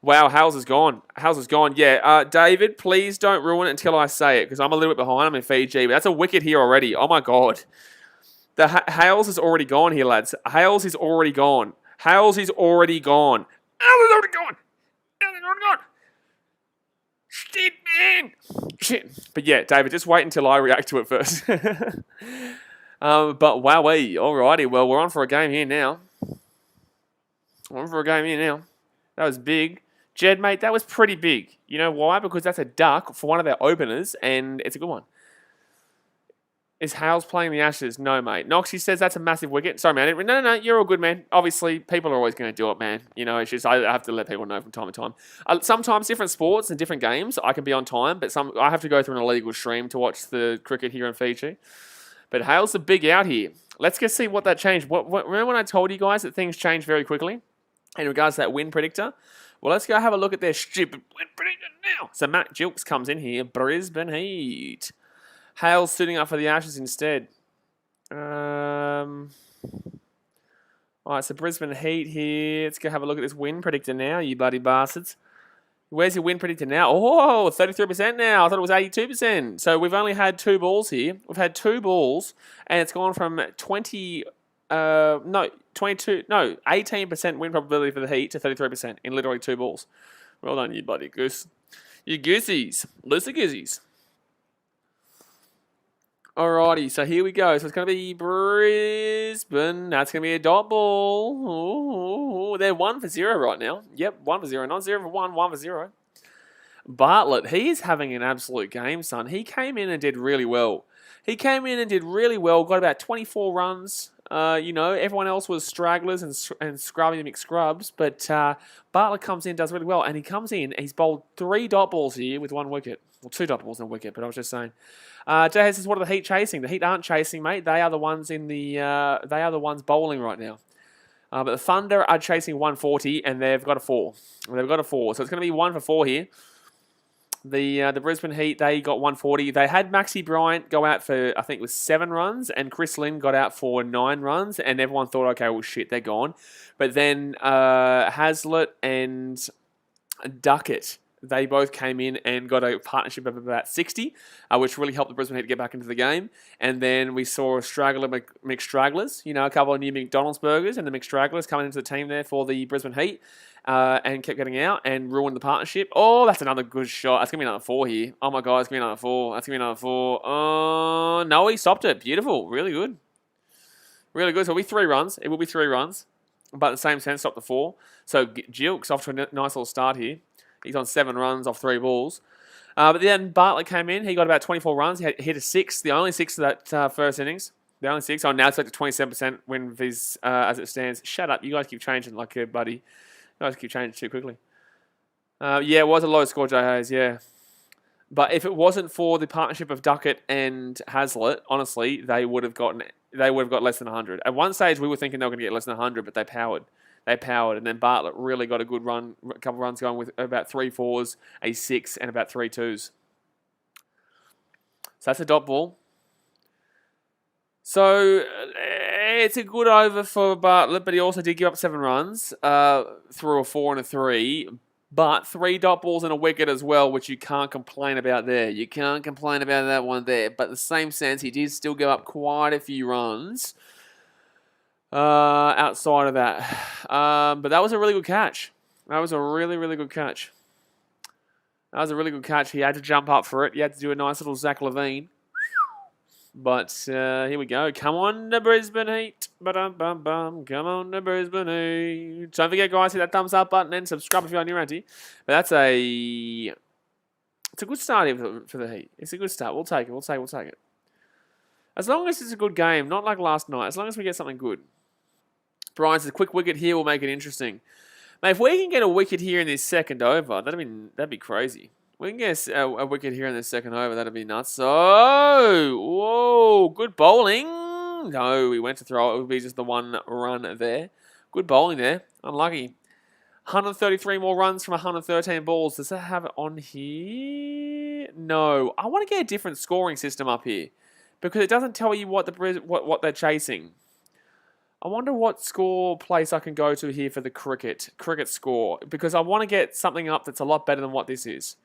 Hales is gone. Hales is gone. Yeah, David, please don't ruin it until I say it because I'm a little bit behind. I'm in Fiji, but that's a wicket here already. Oh my god, the Hales is already gone here, lads. Hales is already gone. Hales is already gone. Hales is already gone. Hales is already gone. Shit, man. Shit. But yeah, David, just wait until I react to it first. But wowee. Alrighty. Well, we're on for a game here now. That was big. Jed, mate, that was pretty big. You know why? Because that's a duck for one of their openers, and it's a good one. Is Hales playing the Ashes? No, mate. Noxie says that's a massive wicket. Sorry, man. No, you're all good, man. Obviously, people are always going to do it, man. It's just I have to let people know from time to time. Sometimes different sports and different games, I can be on time, but I have to go through an illegal stream to watch the cricket here in Fiji. But Hales the big out here. Let's go see what that changed. Remember when I told you guys that things change very quickly in regards to that win predictor? Well, let's go have a look at their stupid win predictor now. So Matt Gilks comes in here. Brisbane Heat. Hales suiting up for the Ashes instead. Alright, so Brisbane Heat here. Let's go have a look at this win predictor now, you bloody bastards. Where's your win predictor now? Oh, 33% now. I thought it was 82%. So we've only had 2 balls here. We've had 2 balls, and it's gone from 18% win probability for the Heat to 33% in literally 2 balls. Well done, you bloody goose. You goosies. Loosey goosies. Alrighty, so here we go. So it's going to be Brisbane. That's going to be a dot ball. Ooh, they're 1 for 0 right now. Yep, 1 for 0. Not 0 for 1, 1 for 0. Bartlett, he is having an absolute game, son. He came in and did really well. Got about 24 runs. Everyone else was stragglers and scrubby McScrubs, but Bartlett comes in, does really well, and he comes in, he's bowled 3 dot balls here with 1 wicket. Well, 2 dot balls and a wicket, but I was just saying. Jay says, "What are the Heat chasing? The Heat aren't chasing, mate. They are the ones they are the ones bowling right now. But the Thunder are chasing 140, and they've got a 4. So it's going to be 1 for 4 here. The Brisbane Heat, they got 140. They had Maxi Bryant go out for, I think it was 7 runs, and Chris Lynn got out for 9 runs, and everyone thought, okay, well, shit, they're gone. But then Hazlitt and Duckett, they both came in and got a partnership of about 60, which really helped the Brisbane Heat get back into the game. And then we saw straggler McStragglers, a couple of new McDonald's burgers and the McStragglers coming into the team there for the Brisbane Heat and kept getting out and ruined the partnership. Oh, that's another good shot. That's going to be another 4 here. Oh, my God, it's going to be another 4. That's going to be another 4. Oh, no, he stopped it. Beautiful. Really good. Really good. So it'll be 3 runs. It will be 3 runs. But in the same sense, stopped the 4. So Gilks off to a nice little start here. He's on 7 runs off 3 balls. But then Bartlett came in. He got about 24 runs. He hit a 6, the only 6 of that first innings. The only 6. Oh, now it's like a 27% win with his, as it stands. Shut up. You guys keep changing like a buddy. You guys keep changing too quickly. Yeah, it was a low score, Jay Hayes, yeah. But if it wasn't for the partnership of Duckett and Hazlitt, honestly, they would have got less than 100. At one stage, we were thinking they were going to get less than 100, but they powered. And then Bartlett really got a good run, a couple of runs going with about 3 4s, a 6, and about 3 2s. So that's a dot ball. So it's a good over for Bartlett, but he also did give up 7 runs through a 4 and a 3. But 3 dot balls and a wicket as well, which you can't complain about there. You can't complain about that one there. But in the same sense, he did still give up quite a few runs outside of that. But that was a really good catch. That was a really, really good catch. He had to jump up for it. He had to do a nice little Zach Levine. But here we go. Come on, the Brisbane Heat. Ba-dum-bum-bum. Come on, the Brisbane Heat. Don't forget, guys, hit that thumbs up button and subscribe if you're new around here. But it's a good start here for the Heat. It's a good start. We'll take it. We'll take it. As long as it's a good game, not like last night. As long as we get something good. Brian says, quick wicket here will make it interesting. Mate, if we can get a wicket here in this second over, that'd be crazy. We can get a wicket here in this second over. That'd be nuts. So, whoa, good bowling. No, we went to throw it. It would be just the one run there. Good bowling there. Unlucky. 133 more runs from 113 balls. Does that have it on here? No. I want to get a different scoring system up here because it doesn't tell you what they're chasing. I wonder what score place I can go to here for the cricket score, because I want to get something up that's a lot better than what this is.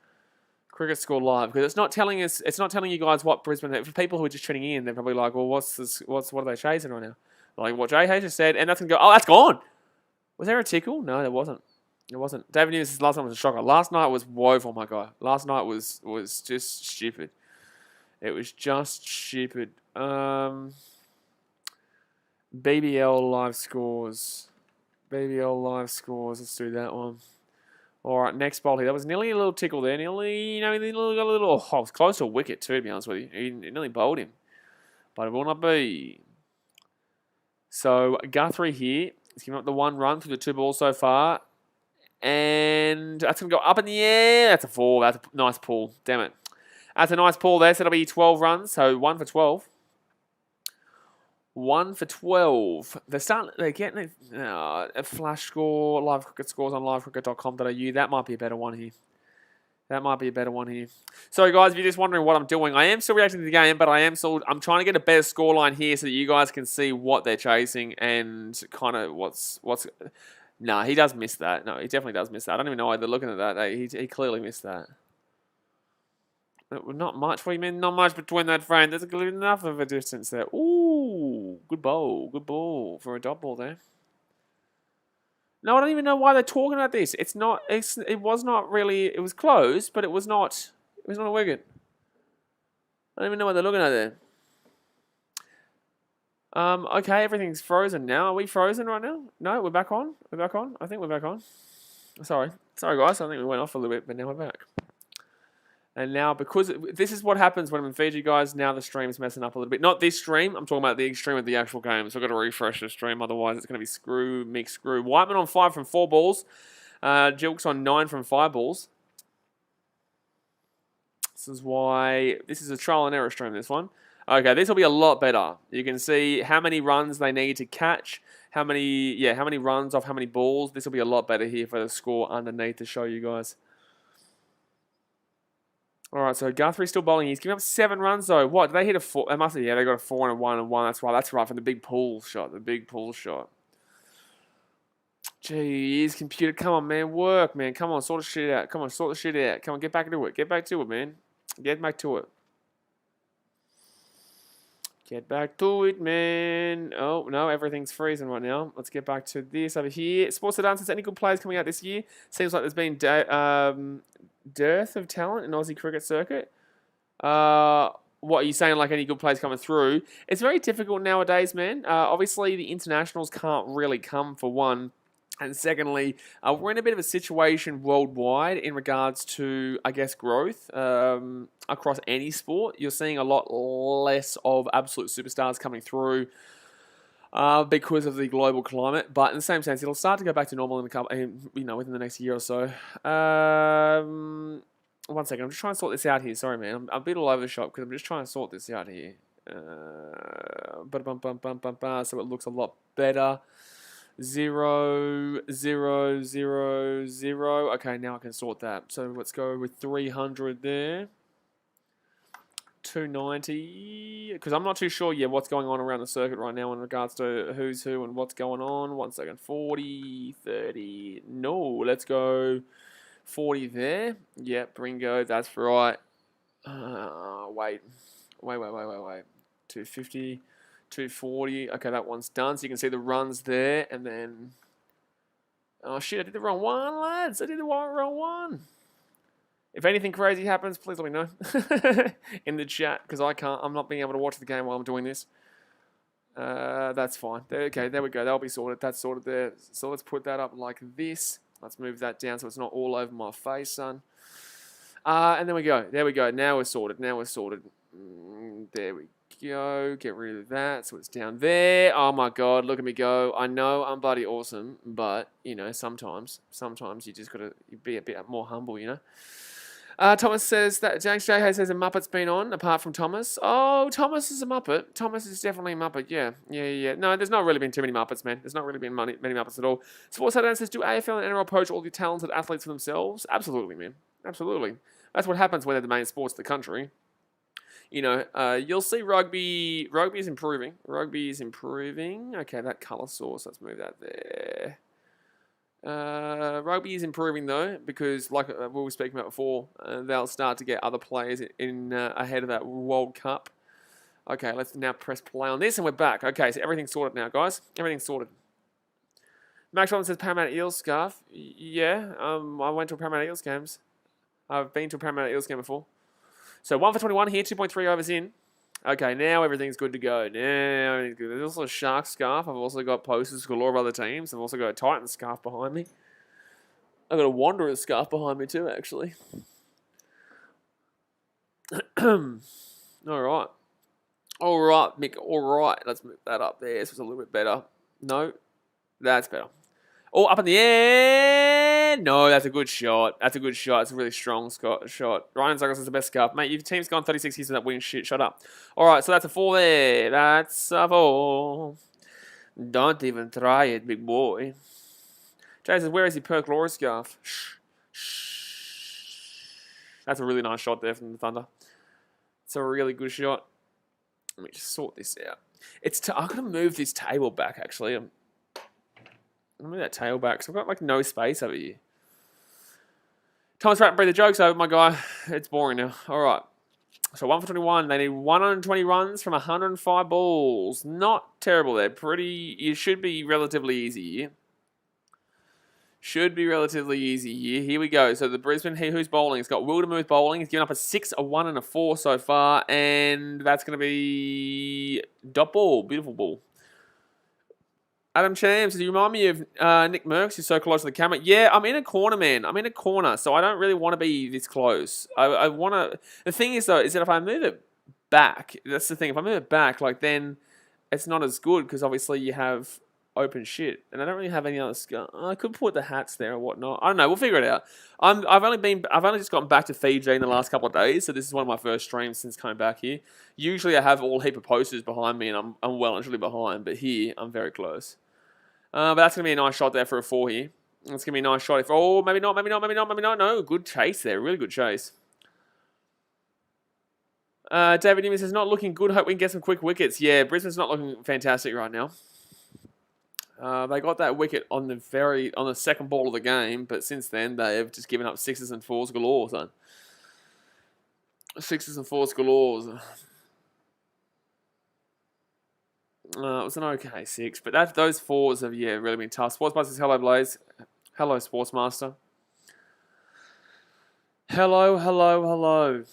Cricket score live, because it's not telling you guys what Brisbane. For people who are just tuning in, they're probably like, well, what are they chasing right now? Like what JH just said, and that's gonna go. Oh, that's gone. Was there a tickle? No, there wasn't. It wasn't. David News' last night was a shocker. Last night was woeful, my guy. Last night was just stupid. It was just stupid. BBL live scores. BBL live scores. Let's do that one. All right, next bowl here. That was nearly a little tickle there. Nearly, he got a little. Oh, it was close to a wicket too, to be honest with you. He nearly bowled him, but it will not be. So Guthrie here. He's given up the 1 run through the 2 balls so far, and that's gonna go up in the air. That's a 4. That's a nice pull. Damn it. That's a nice pull there. So that'll be 12 runs. So 1 for 12. 1 for 12. They're getting a flash score, live cricket scores on livecricket.com.au. That might be a better one here. So, guys, if you're just wondering what I'm doing, I am still reacting to the game, but I'm trying to get a better scoreline here so that you guys can see what they're chasing and kind of what's. Nah, he does miss that. No, he definitely does miss that. I don't even know why they're looking at that. He clearly missed that. Not much. What do you mean? Not much between that frame. There's enough of a distance there. Ooh, good ball. Good ball for a dot ball there. No, I don't even know why they're talking about this. It was not really. It was close, but it was not. It was not a wicket. I don't even know what they're looking at there. Okay, everything's frozen now. Are we frozen right now? No, we're back on. We're back on. I think we're back on. Sorry, guys. I think we went off a little bit, but now we're back. And now, because this is what happens when I'm in Fiji, guys, now the stream's messing up a little bit. Not this stream. I'm talking about the stream of the actual game. So I've got to refresh the stream. Otherwise, it's going to be screw. Whiteman on 5 from 4 balls. Jilks on 9 from 5 balls. This is a trial and error stream, this one. Okay, this will be a lot better. You can see how many runs they need to catch. How many runs off how many balls. This will be a lot better here for the score underneath to show you guys. All right, so Guthrie's still bowling. He's giving up 7 runs, though. What? Did they hit a 4? They must have, they got a 4 and a 1 and 1. That's right. That's right, from the big pull shot. Jeez, computer. Come on, man. Work, man. Come on, sort the shit out. Come on, get back to it. Get back to it, man. Get back to it, man. Oh, no, everything's freezing right now. Let's get back to this over here. Sports Sudan, since any good players coming out this year? Seems like there's been dearth of talent in Aussie cricket circuit. What are you saying, like any good players coming through? It's very difficult nowadays, man. Obviously, the internationals can't really come for one. And secondly, we're in a bit of a situation worldwide in regards to, I guess, growth across any sport. You're seeing a lot less of absolute superstars coming through because of the global climate. But in the same sense, it'll start to go back to normal within the next year or so. 1 second, I'm just trying to sort this out here. Sorry, man. I'm a bit all over the shop because I'm just trying to sort this out here. So it looks a lot better. 0, 0, 0, 0. Okay, now I can sort that. So let's go with 300 there. 290. Because I'm not too sure yet what's going on around the circuit right now in regards to who's who and what's going on. 1 second. 40, 30. No, let's go 40 there. Yep, Bringo. That's right. Wait. 250. 240. Okay, that one's done. So you can see the runs there. And then... Oh, shit. I did the wrong one, lads. I did the wrong one. If anything crazy happens, please let me know in the chat because I'm not being able to watch the game while I'm doing this. That's fine. Okay, there we go. That'll be sorted. That's sorted there. So let's put that up like this. Let's move that down so it's not all over my face, son. And then we go. There we go. Now we're sorted. There we go. Get rid of that. So it's down there. Oh my God. Look at me go. I know I'm bloody awesome, but, you know, sometimes you just got to be a bit more humble, you know. Thomas says that James J. says a Muppet's been on, apart from Thomas. Oh, Thomas is a Muppet. Thomas is definitely a Muppet. Yeah. No, there's not really been too many Muppets, man. There's not really been many Muppets at all. Sports Saturday says, do AFL and NRL poach all the talented athletes for themselves? Absolutely, man. Absolutely. That's what happens when they're the main sports of the country. You know, you'll see rugby. Rugby is improving. Okay, that colour source. Let's move that there. Rugby is improving though because, like we were speaking about before, they'll start to get other players in ahead of that World Cup. Okay, let's now press play on this and we're back. Okay, so everything's sorted now, guys. Everything's sorted. Max Robinson says Paramount Eels scarf. Yeah, I went to a Paramount Eels games. I've been to a Paramount Eels game before. So 1 for 21 here, 2.3 overs in. Okay, now everything's good to go. Now everything's good. There's also a Sharks scarf. I've also got posters galore of other teams. I've also got a Titans scarf behind me. I've got a Wanderers scarf behind me too, actually. All right, Mick. All right, let's move that up there. This was a little bit better. No, that's better. Oh, up in the air. No, that's a good shot. It's a really strong shot. Ryan Douglas is the best scarf. Mate, your team's gone 36 years without winning shit. Shut up. All right, so that's a 4 there. That's a 4. Don't even try it, big boy. Jay says, where is your Perk Laura scarf? Shh. That's a really nice shot there from the Thunder. It's a really good shot. Let me just sort this out. I've got to move this table back, actually. I'm move that tail back because I've got like no space over here. Thomas Rattenbury, the joke's over, my guy. It's boring now. All right. So 1 for 21. They need 120 runs from 105 balls. Not terrible there. It should be relatively easy here. Here we go. So the Brisbane Heat, who's bowling? It's got Wildermuth bowling. He's given up a 6, a 1, and a 4 so far. And that's going to be dot ball. Beautiful ball. Adam Chams, do you remind me of Nick Merckx? You're so close to the camera. Yeah, I'm in a corner, man. I'm in a corner, so I don't really want to be this close. I want to... The thing is, though, is that if I move it back, that's the thing. If I move it back, like, then it's not as good because obviously you have open shit. And I don't really have any other... I could put the hats there or whatnot. I don't know. We'll figure it out. I've only just gotten back to Fiji in the last couple of days, so this is one of my first streams since coming back here. Usually I have all heap of posters behind me, and I'm well and truly behind, but here I'm very close. But that's going to be a nice shot there for a 4 here. It's going to be a nice shot. Oh, maybe not. No, good chase there. Really good chase. David Newman says, not looking good. Hope we can get some quick wickets. Yeah, Brisbane's not looking fantastic right now. They got that wicket on the second ball of the game, but since then they have just given up 6s and 4s galore, son. 6s and 4s galore. It was an okay 6, but those 4s have really been tough. Sportsmaster says, hello, Blaze. Hello, Sportsmaster. Hello.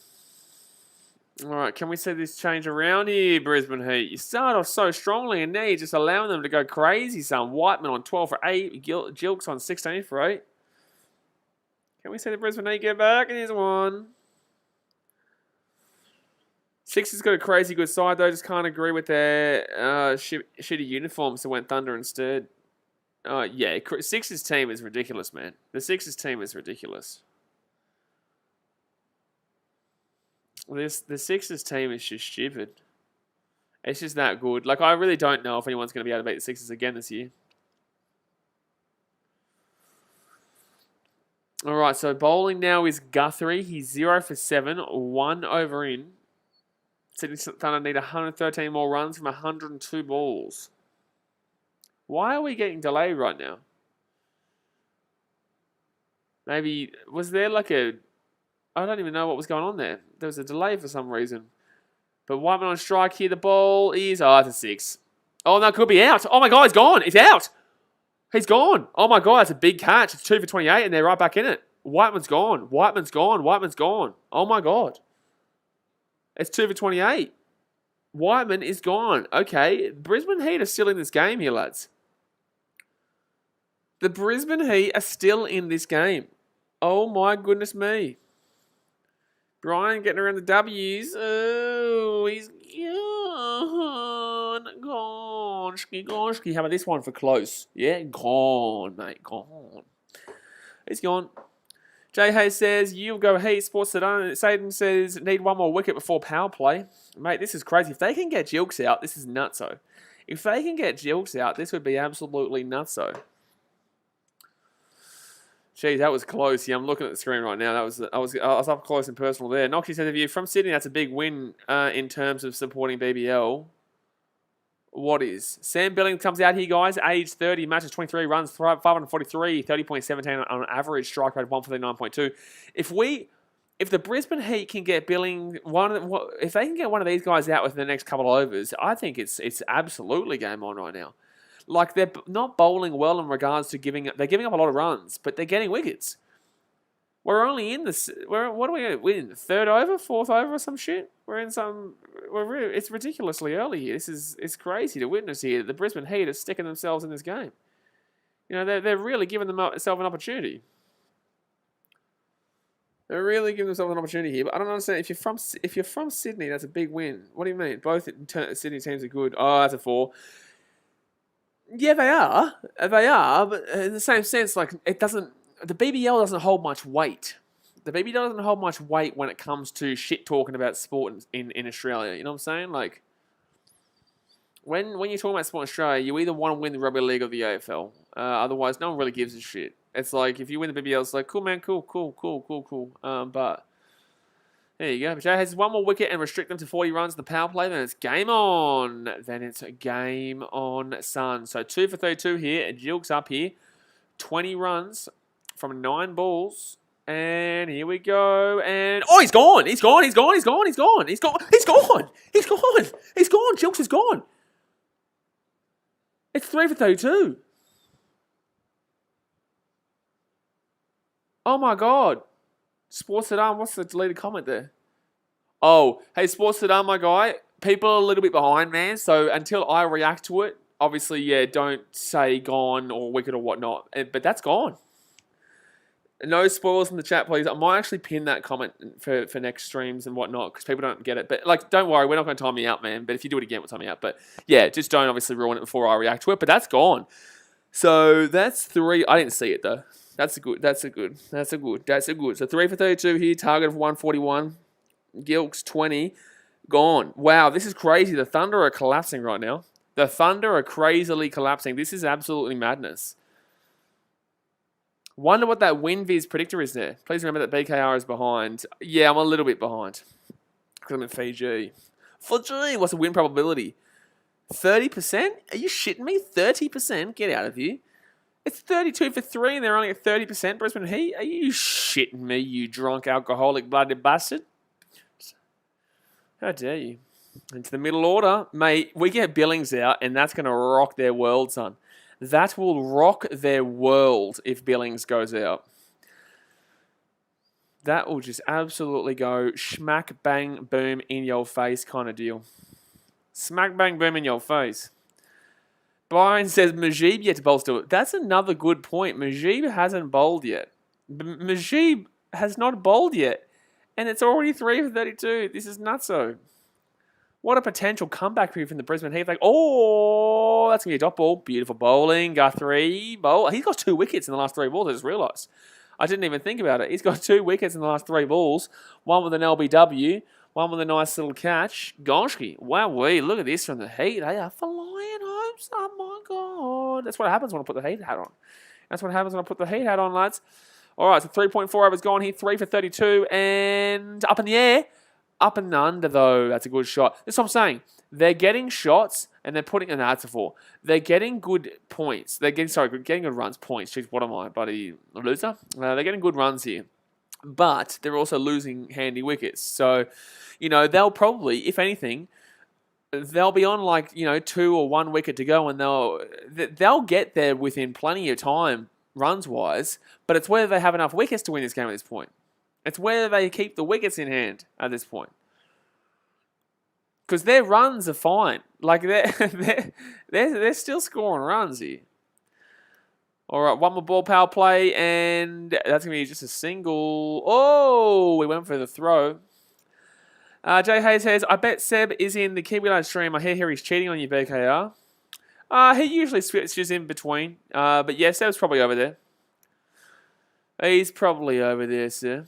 All right, can we see this change around here, Brisbane Heat? You start off so strongly, and now you're just allowing them to go crazy, son. Whiteman on 12 for 8. Gilks on 16 for 8. Can we see the Brisbane Heat get back? And here's one. 6 has got a crazy good side, though. Just can't agree with their shitty uniforms, so went Thunder instead. Yeah, 6's team is ridiculous, man. The 6's team is ridiculous. The 6's team is just stupid. It's just that good. Like, I really don't know if anyone's going to be able to beat the 6's again this year. All right, so bowling now is Guthrie. He's 0 for 7, 1 over in. Sydney Thunder need 113 more runs from 102 balls. Why are we getting delayed right now? Maybe, was there like a... I don't even know what was going on there. There was a delay for some reason. But Whiteman on strike here. The ball is... Oh, it's a 6. Oh, no, it could be out. Oh, my God, he's gone. He's out. He's gone. Oh, my God, that's a big catch. It's 2 for 28, and they're right back in it. Whiteman's gone. Whiteman's gone. Whiteman's gone. Oh my God. It's 2 for 28. Whiteman is gone. Okay, Brisbane Heat are still in this game here, lads. The Brisbane Heat are still in this game. Oh my goodness me. Brian getting around the W's. Oh, he's gone. Gonski. How about this one for close? Yeah, gone, mate. Gone. He's gone. Jay Hayes says, you'll go Heat. Sports Sedan. Satan says, need one more wicket before power play. Mate, this is crazy. If they can get Jilks out, this is nutso. If they can get Jilks out, this would be absolutely nutso. Geez, that was close. Yeah, I'm looking at the screen right now. I was up close and personal there. Noxie says, if you're from Sydney, that's a big win in terms of supporting BBL. What is? Sam Billings comes out here, guys. Age 30, matches 23 runs, 543, 30.17 on average, strike rate 139.2. If the Brisbane Heat can get Billings, if they can get one of these guys out within the next couple of overs, I think it's absolutely game on right now. Like, they're not bowling well in regards to they're giving up a lot of runs, but they're getting wickets. We're only in this. What are we? We're in the third over, fourth over, or some shit. It's ridiculously early here. It's crazy to witness here. The Brisbane Heat are sticking themselves in this game. You know, they're really giving themselves an opportunity. They're really giving themselves an opportunity here. But I don't understand. If you're from Sydney, that's a big win. What do you mean? Both Sydney teams are good. Oh, that's a 4. Yeah, they are. They are, but in the same sense, like, it doesn't. The BBL doesn't hold much weight. The BBL doesn't hold much weight when it comes to shit talking about sport in Australia. You know what I'm saying? Like, when you're talking about sport in Australia, you either want to win the Rugby League or the AFL. Otherwise, no one really gives a shit. It's like, if you win the BBL, it's like, cool, man, cool. But there you go. Jay has one more wicket and restrict them to 40 runs in the power play. Then it's game on. Son. So 2 for 32 here. And Jilk's up here. 20 runs from 9 balls. And here we go. And he's gone. He's gone. Jilks is gone. It's 3 for 32. Oh my God. Sports Sedan, what's the deleted comment there? Oh, hey, Sports Sedan, my guy. People are a little bit behind, man. So until I react to it, obviously, yeah, don't say gone or wicket or whatnot. But that's gone. No spoilers in the chat, please. I might actually pin that comment for next streams and whatnot because people don't get it. But, like, don't worry. We're not going to time me out, man. But if you do it again, we'll time me out. But, yeah, just don't obviously ruin it before I react to it. But that's gone. So that's 3. I didn't see it, though. That's a good. So 3 for 32 here. Target of 141. Gilks 20. Gone. Wow, this is crazy. The Thunder are collapsing right now. The Thunder are crazily collapsing. This is absolutely madness. Wonder what that WinViz predictor is there. Please remember that BKR is behind. Yeah, I'm a little bit behind. Because I'm in Fiji. Fiji, what's the win probability? 30%? Are you shitting me? 30%? Get out of here. It's 32 for 3 and they're only at 30%. Brisbane Heat? Are you shitting me, you drunk, alcoholic, blooded bastard? How dare you? Into the middle order. Mate, we get Billings out and that's going to rock their world, son. That will rock their world if Billings goes out. That will just absolutely go smack, bang, boom, in your face kind of deal. Smack, bang, boom in your face. Brian says Majib yet to bowl still. That's another good point. Majib hasn't bowled yet. Majib has not bowled yet. And it's already 3 for 32. This is nutso. What a potential comeback here from the Brisbane Heat. Like, oh, that's going to be a dot ball. Beautiful bowling. Guthrie. Bowl. He's got 2 wickets in the last 3 balls. I just realised. I didn't even think about it. He's got 2 wickets in the last 3 balls. One with an LBW. One with a nice little catch. Gonski. Wowee. Look at this from the Heat. They are flying home. Oh, my God. That's what happens when I put the Heat hat on. That's what happens when I put the Heat hat on, lads. All right, so 3.4 overs gone here. 3 for 32. And up in the air. Up and under, though. That's a good shot. That's what I'm saying. They're getting shots, and they're putting... And that's a 4. They're getting good points. Getting good runs. Points. Jeez, what am I, buddy? A loser? They're getting good runs here. But they're also losing handy wickets. So, you know, they'll probably, if anything, they'll be on, like, you know, 2 or 1 wicket to go, and they'll get there within plenty of time runs-wise, but it's whether they have enough wickets to win this game at this point. It's whether they keep the wickets in hand at this point. Because their runs are fine. Like, they're still scoring runs here. All right, one more ball power play, and that's going to be just a single. Oh, we went for the throw. Jay Hayes says, I bet Seb is in the Kiwi stream. I hear he's cheating on you, BKR. He usually switches in between. But yeah, Seb's probably over there. He's probably over there, sir.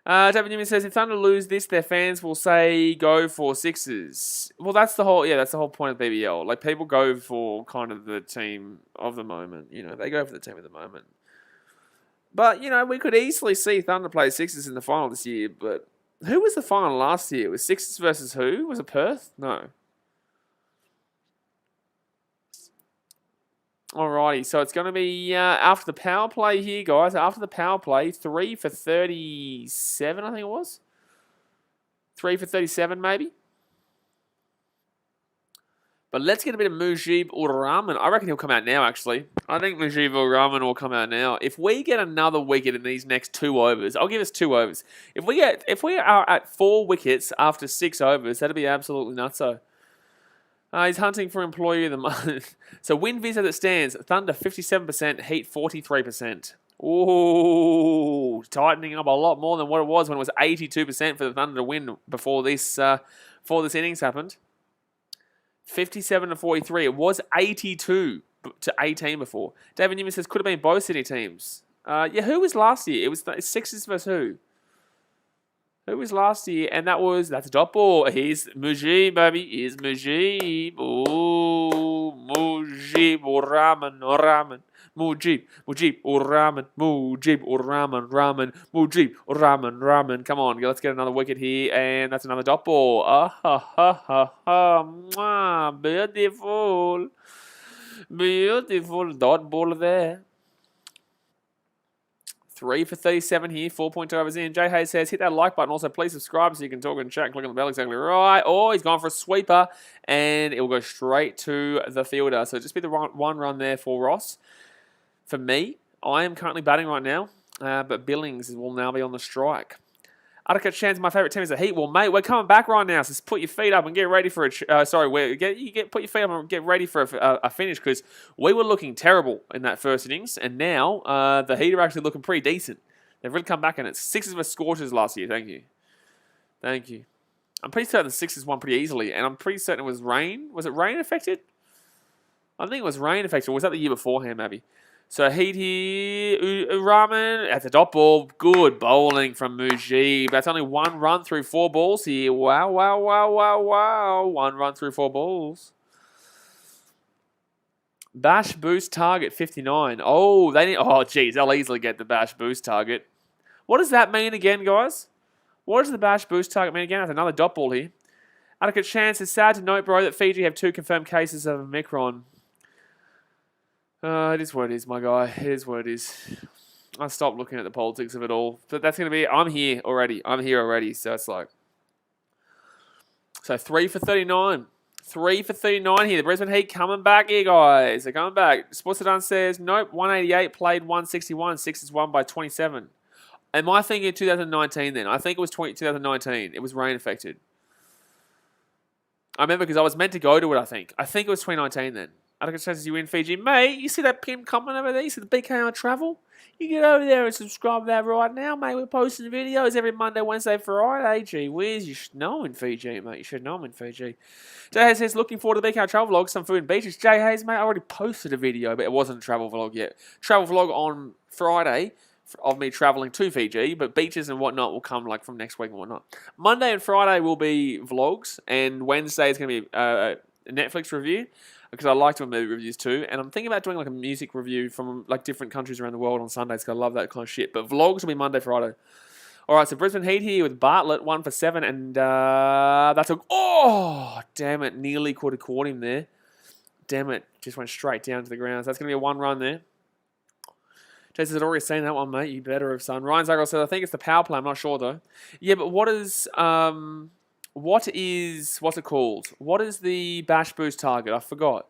David Newman says, if Thunder lose this, their fans will say go for sixes. Well, that's the whole point of BBL. Like, people go for kind of the team of the moment. You know, they go for the team of the moment. But, you know, we could easily see Thunder play sixes in the final this year. But who was the final last year? It was sixes versus who? Was it Perth? No. Alrighty, so it's going to be after the power play here, guys. After the power play, 3 for 37, I think it was. 3 for 37, maybe. But let's get a bit of Mujib ur Rahman. I reckon he'll come out now, actually. I think Mujib ur Rahman will come out now. If we get another wicket in these next 2 overs, I'll give us 2 overs. If we are at 4 wickets after 6 overs, that'd be absolutely nutso. He's hunting for employee of the month. So win visa that stands. Thunder 57%, Heat 43%. Ooh, tightening up a lot more than what it was when it was 82% for the Thunder to win before this innings happened. 57 to 43. It was 82 to 18 before. David Newman says could have been both Sydney teams. Yeah, who was last year? It was Sixers versus who? Who was last year? And that's a dot ball. Here's Mujib, baby. Here's Mujib. Ooh, Mujib ur Rahman, Rahman. Mujib ur Rahman, Mujib ur Rahman, Rahman, Mujib ur Rahman, Rahman. Come on, let's get another wicket here. And that's another dot ball. Mwah, beautiful. Beautiful dot ball there. 3 for 37 here, 4.2 overs in. Jay Hayes says, hit that like button. Also, please subscribe so you can talk and chat. Click on the bell, exactly right. Oh, he's gone for a sweeper, and it will go straight to the fielder. So just be the one run there for Ross. For me, I am currently batting right now, but Billings will now be on the strike. Attica Chan's my favourite team is the Heat. Well, mate, we're coming back right now, so just put your feet up and get ready for put your feet up and get ready for a finish, because we were looking terrible in that first innings, and now the Heat are actually looking pretty decent. They've really come back, and it's Sixers versus Scorchers last year. Thank you. Thank you. I'm pretty certain the Sixers won pretty easily, and I'm pretty certain it was rain. Was it rain affected? I think it was rain affected. Or was that the year beforehand, maybe? So Heat here, Rahman at the dot ball. Good bowling from Mujib. That's only 1 run through 4 balls here. Wow, wow, wow, wow, wow. 1 run through 4 balls. Bash boost target 59. Oh, geez, they'll easily get the bash boost target. What does that mean again, guys? What does the bash boost target mean again? That's another dot ball here. Attica Chance, it's sad to note, bro, that Fiji have 2 confirmed cases of Omicron. It is what it is, my guy. It is what it is. I stopped looking at the politics of it all. But that's going to be... I'm here already. So it's like... So 3 for 39. 3 for 39 here. The Brisbane Heat coming back here, guys. They're coming back. Sports Sedan says, nope, 188, played 161. Sixers won by 27. Am I thinking 2019 then? I think it was 2019. It was rain affected. I remember because I was meant to go to it, I think. I think it was 2019 then. I think it says you in Fiji. Mate, you see that pin comment over there? You see the BKRmy travel? You get over there and subscribe to that right now, mate. We're posting videos every Monday, Wednesday, Friday. Gee whiz, you should know I'm in Fiji, mate. You should know I'm in Fiji. Jay Hayes says, looking forward to the BKRmy travel vlog, some food and beaches. Jay Hayes, mate, I already posted a video, but it wasn't a travel vlog yet. Travel vlog on Friday of me traveling to Fiji, but beaches and whatnot will come like from next week and whatnot. Monday and Friday will be vlogs, and Wednesday is going to be a Netflix review, because I like doing movie reviews too, and I'm thinking about doing like a music review from like different countries around the world on Sundays, because I love that kind of shit. But vlogs will be Monday, Friday. All right, so Brisbane Heat here with Bartlett, 1 for 7, and that's a... Oh, damn it, nearly could have caught him there. Damn it, just went straight down to the ground. So that's going to be a 1 run there. Jason had already seen that one, mate. You better have, son. Ryan Zagel said, I think it's the power play. I'm not sure, though. Yeah, but what's it called? What is the bash boost target? I forgot.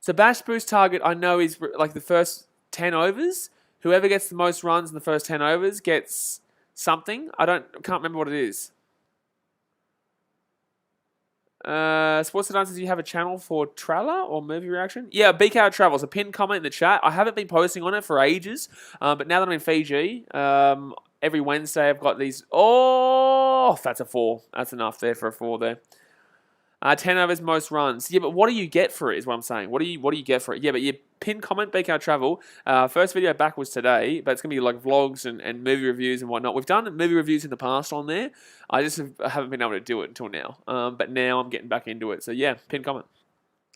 So Bash Boost target I know is like the first 10 overs. Whoever gets the most runs in the first 10 overs gets something. Can't remember what it is. Sports Dance, do you have a channel for trailer or movie reaction? Yeah, BKR Travels. A pinned comment in the chat. I haven't been posting on it for ages, but now that I'm in Fiji, every Wednesday I've got these. Oh, that's a 4. That's enough there for a 4 there. 10 overs, most runs. Yeah, but what do you get for it is what I'm saying. What do you get for it? Yeah, but you pin comment, BKR Travel. First video back was today, but it's going to be like vlogs and movie reviews and whatnot. We've done movie reviews in the past on there. I just haven't been able to do it until now. But now I'm getting back into it. So yeah, pin comment.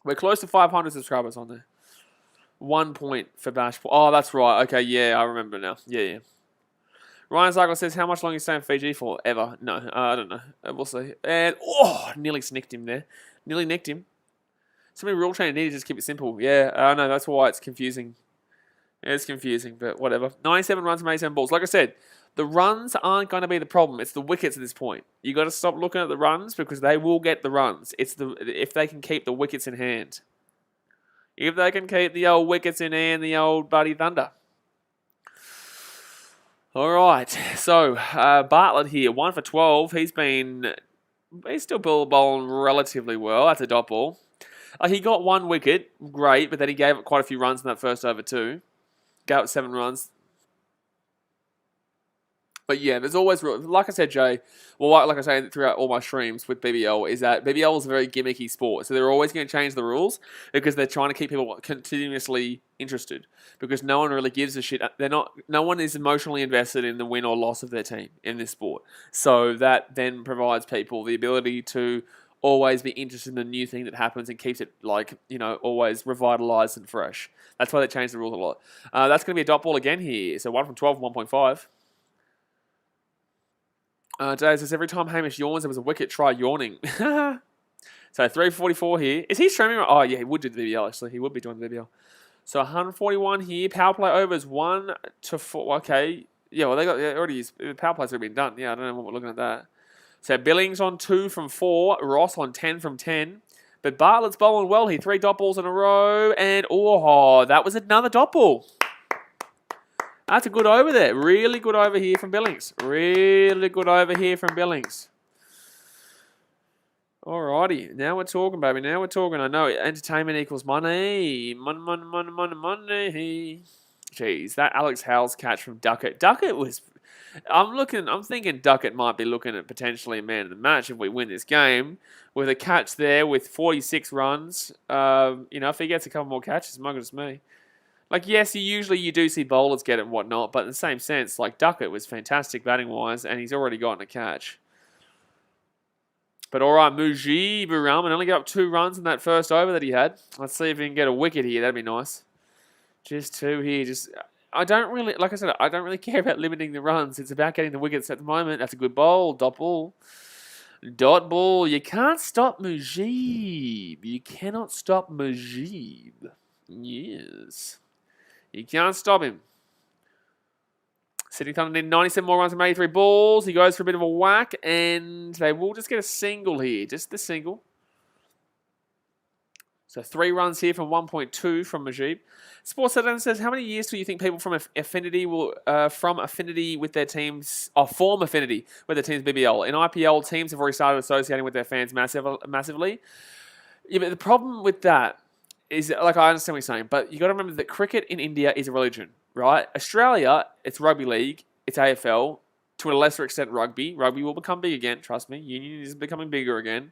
We're close to 500 subscribers on there. 1 point for Bash. Oh, that's right. Okay, yeah, I remember now. Yeah. Ryan Zargle says, how much longer you stay in Fiji for? Ever? No, I don't know. We'll see. And, nearly snicked him there. Nearly nicked him. So many rule changes, need to just keep it simple. Yeah, I know, that's why it's confusing. Yeah, it's confusing, but whatever. 97 runs from 87 balls. Like I said, the runs aren't going to be the problem. It's the wickets at this point. You got to stop looking at the runs because they will get the runs. It's if they can keep the wickets in hand. If they can keep the old wickets in hand, the old Buddy Thunder. All right, so Bartlett here, 1 for 12. He's still bowling relatively well. That's a dot ball. He got 1 wicket, great, but then he gave up quite a few runs in that first over too. Gave up 7 runs. But yeah, there's always, like I said, Jay, well, like I say throughout all my streams with BBL, is that BBL is a very gimmicky sport. So they're always going to change the rules because they're trying to keep people continuously interested. Because no one really gives a shit. No one is emotionally invested in the win or loss of their team in this sport. So that then provides people the ability to always be interested in the new thing that happens and keeps it always revitalized and fresh. That's why they changed the rules a lot. That's going to be a dot ball again here. So 1 from 12, 1.5. Jay says, every time Hamish yawns, there was a wicket, try yawning. So 344 here. Is he streaming? Oh, yeah, he would do the BBL, actually. He would be doing the BBL. So 141 here. Power play overs 1 to 4. Okay. Yeah, well, power plays already been done. Yeah, I don't know what we're looking at that. So Billings on 2 from 4. Ross on 10 from 10. But Bartlett's bowling well here. 3 dot balls in a row. And, that was another dot ball. That's a good over there. Really good over here from Billings. Really good over here from Billings. Alrighty. Now we're talking, baby. Now we're talking. I know entertainment equals money. Money. Jeez, that Alex Howell's catch from Duckett. Duckett was... I'm thinking Duckett might be looking at potentially a man of the match if we win this game. With a catch there with 46 runs. If he gets a couple more catches, my goodness me. Like, yes, you do see bowlers get it and whatnot, but in the same sense, like, Duckett was fantastic batting-wise, and he's already gotten a catch. But all right, Mujib Rahman only got up 2 runs in that first over that he had. Let's see if he can get a wicket here. That'd be nice. Just 2 here. I don't really care about limiting the runs. It's about getting the wickets at the moment. That's a good bowl. Dot ball. Dot ball. You can't stop Mujib. You cannot stop Mujib. Yes. You can't stop him. Sydney Thunder need 97 more runs from 83 balls. He goes for a bit of a whack, and they will just get a single here. Just the single. So 3 runs here from 1.2 from Mujib. Sports Saturday says, how many years do you think people from affinity will form affinity with their teams BBL? In IPL, teams have already started associating with their fans massively. Yeah, but the problem with that is, like, I understand what you're saying, but you got to remember that cricket in India is a religion, right? Australia, it's rugby league, it's AFL, to a lesser extent rugby. Rugby will become big again, trust me. Union is becoming bigger again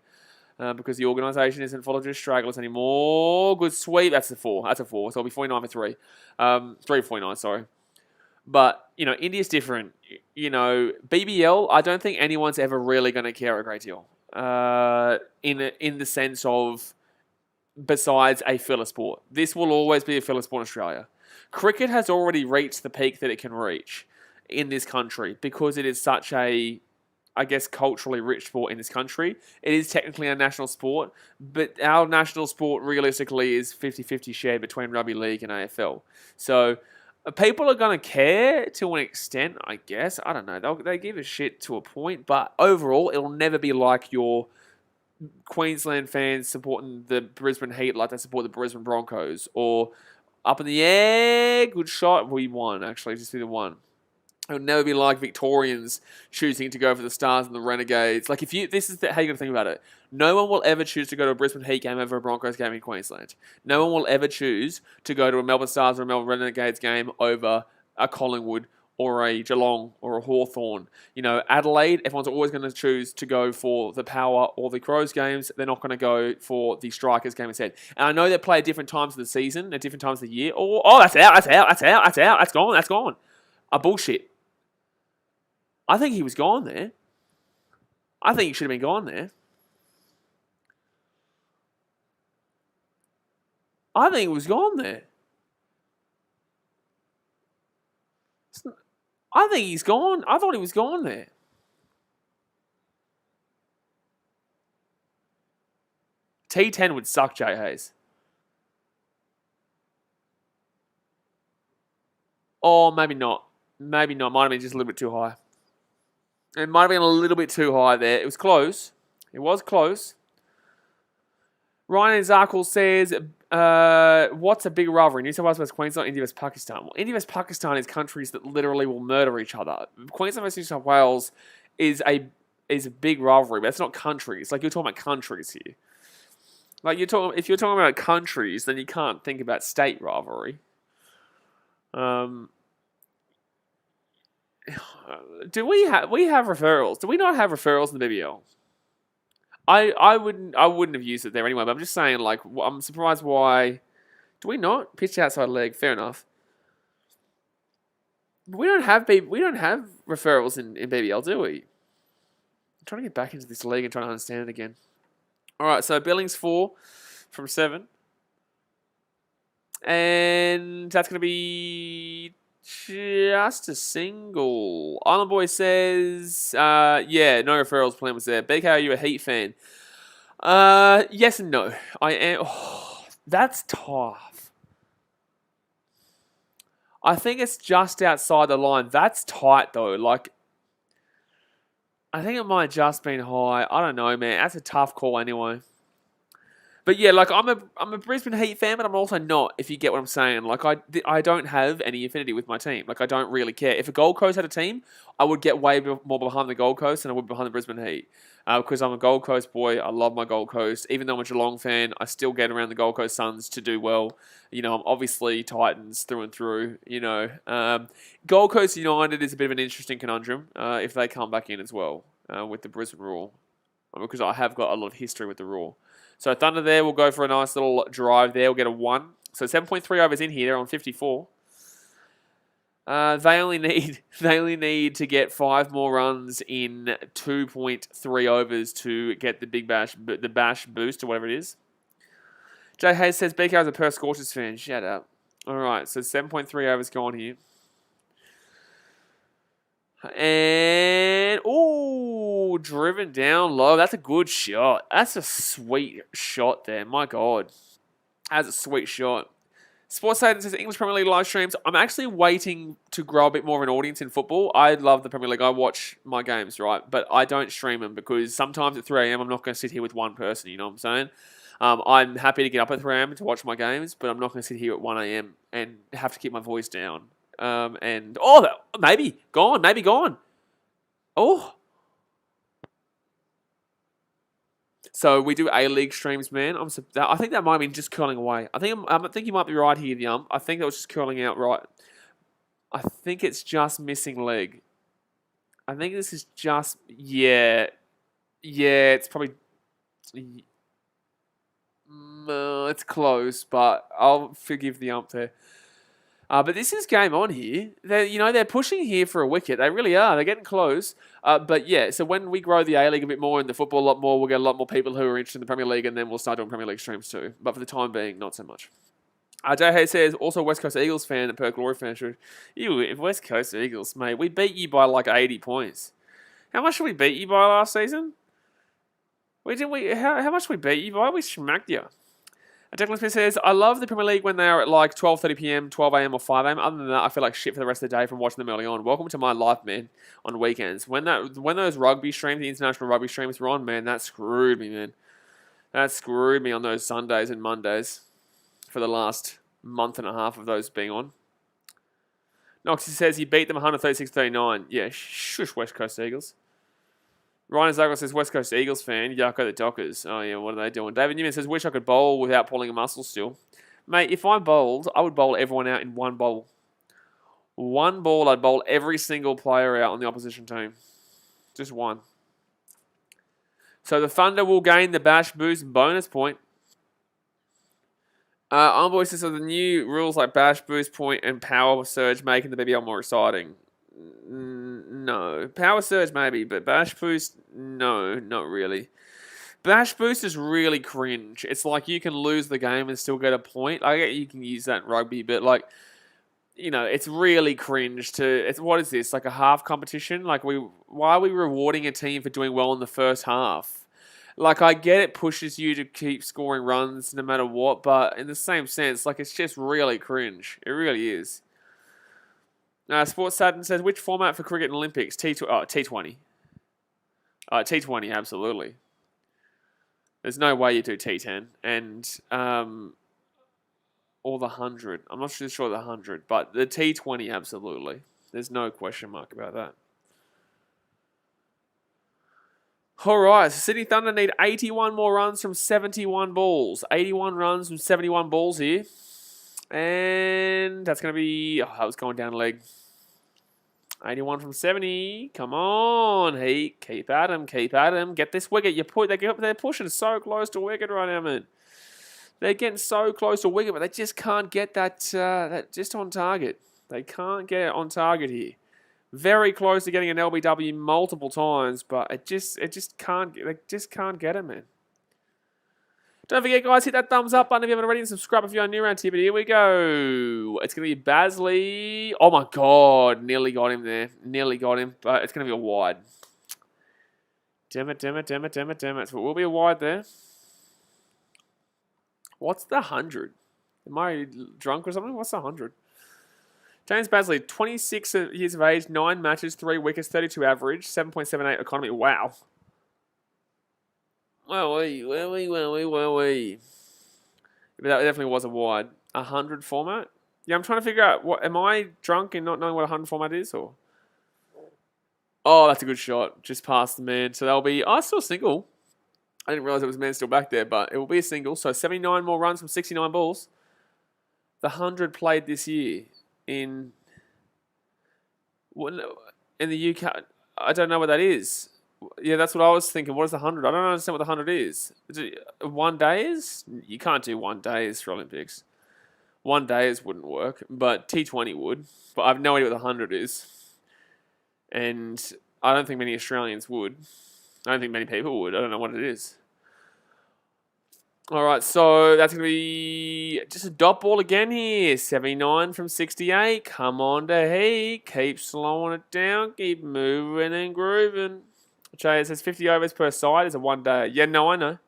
because the organisation isn't full of just stragglers anymore. Good sweep. That's a 4. So it'll be 49 for 3. 3 for 49, sorry. But, India's different. BBL, I don't think anyone's ever really going to care a great deal in the sense of... besides a filler sport. This will always be a filler sport in Australia. Cricket has already reached the peak that it can reach in this country because it is such a, culturally rich sport in this country. It is technically a national sport, but our national sport realistically is 50-50 shared between rugby league and AFL. So people are going to care to an extent, I guess. I don't know. They give a shit to a point, but overall, it'll never be like your Queensland fans supporting the Brisbane Heat like they support the Brisbane Broncos, or up in the air, good shot. We won, actually, just be the one. It would never be like Victorians choosing to go for the Stars and the Renegades. Like, this is how you got to think about it. No one will ever choose to go to a Brisbane Heat game over a Broncos game in Queensland. No one will ever choose to go to a Melbourne Stars or a Melbourne Renegades game over a Collingwood or a Geelong or a Hawthorn. Adelaide, everyone's always going to choose to go for the Power or the Crows games. They're not going to go for the Strikers game instead. And I know they play at different times of the season, at different times of the year. Oh, that's out, that's gone. Bullshit. I think he was gone there. I think he should have been gone there. I think he was gone there. I think he's gone. I thought he was gone there. T10 would suck, Jay Hayes. Oh, maybe not. Maybe not. Might have been just a little bit too high. It might have been a little bit too high there. It was close. It was close. Ryan Zarkle says, what's a big rivalry? New South Wales versus Queensland, India versus Pakistan. Well, India versus Pakistan is countries that literally will murder each other. Queensland versus New South Wales is a big rivalry, but it's not countries. Like, you're talking about countries here. Like, if you're talking about countries, then you can't think about state rivalry. Do we have referrals? Do we not have referrals in the BBL? I wouldn't have used it there anyway, but I'm just saying, like, I'm surprised why. Do we not? Pitch outside leg, fair enough. We don't have referrals in BBL, do we? I'm trying to get back into this league and trying to understand it again. Alright, so Billings 4 from 7. And that's gonna be just a single. Island Boy says, yeah, no referrals plan was there. BK, are you a Heat fan? Yes and no. I am. Oh, that's tough. I think it's just outside the line. That's tight though. Like, I think it might have just been high. I don't know, man. That's a tough call anyway. But yeah, like, I'm a Brisbane Heat fan, but I'm also not, if you get what I'm saying. Like, I don't have any affinity with my team. Like, I don't really care. If a Gold Coast had a team, I would get way more behind the Gold Coast than I would behind the Brisbane Heat. Because I'm a Gold Coast boy. I love my Gold Coast. Even though I'm a Geelong fan, I still get around the Gold Coast Suns to do well. I'm obviously Titans through and through. Gold Coast United is a bit of an interesting conundrum if they come back in as well with the Brisbane Roar. Because I have got a lot of history with the Roar. So Thunder there will go for a nice little drive there. We'll get a 1. So 7.3 overs in here. They're on 54. They only need to get 5 more runs in 2.3 overs to get the bash boost or whatever it is. Jay Hayes says BK is a Perth Scorchers fan. Shut up. All right, so 7.3 overs gone here. And, driven down low. That's a good shot. That's a sweet shot there. My God. That's a sweet shot. Sports Satan says English Premier League live streams. I'm actually waiting to grow a bit more of an audience in football. I love the Premier League. I watch my games, right? But I don't stream them because sometimes at 3 a.m. I'm not going to sit here with one person, you know what I'm saying? I'm happy to get up at 3 a.m. to watch my games, but I'm not going to sit here at 1 a.m. and have to keep my voice down. Maybe gone. Oh. So we do A-League streams, man. I think that might have been just curling away. I think you might be right here, the ump. I think that was just curling out right. I think it's just missing leg. I think this is just, yeah, it's probably, it's close, but I'll forgive the ump there. But this is game on here. They're pushing here for a wicket. They really are. They're getting close. But yeah, so when we grow the A-League a bit more and the football a lot more, we'll get a lot more people who are interested in the Premier League, and then we'll start doing Premier League streams too. But for the time being, not so much. Jay Hayes says, also West Coast Eagles fan and Perth Glory fan. If West Coast Eagles, mate, we beat you by like 80 points. How much did we beat you by last season? How much did we beat you by? We smacked you. Declan Smith says, I love the Premier League when they are at like 12:30 p.m, 12 a.m. or 5 a.m. Other than that, I feel like shit for the rest of the day from watching them early on. Welcome to my life, man, on weekends. When those rugby streams, the international rugby streams were on, man, that screwed me, man. That screwed me on those Sundays and Mondays for the last month and a half of those being on. Noxie says he beat them 136-39. Yeah, shush, West Coast Eagles. Ryan Zagel says West Coast Eagles fan. Yucko the Dockers. Oh, yeah, what are they doing? David Newman says, wish I could bowl without pulling a muscle still. Mate, if I bowled, I would bowl everyone out in one bowl. One ball, I'd bowl every single player out on the opposition team. Just one. So the Thunder will gain the Bash Boost bonus point. Envoy says, so the new rules like Bash Boost point and Power Surge making the BBL more exciting. No. Power Surge maybe, but Bash Boost, no, not really. Bash Boost is really cringe. It's like you can lose the game and still get a point. I get you can use that in rugby, but like, you know, it's really cringe to... what is this? Like a half competition? Like why are we rewarding a team for doing well in the first half? Like, I get it pushes you to keep scoring runs no matter what, but in the same sense, like, it's just really cringe. It really is. Sports Saturn says, which format for cricket and Olympics? T20. T20, absolutely. There's no way you do T10. And, or the 100. I'm not sure the 100, but the T20, absolutely. There's no question mark about that. All right, so Sydney Thunder need 81 more runs from 71 balls. 81 runs from 71 balls here. And that's going to be... oh, that was going down a leg. 81 from 70. Come on, Heat. Keep at him. Keep at him. Get this wicket. They're pushing so close to wicket right now, man. They're getting so close to wicket, but they just can't get that just on target. They can't get it on target here. Very close to getting an LBW multiple times, but they just can't get it, man. Don't forget, guys, hit that thumbs up button if you haven't already, and subscribe if you're new around here. But here we go. It's going to be Basley. Oh, my God. Nearly got him there. Nearly got him, but it's going to be a wide. Damn it. So it will be a wide there. What's the 100? Am I drunk or something? What's the 100? James Basley, 26 years of age, 9 matches, 3 wickets, 32 average, 7.78 economy. Wow. Well, we. But that definitely was a wide. 100 format? Yeah, I'm trying to figure out, am I drunk in not knowing what a 100 format is? Or? Oh, that's a good shot. Just past the man. So that'll be, still a single. I didn't realize it was a man still back there, but it will be a single. So 79 more runs from 69 balls. The 100 played this year. In the UK, I don't know what that is. Yeah, that's what I was thinking. What is the 100? I don't understand what the 100 is. Is it 1 days? You can't do 1 days for Olympics. 1 days wouldn't work, but T20 would. But I have no idea what the 100 is. And I don't think many Australians would. I don't think many people would. I don't know what it is. All right, so that's going to be just a dot ball again here. 79 from 68. Come on to Heat. Keep slowing it down. Keep moving and grooving. Jay says 50 overs per side is a 1 day. Yeah, no, I know.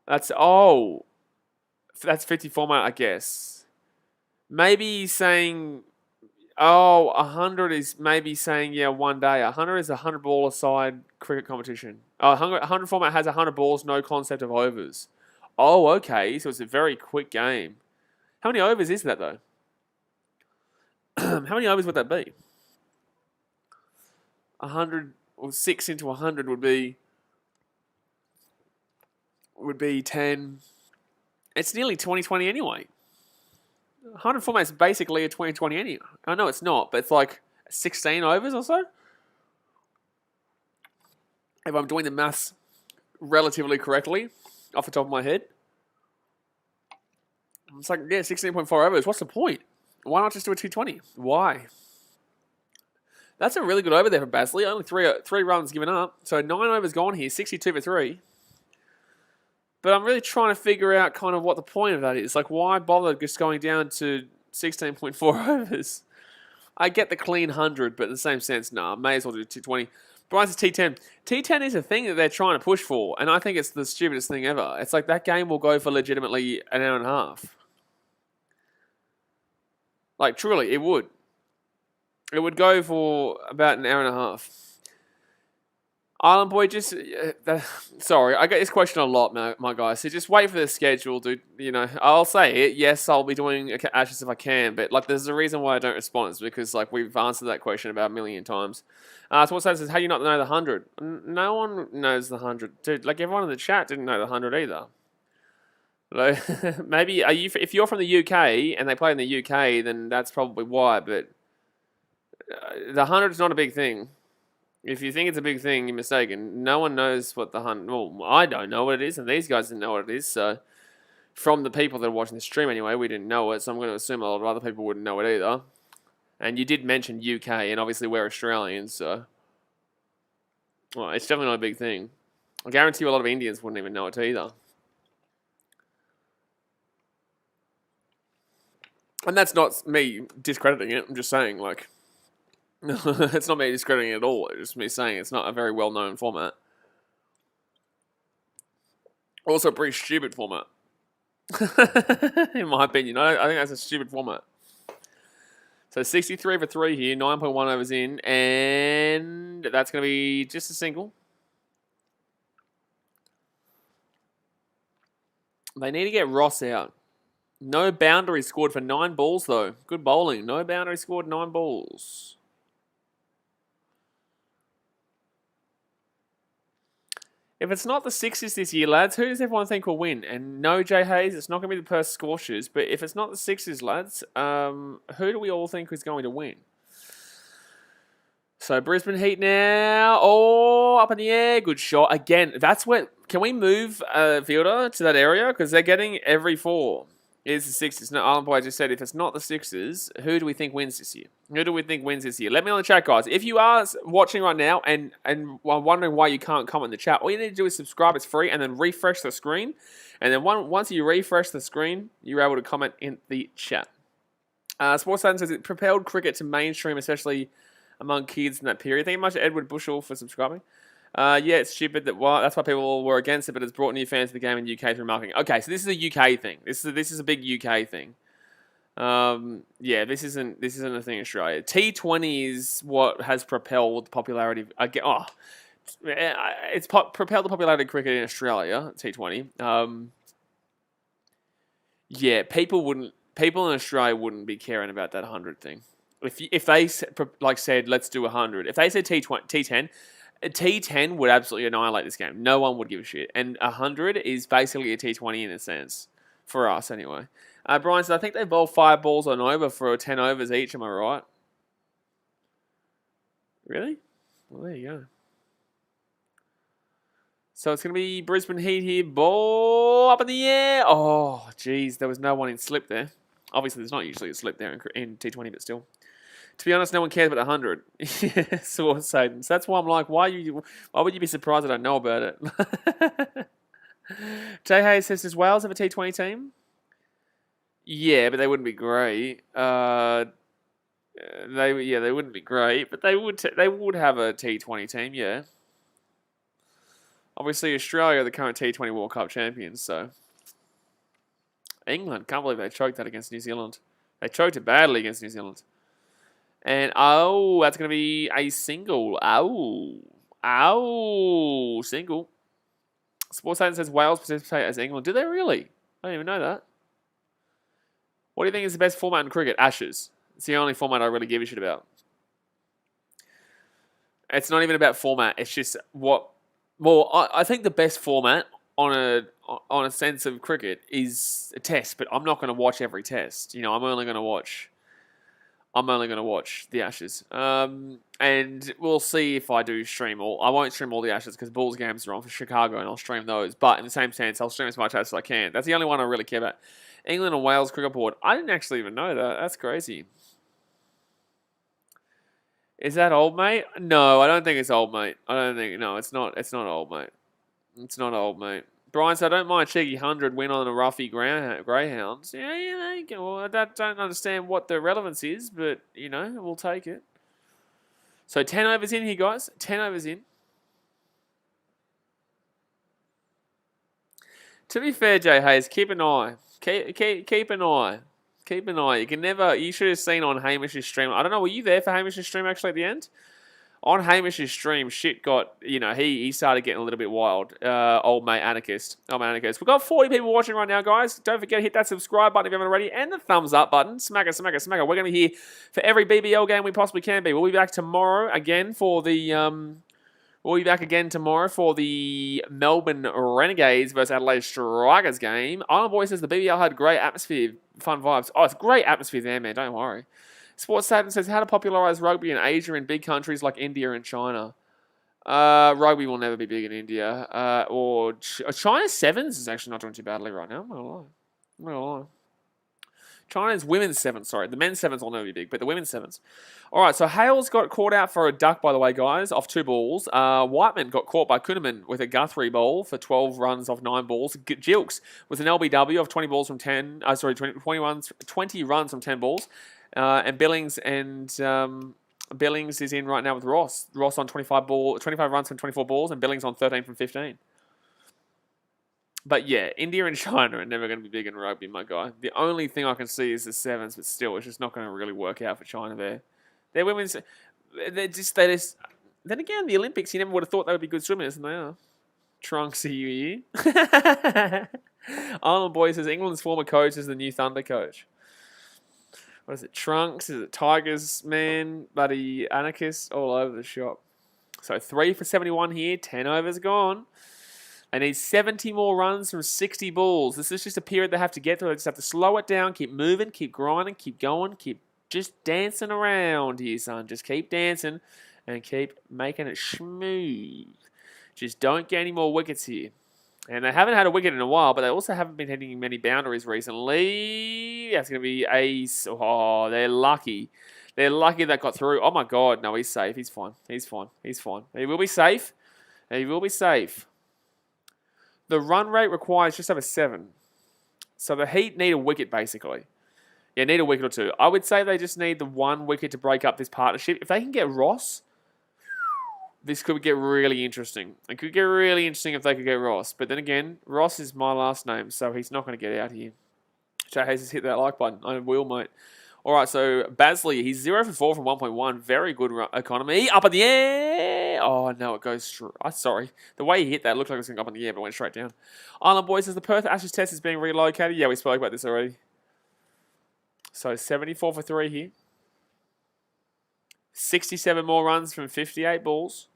That's 50 format, I guess. Maybe he's saying, 100 is maybe saying, 1 day. 100 is a 100 ball aside cricket competition. 100 format has 100 balls, no concept of overs. Oh, okay. So it's a very quick game. How many overs is that, though? How many overs would that be? 100, or 6 into 100 would be 10. It's nearly 2020 anyway. 100 format is basically a 2020 anyway. I know it's not, but it's like 16 overs or so. If I'm doing the maths relatively correctly, off the top of my head. It's like, 16.4 overs. What's the point? Why not just do a T20? Why? That's a really good over there for Basley. Only three runs given up. So 9 overs gone here, 62 for 3. But I'm really trying to figure out kind of what the point of that is. Like, why bother just going down to 16.4 overs? I get the clean 100, but in the same sense, may as well do 220. Brian says T10. T10 is a thing that they're trying to push for, and I think it's the stupidest thing ever. It's like that game will go for legitimately an hour and a half. Like, truly, it would. It would go for about an hour and a half. Island Boy, just sorry, I get this question a lot, my guys. So just wait for the schedule, dude. You know, I'll say it. Yes, I'll be doing Ashes if I can, but like, there's a reason why I don't respond. It's because like we've answered that question about a million times. So what says, how do you not know the 100? No one knows the 100, dude. Like everyone in the chat didn't know the 100 either. Like, maybe if you're from the UK and they play in the UK, then that's probably why. But the 100 is not a big thing. If you think it's a big thing, you're mistaken. No one knows what the 100... Well, I don't know what it is, and these guys didn't know what it is. So, from the people that are watching the stream anyway, we didn't know it. So, I'm going to assume a lot of other people wouldn't know it either. And you did mention UK, and obviously we're Australians, so... Well, it's definitely not a big thing. I guarantee you a lot of Indians wouldn't even know it either. And that's not me discrediting it. I'm just saying, like... It's not me discrediting it at all. It's just me saying it's not a very well-known format. Also a pretty stupid format. In my opinion. I think that's a stupid format. So 63 for 3 here. 9.1 overs in. And that's going to be just a single. They need to get Ross out. No boundary scored for 9 balls, though. Good bowling. No boundary scored, 9 balls. If it's not the Sixers this year, lads, who does everyone think will win? And no, Jay Hayes, it's not going to be the Perth Scorchers. But if it's not the Sixers, lads, who do we all think is going to win? So Brisbane Heat now. Oh, up in the air. Good shot. Again, that's where... Can we move fielder to that area? Because they're getting every 4. Is the Sixers. No, Island Boy just said, if it's not the Sixers, who do we think wins this year? Who do we think wins this year? Let me know in the chat, guys. If you are watching right now and are wondering why you can't comment in the chat, all you need to do is subscribe. It's free, and then refresh the screen. And then once you refresh the screen, you're able to comment in the chat. Sports Science says it propelled cricket to mainstream, especially among kids in that period. Thank you much to Edward Bushell for subscribing. Yeah, it's stupid that's why people were against it, but it's brought new fans to the game in the UK through marketing. Okay, so this is a UK thing. This is a big UK thing. Yeah, this isn't a thing in Australia. T20 is what has propelled the popularity. It's propelled the popularity of cricket in Australia. T20. Yeah, people in Australia wouldn't be caring about that 100 thing. If they said let's do 100. If they said T10. T10 would absolutely annihilate this game. No one would give a shit. And 100 is basically a T20 in a sense. For us, anyway. Brian said, I think they bowled 5 balls on over for 10 overs each. Am I right? Really? Well, there you go. So it's going to be Brisbane Heat here. Ball up in the air. Oh, geez. There was no one in slip there. Obviously, there's not usually a slip there in T20, but still. To be honest, no one cares about the 100. So that's why I'm like, why would you be surprised that I know about it? Jay Hayes says, does Wales have a T20 team? Yeah, but they wouldn't be great. They wouldn't be great, but they would have a T20 team, yeah. Obviously, Australia are the current T20 World Cup champions, so. England, can't believe they choked that against New Zealand. They choked it badly against New Zealand. And, that's going to be a single. Single. Sports Science says Wales participate as England. Do they really? I didn't even know that. What do you think is the best format in cricket? Ashes. It's the only format I really give a shit about. It's not even about format. It's just what... Well, I think the best format on a sense of cricket is a test, but I'm not going to watch every test. You know, I'm only going to watch the Ashes. And we'll see if I do stream all. I won't stream all the Ashes because Bulls games are on for Chicago and I'll stream those. But in the same sense, I'll stream as much as I can. That's the only one I really care about. England and Wales cricket board. I didn't actually even know that. That's crazy. Is that old, mate? No, I don't think it's old, mate. No, it's not old, mate. It's not old, mate. Brian said, I don't mind a cheeky 100 win on a roughy Greyhounds. Yeah, there you go. Well, I don't understand what the relevance is, but, you know, we'll take it. So 10 overs in here, guys. 10 overs in. To be fair, Jay Hayes, keep an eye. Keep an eye. Keep an eye. You should have seen on Hamish's stream. I don't know, were you there for Hamish's stream actually at the end? On Hamish's stream, shit got, he started getting a little bit wild. Old mate Anarchist. We've got 40 people watching right now, guys. Don't forget to hit that subscribe button if you haven't already, and the thumbs up button. Smack it. We're going to be here for every BBL game we possibly can be. We'll be back tomorrow again for the... Melbourne Renegades versus Adelaide Strikers game. Island Boy says the BBL had great atmosphere, fun vibes. Oh, it's great atmosphere there, man. Don't worry. Sports Saturn says how to popularize rugby in Asia in big countries like India and China. Rugby will never be big in India. China Sevens is actually not doing too badly right now. I'm not gonna lie. China's women's sevens, sorry. The men's sevens will never be big, but the women's sevens. All right, so Hales got caught out for a duck, by the way, guys, off 2 balls. Whiteman got caught by Kuhneman with a Guthrie bowl for 12 runs off 9 balls. Jilks with an LBW of 20 balls from 10. 20 runs from 10 balls. And Billings is in right now with Ross. Ross on 25 runs from 24 balls, and Billings on 13 from 15. But yeah, India and China are never going to be big in rugby, my guy. The only thing I can see is the sevens, but still, it's just not going to really work out for China there. Their women's, they're just. Then again, the Olympics, you never would have thought they would be good swimmers, and they are. Trunks, are you here? Island Boy says England's former coach is the new Thunder coach. What is it? Trunks? Is it Tigers, man? Bloody Anarchist? All over the shop. So 3 for 71 here. 10 overs gone. They need 70 more runs from 60 balls. This is just a period they have to get through. They just have to slow it down, keep moving, keep grinding, keep going, keep just dancing around here, son. Just keep dancing and keep making it smooth. Just don't get any more wickets here. And they haven't had a wicket in a while, but they also haven't been hitting many boundaries recently. That's going to be ace. Oh, they're lucky. They're lucky that got through. Oh, my God. No, he's safe. He's fine. He's fine. He will be safe. The run rate requires just over 7. So the Heat need a wicket, basically. Yeah, need a wicket or 2. I would say they just need the 1 wicket to break up this partnership. If they can get Ross, this could get really interesting. It could get really interesting if they could get Ross. But then again, Ross is my last name, so he's not going to get out here. Jay Hayes has hit that like button. I will, mate. All right, so Basley, he's 0 for 4 from 1.1. Very good economy. Up in the air. Oh, no, it goes through. Sorry. The way he hit that looked like it was going to go up in the air, but went straight down. Island Boy says the Perth Ashes test is being relocated. Yeah, we spoke about this already. So 74 for 3 here. 67 more runs from 58 balls.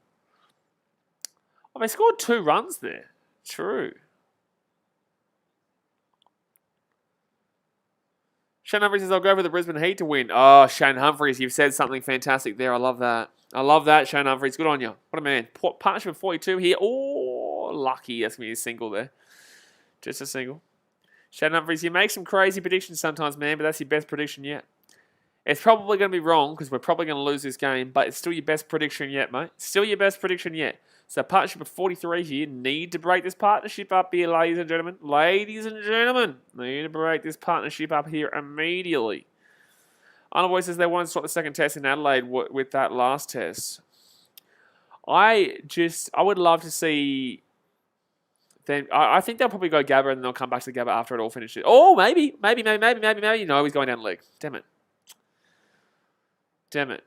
Oh, they scored 2 runs there. True. Shane Humphries says, I'll go for the Brisbane Heat to win. Oh, Shane Humphries, you've said something fantastic there. I love that. Shane Humphries. Good on you. What a man. Partnership of 42 here. Oh, lucky. That's going to be a single there. Just a single. Shane Humphries, you make some crazy predictions sometimes, man, but that's your best prediction yet. It's probably going to be wrong because we're probably going to lose this game, but it's still your best prediction yet, mate. Still your best prediction yet. So partnership of 43 here. Need to break this partnership up here, ladies and gentlemen. Need to break this partnership up here immediately. Island Boy says they want to start the second test in Adelaide with that last test. I would love to see them. I think they'll probably go Gabba and they'll come back to the Gabba after it all finishes. Oh, maybe. No, he's going down the leg. Damn it.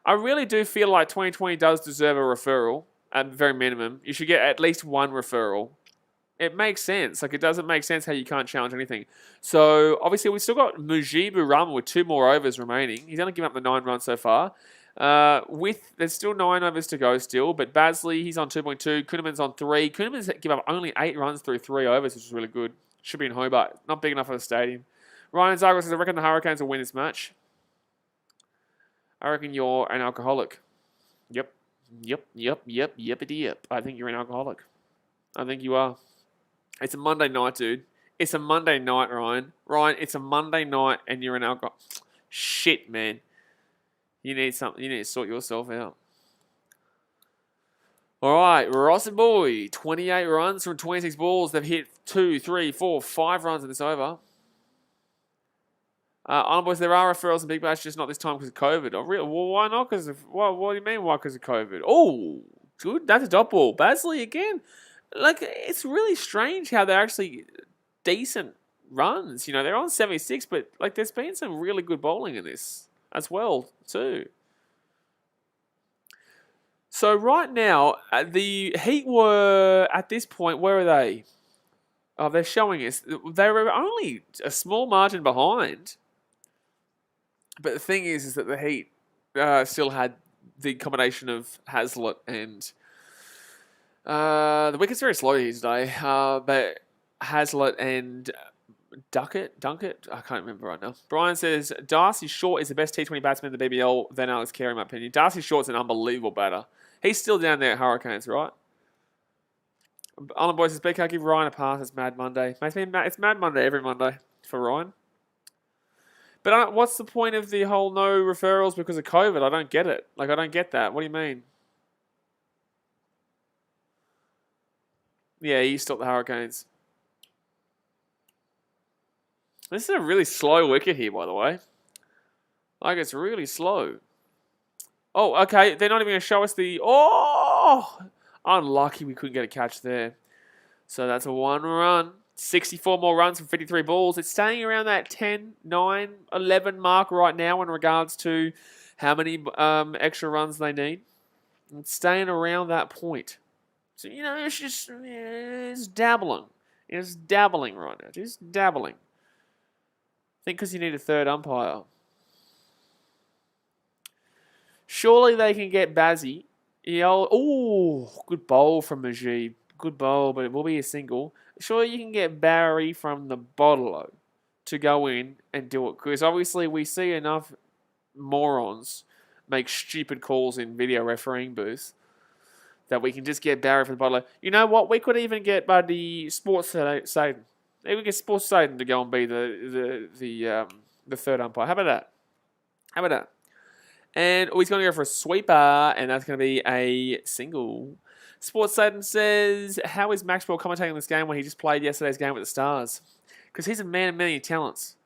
I really do feel like 2020 does deserve a referral at the very minimum. You should get at least 1 referral. It makes sense. Like, it doesn't make sense how you can't challenge anything. So, obviously, we've still got Mujibu Rahman with 2 more overs remaining. He's only given up the 9 runs so far. There's still 9 overs to go still, but Basley, he's on 2.2. Kuhneman's on 3. Kuhneman's given up only 8 runs through 3 overs, which is really good. Should be in Hobart. Not big enough for the stadium. Ryan Zagros says, I reckon the Hurricanes will win this match. I reckon you're an alcoholic. Yep. I think you're an alcoholic. I think you are. It's a Monday night, dude. It's a Monday night, Ryan. It's a Monday night and you're an alcoholic. Shit, man. You need something. You need to sort yourself out. All right, Ross and Boy. 28 runs from 26 balls. They've hit 2, 3, 4, 5 runs in this over. Island Boys, there are referrals in Big Bash, just not this time because of COVID. Oh, really? Well, why not? What do you mean, why because of COVID? Oh, good. That's a dot ball. Basley again. Like, it's really strange how they're actually decent runs. You know, they're on 76, but, like, there's been some really good bowling in this as well, too. So right now, the Heat were, at this point, where are they? Oh, they're showing us. They were only a small margin behind. But the thing is that the Heat still had the combination of Hazlitt and the Wickets very slow here today. But Hazlitt and Duckett, I can't remember right now. Brian says Darcy Short is the best T20 batsman in the BBL than Alex Carey, in my opinion. Darcy Short's an unbelievable batter. He's still down there at Hurricanes, right? Alan Boy says, BK, give Ryan a pass. It's Mad Monday. It's Mad Monday every Monday for Ryan. But what's the point of the whole no referrals because of COVID? I don't get it. I don't get that. What do you mean? Yeah, he stopped the Hurricanes. This is a really slow wicket here, by the way. It's really slow. Oh, okay. They're not even going to show us the... Oh! Unlucky we couldn't get a catch there. So that's a 1 run. 64 more runs from 53 balls. It's staying around that 10, 9, 11 mark right now in regards to how many extra runs they need. It's staying around that point. So, it's just... It's dabbling. It's dabbling right now. Just dabbling. I think because you need a third umpire. Surely they can get Bazzy. Oh, good bowl from Majid. Good bowl, but it will be a single. Surely you can get Barry from the Bottle to go in and do it. Because obviously we see enough morons make stupid calls in video refereeing booths that we can just get Barry from the Bottle. You know what? We could even get the Sports Satan. Maybe we get Sports Satan to go and be the third umpire. How about that? And he's going to go for a sweeper, and that's going to be a single. Sports Satan says, how is Maxwell commentating this game when he just played yesterday's game with the Stars? Because he's a man of many talents.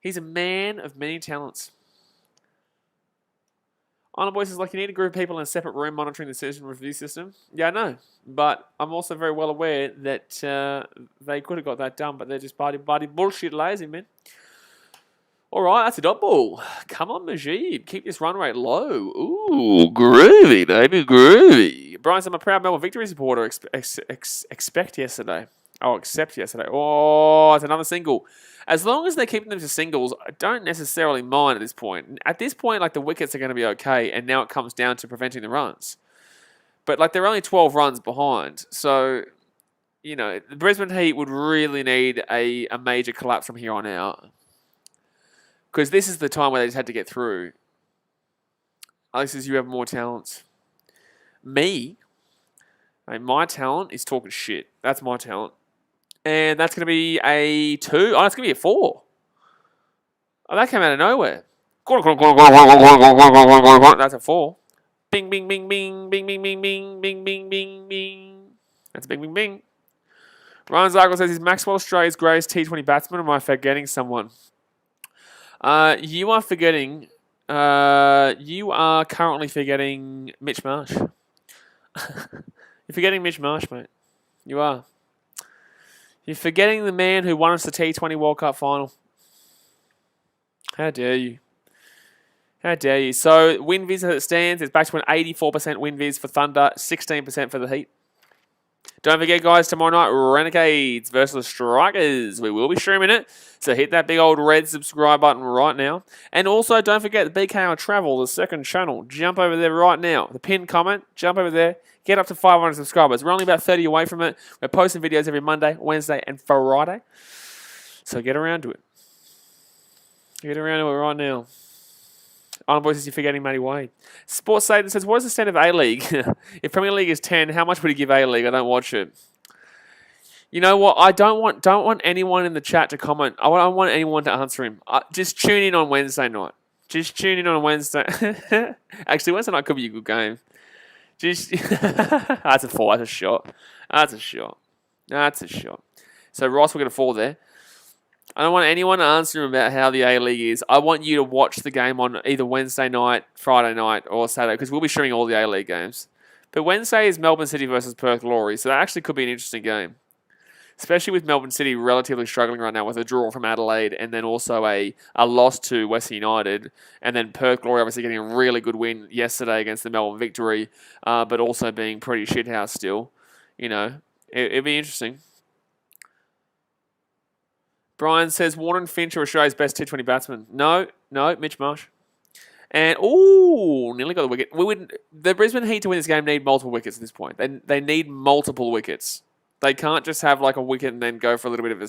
He's a man of many talents. Honor Boy says, you need a group of people in a separate room monitoring the decision review system. Yeah, I know. But I'm also very well aware that they could have got that done, but they're just bloody bullshit lazy, man. All right, that's a dot ball. Come on, Majid. Keep this run rate low. Ooh, groovy, baby, groovy. Brian said, I'm a proud Melbourne Victory supporter. Except yesterday. Oh, it's another single. As long as they're keeping them to singles, I don't necessarily mind at this point. At this point, the wickets are going to be okay, and now it comes down to preventing the runs. But, they're only 12 runs behind. So, the Brisbane Heat would really need a major collapse from here on out. Because this is the time where they just had to get through. Alex says, you have more talents. Me? My talent is talking shit. That's my talent. And that's going to be a 2. Oh, it's going to be a 4. Oh, that came out of nowhere. That's a 4. Bing, bing, bing, bing, bing, bing, bing, bing, bing, bing, bing, bing. That's bing, bing, bing. Ryan Zargle says, is Maxwell Australia's greatest T20 batsman, or am I forgetting someone? You are forgetting... you are currently forgetting Mitch Marsh. You're forgetting Mitch Marsh, mate. You are. You're forgetting the man who won us the T20 World Cup final. How dare you? How dare you? So, win viz as it stands, it's back to an 84% win viz for Thunder, 16% for the Heat. Don't forget, guys, tomorrow night, Renegades versus Strikers. We will be streaming it, so hit that big old red subscribe button right now. And also, don't forget the BKR Travel, the second channel. Jump over there right now. The pinned comment, jump over there. Get up to 500 subscribers. We're only about 30 away from it. We're posting videos every Monday, Wednesday, and Friday. So get around to it. Get around to it right now. Honor Boy says you're forgetting Matty Wade. Sports Satan says, what is the standard of A-League? If Premier League is 10, how much would he give A-League? I don't watch it. You know what? I don't want anyone in the chat to comment. I don't want anyone to answer him. Just tune in on Wednesday night. Just tune in on Wednesday. Actually, Wednesday night could be a good game. Just that's a 4. That's a shot. That's a shot. That's a shot. So Ross, we're going to fall there. I don't want anyone to answer him about how the A-League is. I want you to watch the game on either Wednesday night, Friday night, or Saturday, because we'll be streaming all the A-League games. But Wednesday is Melbourne City versus Perth Glory, so that actually could be an interesting game. especially with Melbourne City relatively struggling right now with a draw from Adelaide and then also a loss to Western United, and then Perth Glory obviously getting a really good win yesterday against the Melbourne Victory, but also being pretty shithouse still. It'd be interesting. Brian says, Warner and Finch are Australia's best T20 batsmen. No, Mitch Marsh. And, nearly got the wicket. The Brisbane Heat to win this game need multiple wickets at this point. They need multiple wickets. They can't just have like a wicket and then go for a little bit of a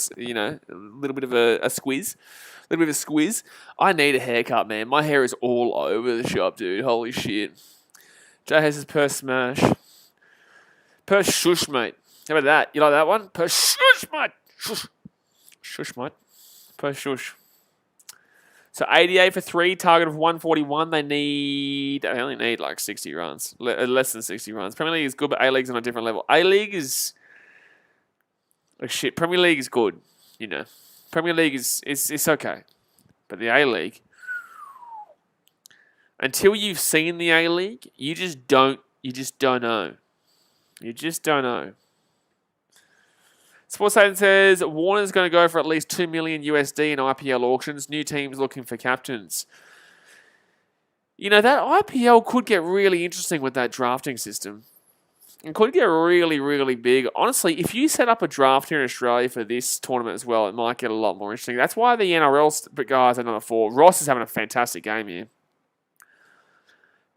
squiz. A little bit of a squiz. I need a haircut, man. My hair is all over the shop, dude. Holy shit. Jay has his per smash. Per shush, mate. How about that? You like that one? Per shush, mate. Shush. Shush, mate. Per shush. So 88 for 3, target of 141. They only need like 60 runs. Less than 60 runs. Premier League is good, but A-League's on a different level. A-League is... like shit. Premier League is good, Premier League is okay. But the A-League... until you've seen the A-League, you just don't know. You just don't know. Sports Agent says Warner's going to go for at least $2 million USD in IPL auctions. New teams looking for captains. That IPL could get really interesting with that drafting system. It could get really, really big. Honestly, if you set up a draft here in Australia for this tournament as well, it might get a lot more interesting. That's why the NRL guys are another 4. Ross is having a fantastic game here.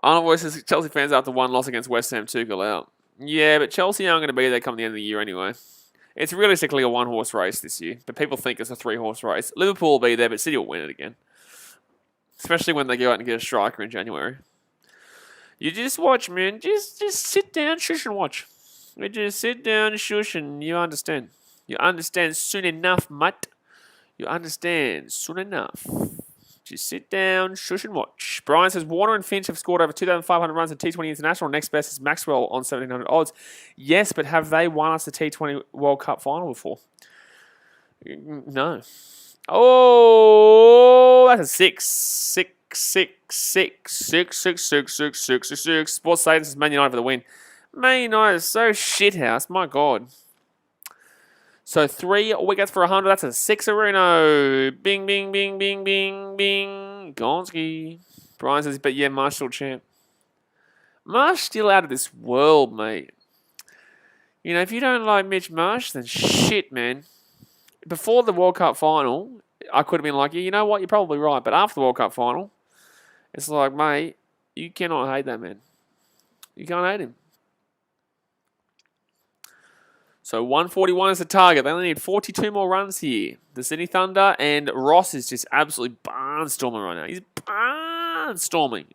Arnold voices Chelsea fans after one loss against West Ham 2 out. Yeah, but Chelsea aren't going to be there come the end of the year anyway. It's realistically a 1-horse race this year, but people think it's a 3-horse race. Liverpool will be there, but City will win it again. Especially when they go out and get a striker in January. You just watch, man. Just sit down, shush and watch. You just sit down, shush, and you understand. You understand soon enough, mate. You understand soon enough. Just sit down, shush and watch. Brian says, Warner and Finch have scored over 2,500 runs in T20 International. Next best is Maxwell on 1,700 odds. Yes, but have they won us the T20 World Cup final before? No. Oh, that's a 6. 6, 6, 6, 6, 6, 6, 6, 6, 6, 6. Sports Satan says Man United for the win. Man United is so shithouse. My God. So 3 wickets for 100. That's a 6-a-reno. Bing, bing, bing, bing, bing, bing. Gonski. Brian says, but yeah, Marsh still champ. Marsh still out of this world, mate. If you don't like Mitch Marsh, then shit, man. Before the World Cup final, I could have been like, you know what, you're probably right. But after the World Cup final, it's like, mate, you cannot hate that man. You can't hate him. So 141 is the target. They only need 42 more runs here. The Sydney Thunder and Ross is just absolutely barnstorming right now. He's barnstorming.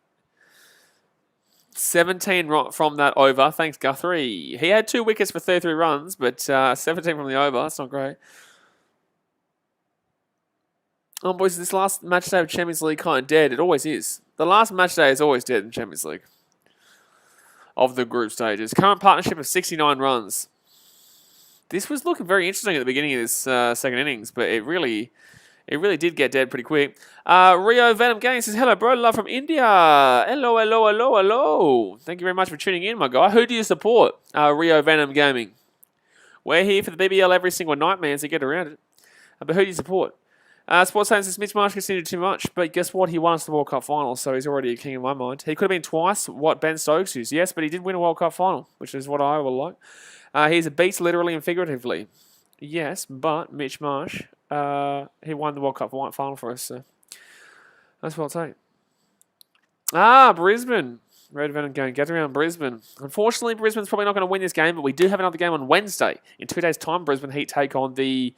17 from that over. Thanks, Guthrie. He had 2 wickets for 33 runs, but 17 from the over. That's not great. Oh, boys, this last match day of Champions League kind of dead. It always is. The last match day is always dead in Champions League. Of the group stages. Current partnership of 69 runs. This was looking very interesting at the beginning of this second innings, but it really did get dead pretty quick. Rio Venom Gang says, hello, bro. Love from India. Hello, hello, hello, hello. Thank you very much for tuning in, my guy. Who do you support? Rio Venom Gaming. We're here for the BBL every single night, man, so get around it. But who do you support? Sports Science says, Mitch Marsh conceded too much, but guess what? He won us the World Cup final, so he's already a king in my mind. He could have been twice what Ben Stokes is. Yes, but he did win a World Cup final, which is what I will like. He's a beast literally and figuratively. Yes, but Mitch Marsh, he won the World Cup final for us, so that's what I'll take. Brisbane. Red Venom going, get around Brisbane. Unfortunately, Brisbane's probably not going to win this game, but we do have another game on Wednesday. In 2 days' time, Brisbane Heat take on the...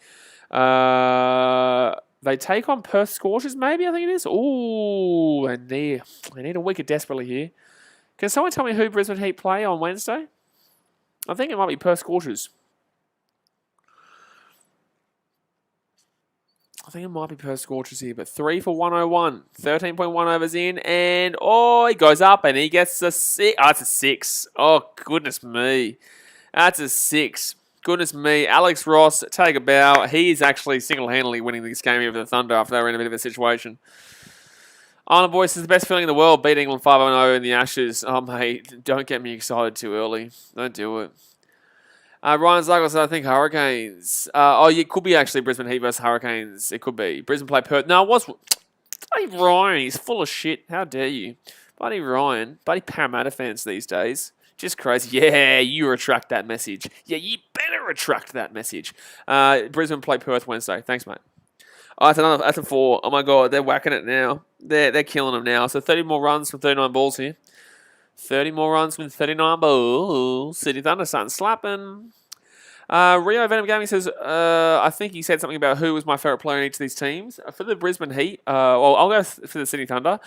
they take on Perth Scorchers, maybe, I think it is. Ooh, and they need a wicket desperately here. Can someone tell me who Brisbane Heat play on Wednesday? I think it might be Perth Scorchers. I think it might be Perth Scorchers here, but 3 for 101. 13.1 overs in, and he goes up and he gets a 6. Oh, that's a 6. Oh, goodness me. That's a 6. Goodness me. Alex Ross, take a bow. He's actually single-handedly winning this game over the Thunder after they were in a bit of a situation. Arnold Boyce is the best feeling in the world, beat England 5-0 in the Ashes. Oh, mate, don't get me excited too early. Don't do it. Ryan Zagos, I think Hurricanes. Yeah, it could be actually Brisbane Heat versus Hurricanes. It could be. Brisbane play Perth. No, it was. Bloody Ryan, he's full of shit. How dare you? Bloody Ryan. Bloody Parramatta fans these days. Just crazy. Yeah, you retract that message. Yeah, you better retract that message. Brisbane play Perth Wednesday. Thanks, mate. Oh, that's a 4. Oh my god, they're whacking it now. They're killing them now. So 30 more runs from 39 balls here. 30 more runs from 39 balls. City Thunder starting slapping. Rio Venom Gaming says, I think he said something about who was my favourite player in each of these teams. For the Brisbane Heat, well, I'll go for the Sydney Thunder.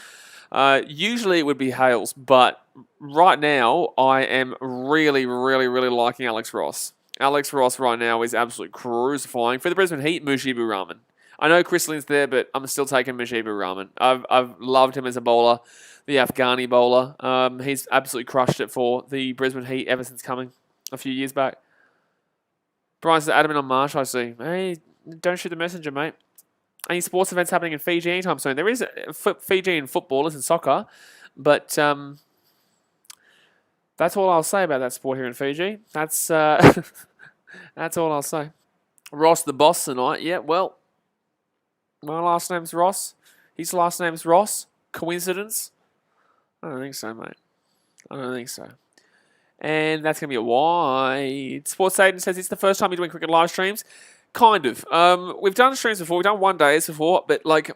Usually it would be Hales, but right now I am really, really, really liking Alex Ross. Alex Ross right now is absolutely crucifying. For the Brisbane Heat, Mujibu Rahman. I know Chris Lynn's there, but I'm still taking Mujibu Rahman. I've loved him as a bowler, the Afghani bowler. He's absolutely crushed it for the Brisbane Heat ever since coming a few years back. Brian says, adamant on Marsh, I see. Hey, don't shoot the messenger, mate. Any sports events happening in Fiji anytime soon? There is Fijian footballers and soccer, but that's all I'll say about that sport here in Fiji. That's that's all I'll say. Ross the boss tonight. Yeah, well, my last name's Ross. His last name's Ross. Coincidence? I don't think so, mate. I don't think so. And that's going to be a wide. Sports Aiden says it's the first time you're doing cricket live streams. Kind of. We've done streams before. We've done one days before. But, like,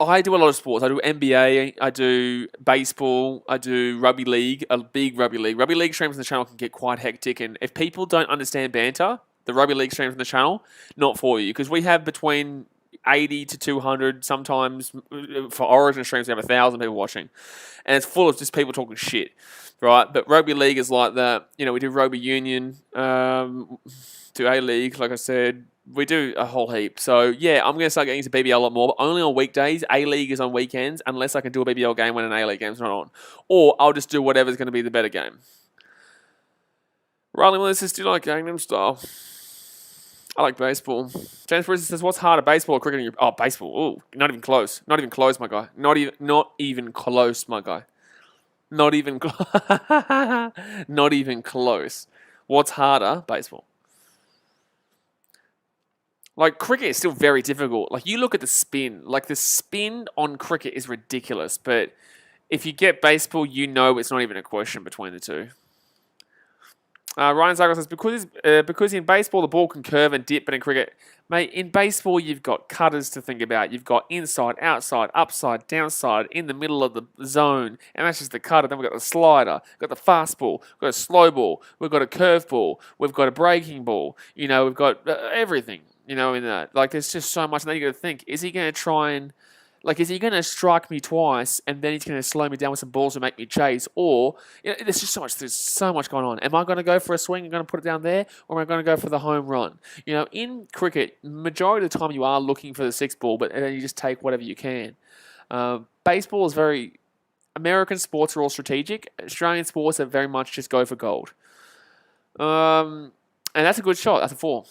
I do a lot of sports. I do NBA. I do baseball. I do rugby league. A big rugby league. Rugby league streams on the channel can get quite hectic. And if people don't understand banter, the rugby league streams on the channel, not for you. Because we have between 80 to 200, sometimes for Origin streams, we have 1,000 people watching. And it's full of just people talking shit. Right, but rugby league is like that. You know, we do rugby union, do A-League, like I said. We do a whole heap. So, yeah, I'm going to start getting into BBL a lot more, but only on weekdays. A-League is on weekends, unless I can do a BBL game when an A-League game's not on. Or I'll just do whatever's going to be the better game. Riley Willis says, do you like Gangnam Style? I like baseball. James Brisbane says, what's harder, baseball or cricket? Oh, baseball. Ooh, not even close. Not even close, my guy. Not even close, my guy. Not even not even close. What's harder? Baseball. Like, cricket is still very difficult. Like, you look at the spin. Like, the spin on cricket is ridiculous. But if you get baseball, you know it's not even a question between the two. Ryan Zago says, because in baseball the ball can curve and dip, but in cricket, mate, in baseball you've got cutters to think about. You've got inside, outside, upside, downside, in the middle of the zone, and that's just the cutter. Then we've got the slider, we've got the fast ball, we've got a slow ball, we've got a curve ball, we've got a breaking ball. You know, we've got everything. You know, in that, like, there's just so much. And then you got to think: is he going to try and is he going to strike me twice and then he's going to slow me down with some balls and make me chase? Or, you know, there's so much going on. Am I going to go for a swing and going to put it down there? Or am I going to go for the home run? You know, in cricket, majority of the time you are looking for the sixth ball, but then you just take whatever you can. Baseball is American sports are all strategic. Australian sports are very much just go for gold. And that's a good shot. That's a 4.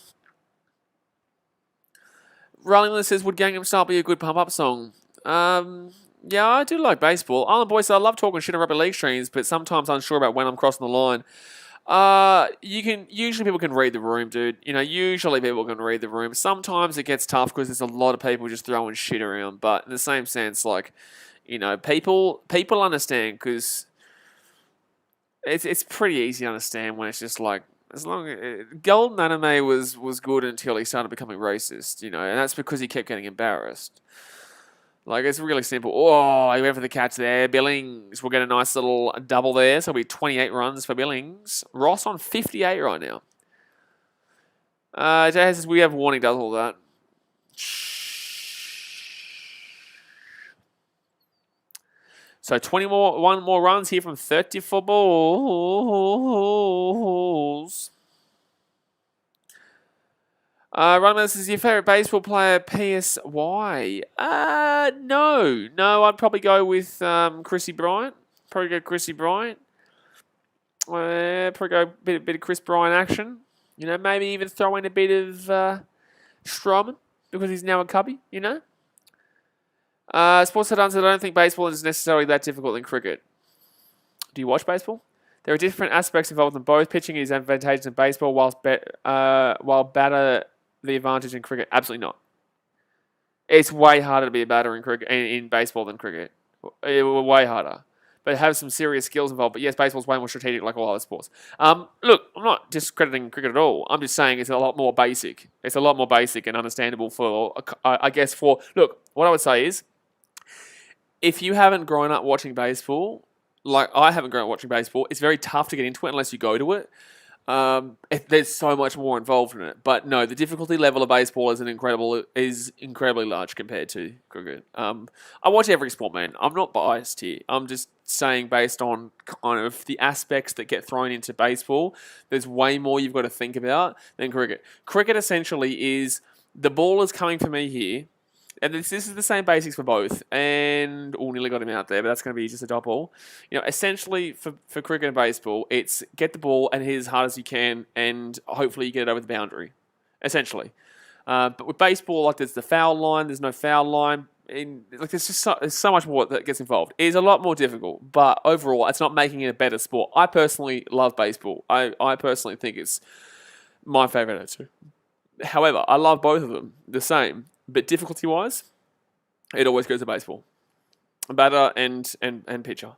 Rolling List says, would Gangnam Style be a good pump-up song? Yeah, I do like baseball. Island Boy says, I love talking shit on rugby league streams, but sometimes unsure about when I'm crossing the line. Usually people can read the room, dude. You know, usually people can read the room. Sometimes it gets tough because there's a lot of people just throwing shit around. But in the same sense, like, you know, people understand because it's pretty easy to understand when it's just like, as long as Golden Anime was good until he started becoming racist, you know, and that's because he kept getting embarrassed. Like, it's really simple. Oh, he went for the catch there. Billings will get a nice little double there, so it'll be 28 runs for Billings. Ross on 58 right now. Jay says, we have warning, does all that. So 1 more runs here from 34 balls. Runman says, your favourite baseball player, PSY? No, I'd probably go with Chrissy Bryant. Probably go Chrissy Bryant. Probably go a bit of Chris Bryant action. You know, maybe even throw in a bit of Stroman because he's now a cubby, you know. Sports Head said, I don't think baseball is necessarily that difficult in cricket. Do you watch baseball? There are different aspects involved in both. Pitching is advantageous in baseball, while batter the advantage in cricket. Absolutely not. It's way harder to be a batter in cricket in baseball than cricket. Way harder. But have some serious skills involved. But yes, baseball's way more strategic, like all other sports. Look, I'm not discrediting cricket at all. I'm just saying it's a lot more basic. It's a lot more basic and understandable for, I guess, for... Look, what I would say is, if you haven't grown up watching baseball, like I haven't grown up watching baseball, it's very tough to get into it unless you go to it. There's so much more involved in it. But no, the difficulty level of baseball is incredibly large compared to cricket. I watch every sport, man. I'm not biased here. I'm just saying based on kind of the aspects that get thrown into baseball, there's way more you've got to think about than cricket. Cricket essentially is the ball is coming for me here. And this is the same basics for both. And nearly got him out there, but that's going to be just a dot ball. Essentially for cricket and baseball, it's get the ball and hit as hard as you can, and hopefully you get it over the boundary. Essentially. But with baseball, like there's the foul line, there's no foul line. There's so much more that gets involved. It is a lot more difficult, but overall, it's not making it a better sport. I personally love baseball. I personally think it's my favourite of two. However, I love both of them the same. But difficulty-wise, it always goes to baseball. Batter and pitcher.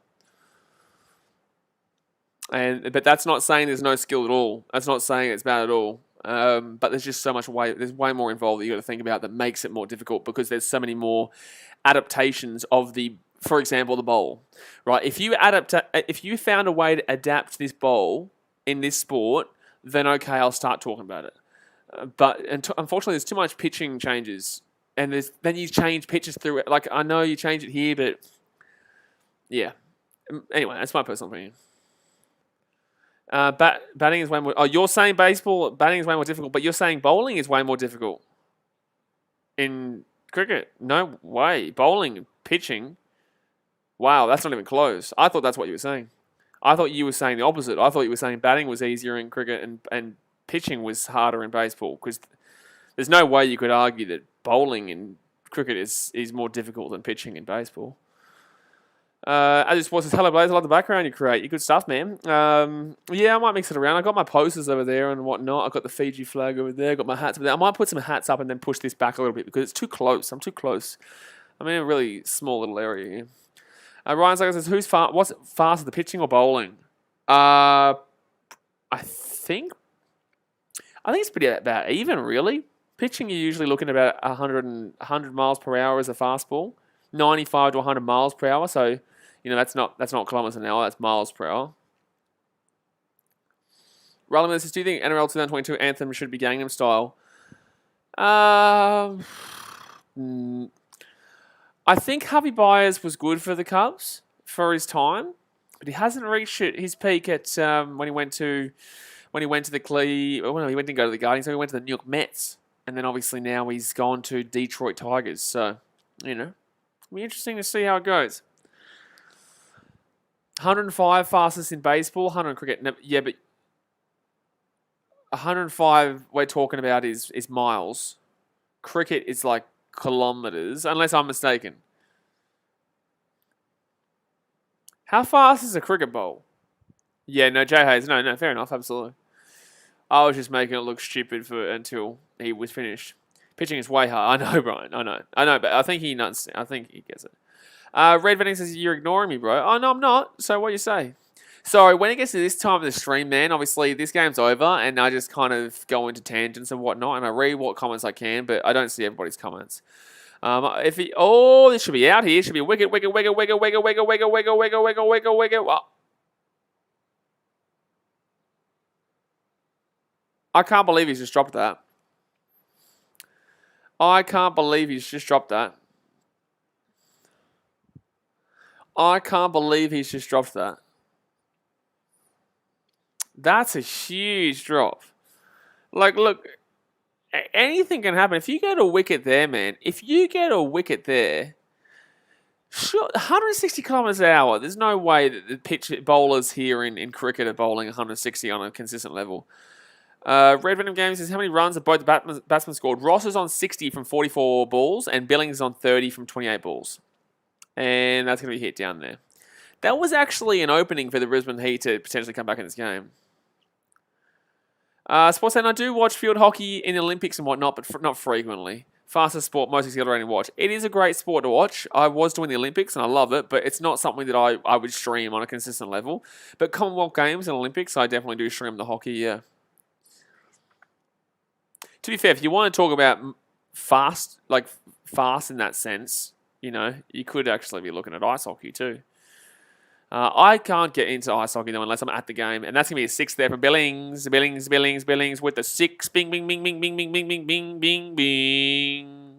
But that's not saying there's no skill at all. That's not saying it's bad at all. But there's just there's way more involved that you got to think about that makes it more difficult because there's so many more adaptations of for example, the bowl. Right? If you found a way to adapt this bowl in this sport, then okay, I'll start talking about it. But unfortunately, there's too much pitching changes, and then you change pitches through it. Like I know you change it here, but yeah. Anyway, that's my personal opinion. Batting is way more. Oh, you're saying baseball batting is way more difficult, but you're saying bowling is way more difficult in cricket. No way, bowling, pitching. Wow, that's not even close. I thought that's what you were saying. I thought you were saying the opposite. I thought you were saying batting was easier in cricket and pitching was harder in baseball because there's no way you could argue that bowling in cricket is more difficult than pitching in baseball. As it sports says, hello Blaze, I love the background you create. You're good stuff, man. Yeah, I might mix it around. I got my posters over there and whatnot. I've got the Fiji flag over there. Got my hats over there. I might put some hats up and then push this back a little bit because it's too close. I'm too close. I'm in a really small little area here. Ryan says, what's faster, the pitching or bowling? I think it's pretty about even, really. Pitching, you're usually looking at about 100 miles per hour as a fastball, 95 to 100 miles per hour. So, that's not kilometers an hour. That's miles per hour. Roland says, do you think NRL 2022 anthem should be Gangnam Style? I think Harvey Byers was good for the Cubs for his time, but he hasn't reached his peak at when he went to the he didn't go to the Guardians, so he went to the New York Mets. And then obviously now he's gone to Detroit Tigers. So, it'll be interesting to see how it goes. 105 fastest in baseball, 100 in cricket. No, yeah, but 105 we're talking about is miles. Cricket is like kilometers, unless I'm mistaken. How fast is a cricket ball? Yeah, no, Jay Hayes. No, fair enough, absolutely. I was just making it look stupid until he was finished. Pitching is way hard. I know, Brian. I know, but I think he gets it. Red Venning says, you're ignoring me, bro. Oh, no, I'm not. So what do you say? So when it gets to this time of the stream, man, obviously this game's over, and I just kind of go into tangents and whatnot, and I read what comments I can, but I don't see everybody's comments. This should be out here. It should be wicket. Well, I can't believe he's just dropped that. I can't believe he's just dropped that. That's a huge drop. Like, look, anything can happen. If you get a wicket there, man, sure, 160 kilometers an hour, there's no way that the bowlers here in cricket are bowling 160 on a consistent level. Red Venom Games says, how many runs have both the batsmen scored? Ross is on 60 from 44 balls, and Billings is on 30 from 28 balls. And that's going to be hit down there. That was actually an opening for the Brisbane Heat to potentially come back in this game. Sports and I do watch field hockey in the Olympics and whatnot, but not frequently. Fastest sport, most exhilarating to watch. It is a great sport to watch. I was doing the Olympics and I love it, but it's not something that I would stream on a consistent level. But Commonwealth Games and Olympics, I definitely do stream the hockey, yeah. To be fair, if you want to talk about fast in that sense, you could actually be looking at ice hockey too. I can't get into ice hockey though unless I'm at the game, and that's gonna be a 6 there for Billings with the 6. Bing, bing, bing, bing, bing, bing, bing, bing, bing, bing, bing.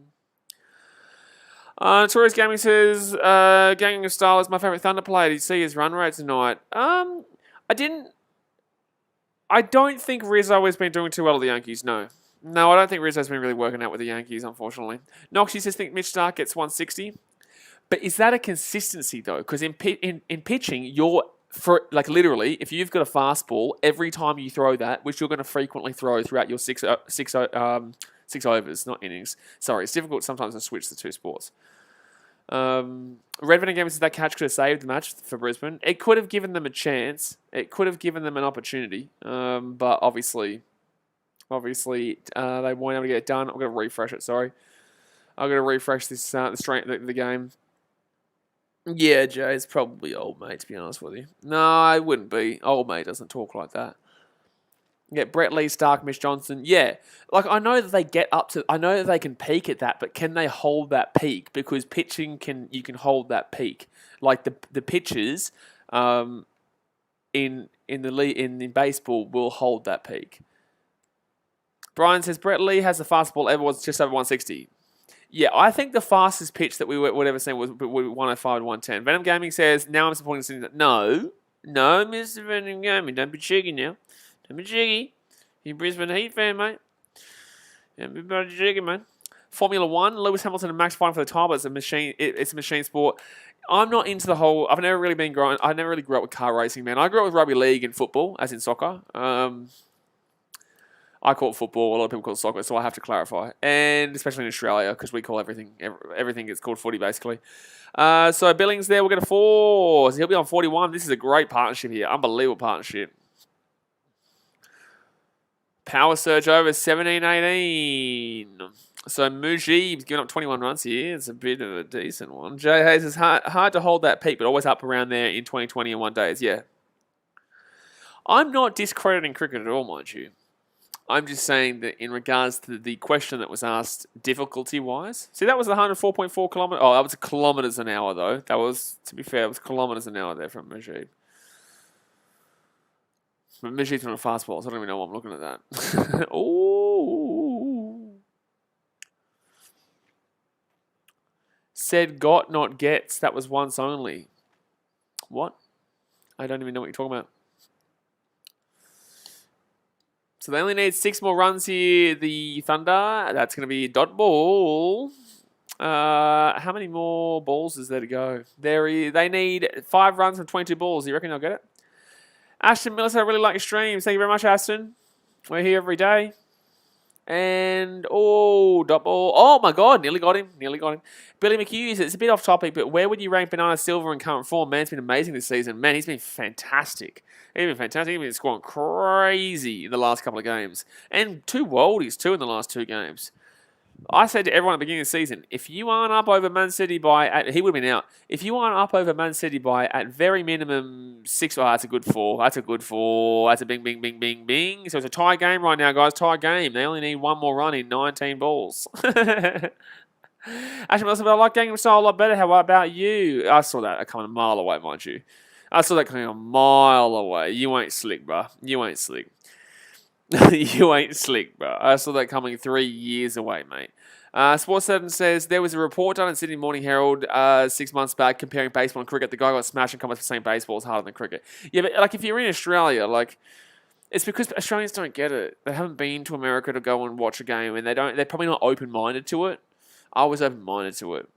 Tourist Gaming says, Gangnam Style is my favorite Thunder player. Did you see his run rate tonight? I don't think Rizzo has been doing too well at the Yankees. No, I don't think Rizzo's been really working out with the Yankees, unfortunately. Noxy says, think Mitch Stark gets 160. But is that a consistency though? Because in pitching, literally, if you've got a fastball, every time you throw that, which you're going to frequently throw throughout your six overs, not innings. Sorry, it's difficult sometimes to switch the two sports. Redford and Gamers says that catch could have saved the match for Brisbane. It could have given them a chance. It could have given them an opportunity. But obviously, they weren't able to get it done. I'm going to refresh it. Sorry, I'm going to refresh this the game. Yeah, Jay, it's probably old mate, to be honest with you. No, it wouldn't be. Old mate doesn't talk like that. Yeah, Brett Lee, Stark, Mitch Johnson. Yeah, I know that they get up to. I know that they can peak at that, but can they hold that peak? Because pitching you can hold that peak. Like the pitchers, in baseball will hold that peak. Brian says Brett Lee has the fastest ball ever was just over 160. Yeah, I think the fastest pitch that we would ever seen was 105 to 110. Venom Gaming says, now I'm supporting Sydney. No, Mr. Venom Gaming, don't be cheeky now. Don't be cheeky. You're a Brisbane Heat fan, mate. Don't be bloody cheeky, man. Formula 1, Lewis Hamilton and Max fighting for the title, but it's a machine sport. I'm not into the whole, I never really grew up with car racing, man. I grew up with rugby league and football, as in soccer. I call it football. A lot of people call it soccer, so I have to clarify. And especially in Australia, because we call everything gets called footy, basically. So Billings there, we'll get a 4. So he'll be on 41. This is a great partnership here. Unbelievable partnership. Power surge over 17-18. So Mujib's giving up 21 runs here. It's a bit of a decent one. Jay Hayes is hard to hold that peak, but always up around there in 2020 and 1 days. Yeah. I'm not discrediting cricket at all, mind you. I'm just saying that in regards to the question that was asked difficulty-wise. See, that was 104.4 kilometres. Oh, that was kilometres an hour, though. That was, to be fair, it was kilometres an hour there from Mujib. But Mujib's on a fastball, so I don't even know why I'm looking at that. Oh. Said got, not gets. That was once only. What? I don't even know what you're talking about. So they only need 6 more runs here, the Thunder. That's going to be dot ball. How many more balls is there to go? They need 5 runs from 22 balls. You reckon they'll get it? Ashton Miller said, I really like your streams. Thank you very much, Ashton. We're here every day. And, dot ball. Oh, my God. Nearly got him. Billy McHughes, it's a bit off topic, but where would you rank Banana Silver in current form? Man, it's been amazing this season. Man, he's been fantastic. He's been scoring crazy in the last couple of games. And 2 worldies, too, in the last 2 games. I said to everyone at the beginning of the season, if you aren't up over Man City he would have been out. If you aren't up over Man City by, at very minimum, 6, that's a good 4. That's a good 4. That's a bing, bing, bing, bing, bing. So it's a tie game right now, guys. Tie game. They only need 1 more run in 19 balls. Actually, I like Gangnam Style a lot better. How about you? I saw that coming a mile away, mind you. I saw that coming a mile away. You ain't slick, bruh. You ain't slick. You ain't slick, bro. I saw that coming 3 years away, mate. Sports 7 says, there was a report done in Sydney Morning Herald 6 months back comparing baseball and cricket. The guy got smashed and comments for saying baseball is harder than cricket. Yeah, but if you're in Australia, it's because Australians don't get it. They haven't been to America to go and watch a game, and they're probably not open-minded to it. I was open-minded to it.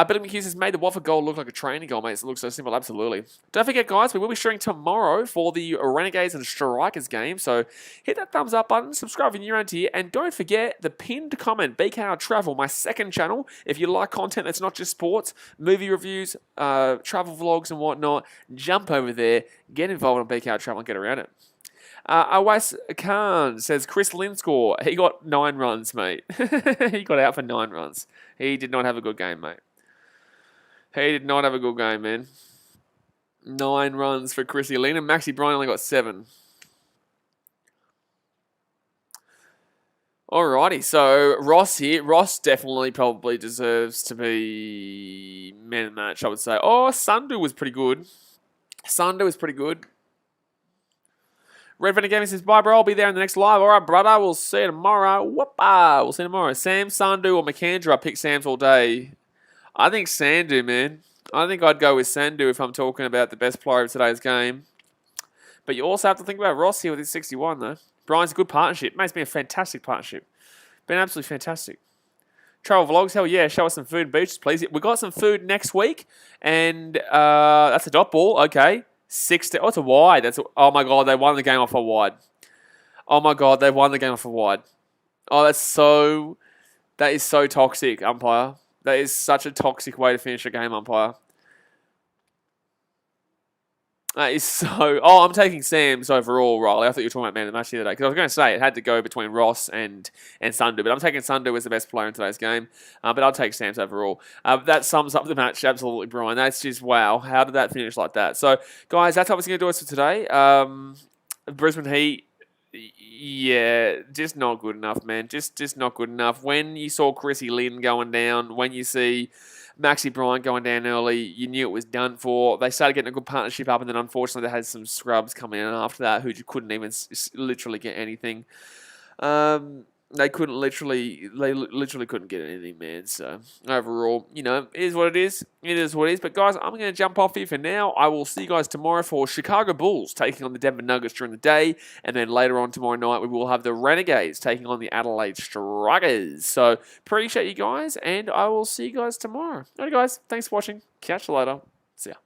Billy McHughes has made the Watford goal look like a training goal, mate. It looks so simple, absolutely. Don't forget, guys, we will be streaming tomorrow for the Renegades and Strikers game. So hit that thumbs up button, subscribe if you're new around here, and don't forget the pinned comment, BKR Travel, my second channel. If you like content that's not just sports, movie reviews, travel vlogs and whatnot, jump over there, get involved on BKR Travel and get around it. Awais Khan says Chris Linscore, he got 9 runs, mate. He got out for 9 runs. He did not have a good game, mate. He did not have a good game, man. 9 runs for Chrissy Lena. Maxi Bryan only got 7. Alrighty, so Ross here. Ross definitely probably deserves to be man of the match, I would say. Oh, Sundu was pretty good. Sundu was pretty good. Red Venom Gaming says, bye, bro. I'll be there in the next live. All right, brother. We'll see you tomorrow. Whoopa. We'll see you tomorrow. Sam, Sandu, or McAndrew. I pick Sam's all day. I think Sandu, man. I think I'd go with Sandu if I'm talking about the best player of today's game. But you also have to think about Ross here with his 61, though. Brian's a good partnership. Mate's been a fantastic partnership. Been absolutely fantastic. Travel vlogs, hell yeah. Show us some food and beaches, please. We got some food next week. And that's a dot ball. Okay. 60. Oh, it's a wide. Oh, my God. They won the game off a wide. Oh, my God. They won the game off a wide. Oh, that is so toxic, umpire. That is such a toxic way to finish a game, umpire. That is so... Oh, I'm taking Sam's overall, Riley. I thought you were talking about man of the match the other day. Because I was going to say it had to go between Ross and Sundu. But I'm taking Sundu as the best player in today's game. But I'll take Sam's overall. That sums up the match absolutely, Brian. That's just, wow. How did that finish like that? So, guys, that's obviously going to do us for today. Brisbane Heat... Yeah, just not good enough, man. Just not good enough. When you saw Chrissy Lynn going down, when you see Maxi Bryan going down early, you knew it was done for. They started getting a good partnership up, and then unfortunately they had some scrubs coming in after that who couldn't even literally get anything. They literally couldn't get anything, man. So overall, you know, it is what it is. It is what it is. But guys, I'm going to jump off here for now. I will see you guys tomorrow for Chicago Bulls taking on the Denver Nuggets during the day. And then later on tomorrow night, we will have the Renegades taking on the Adelaide Strikers. So appreciate you guys, and I will see you guys tomorrow. Alright, guys. Thanks for watching. Catch you later. See ya.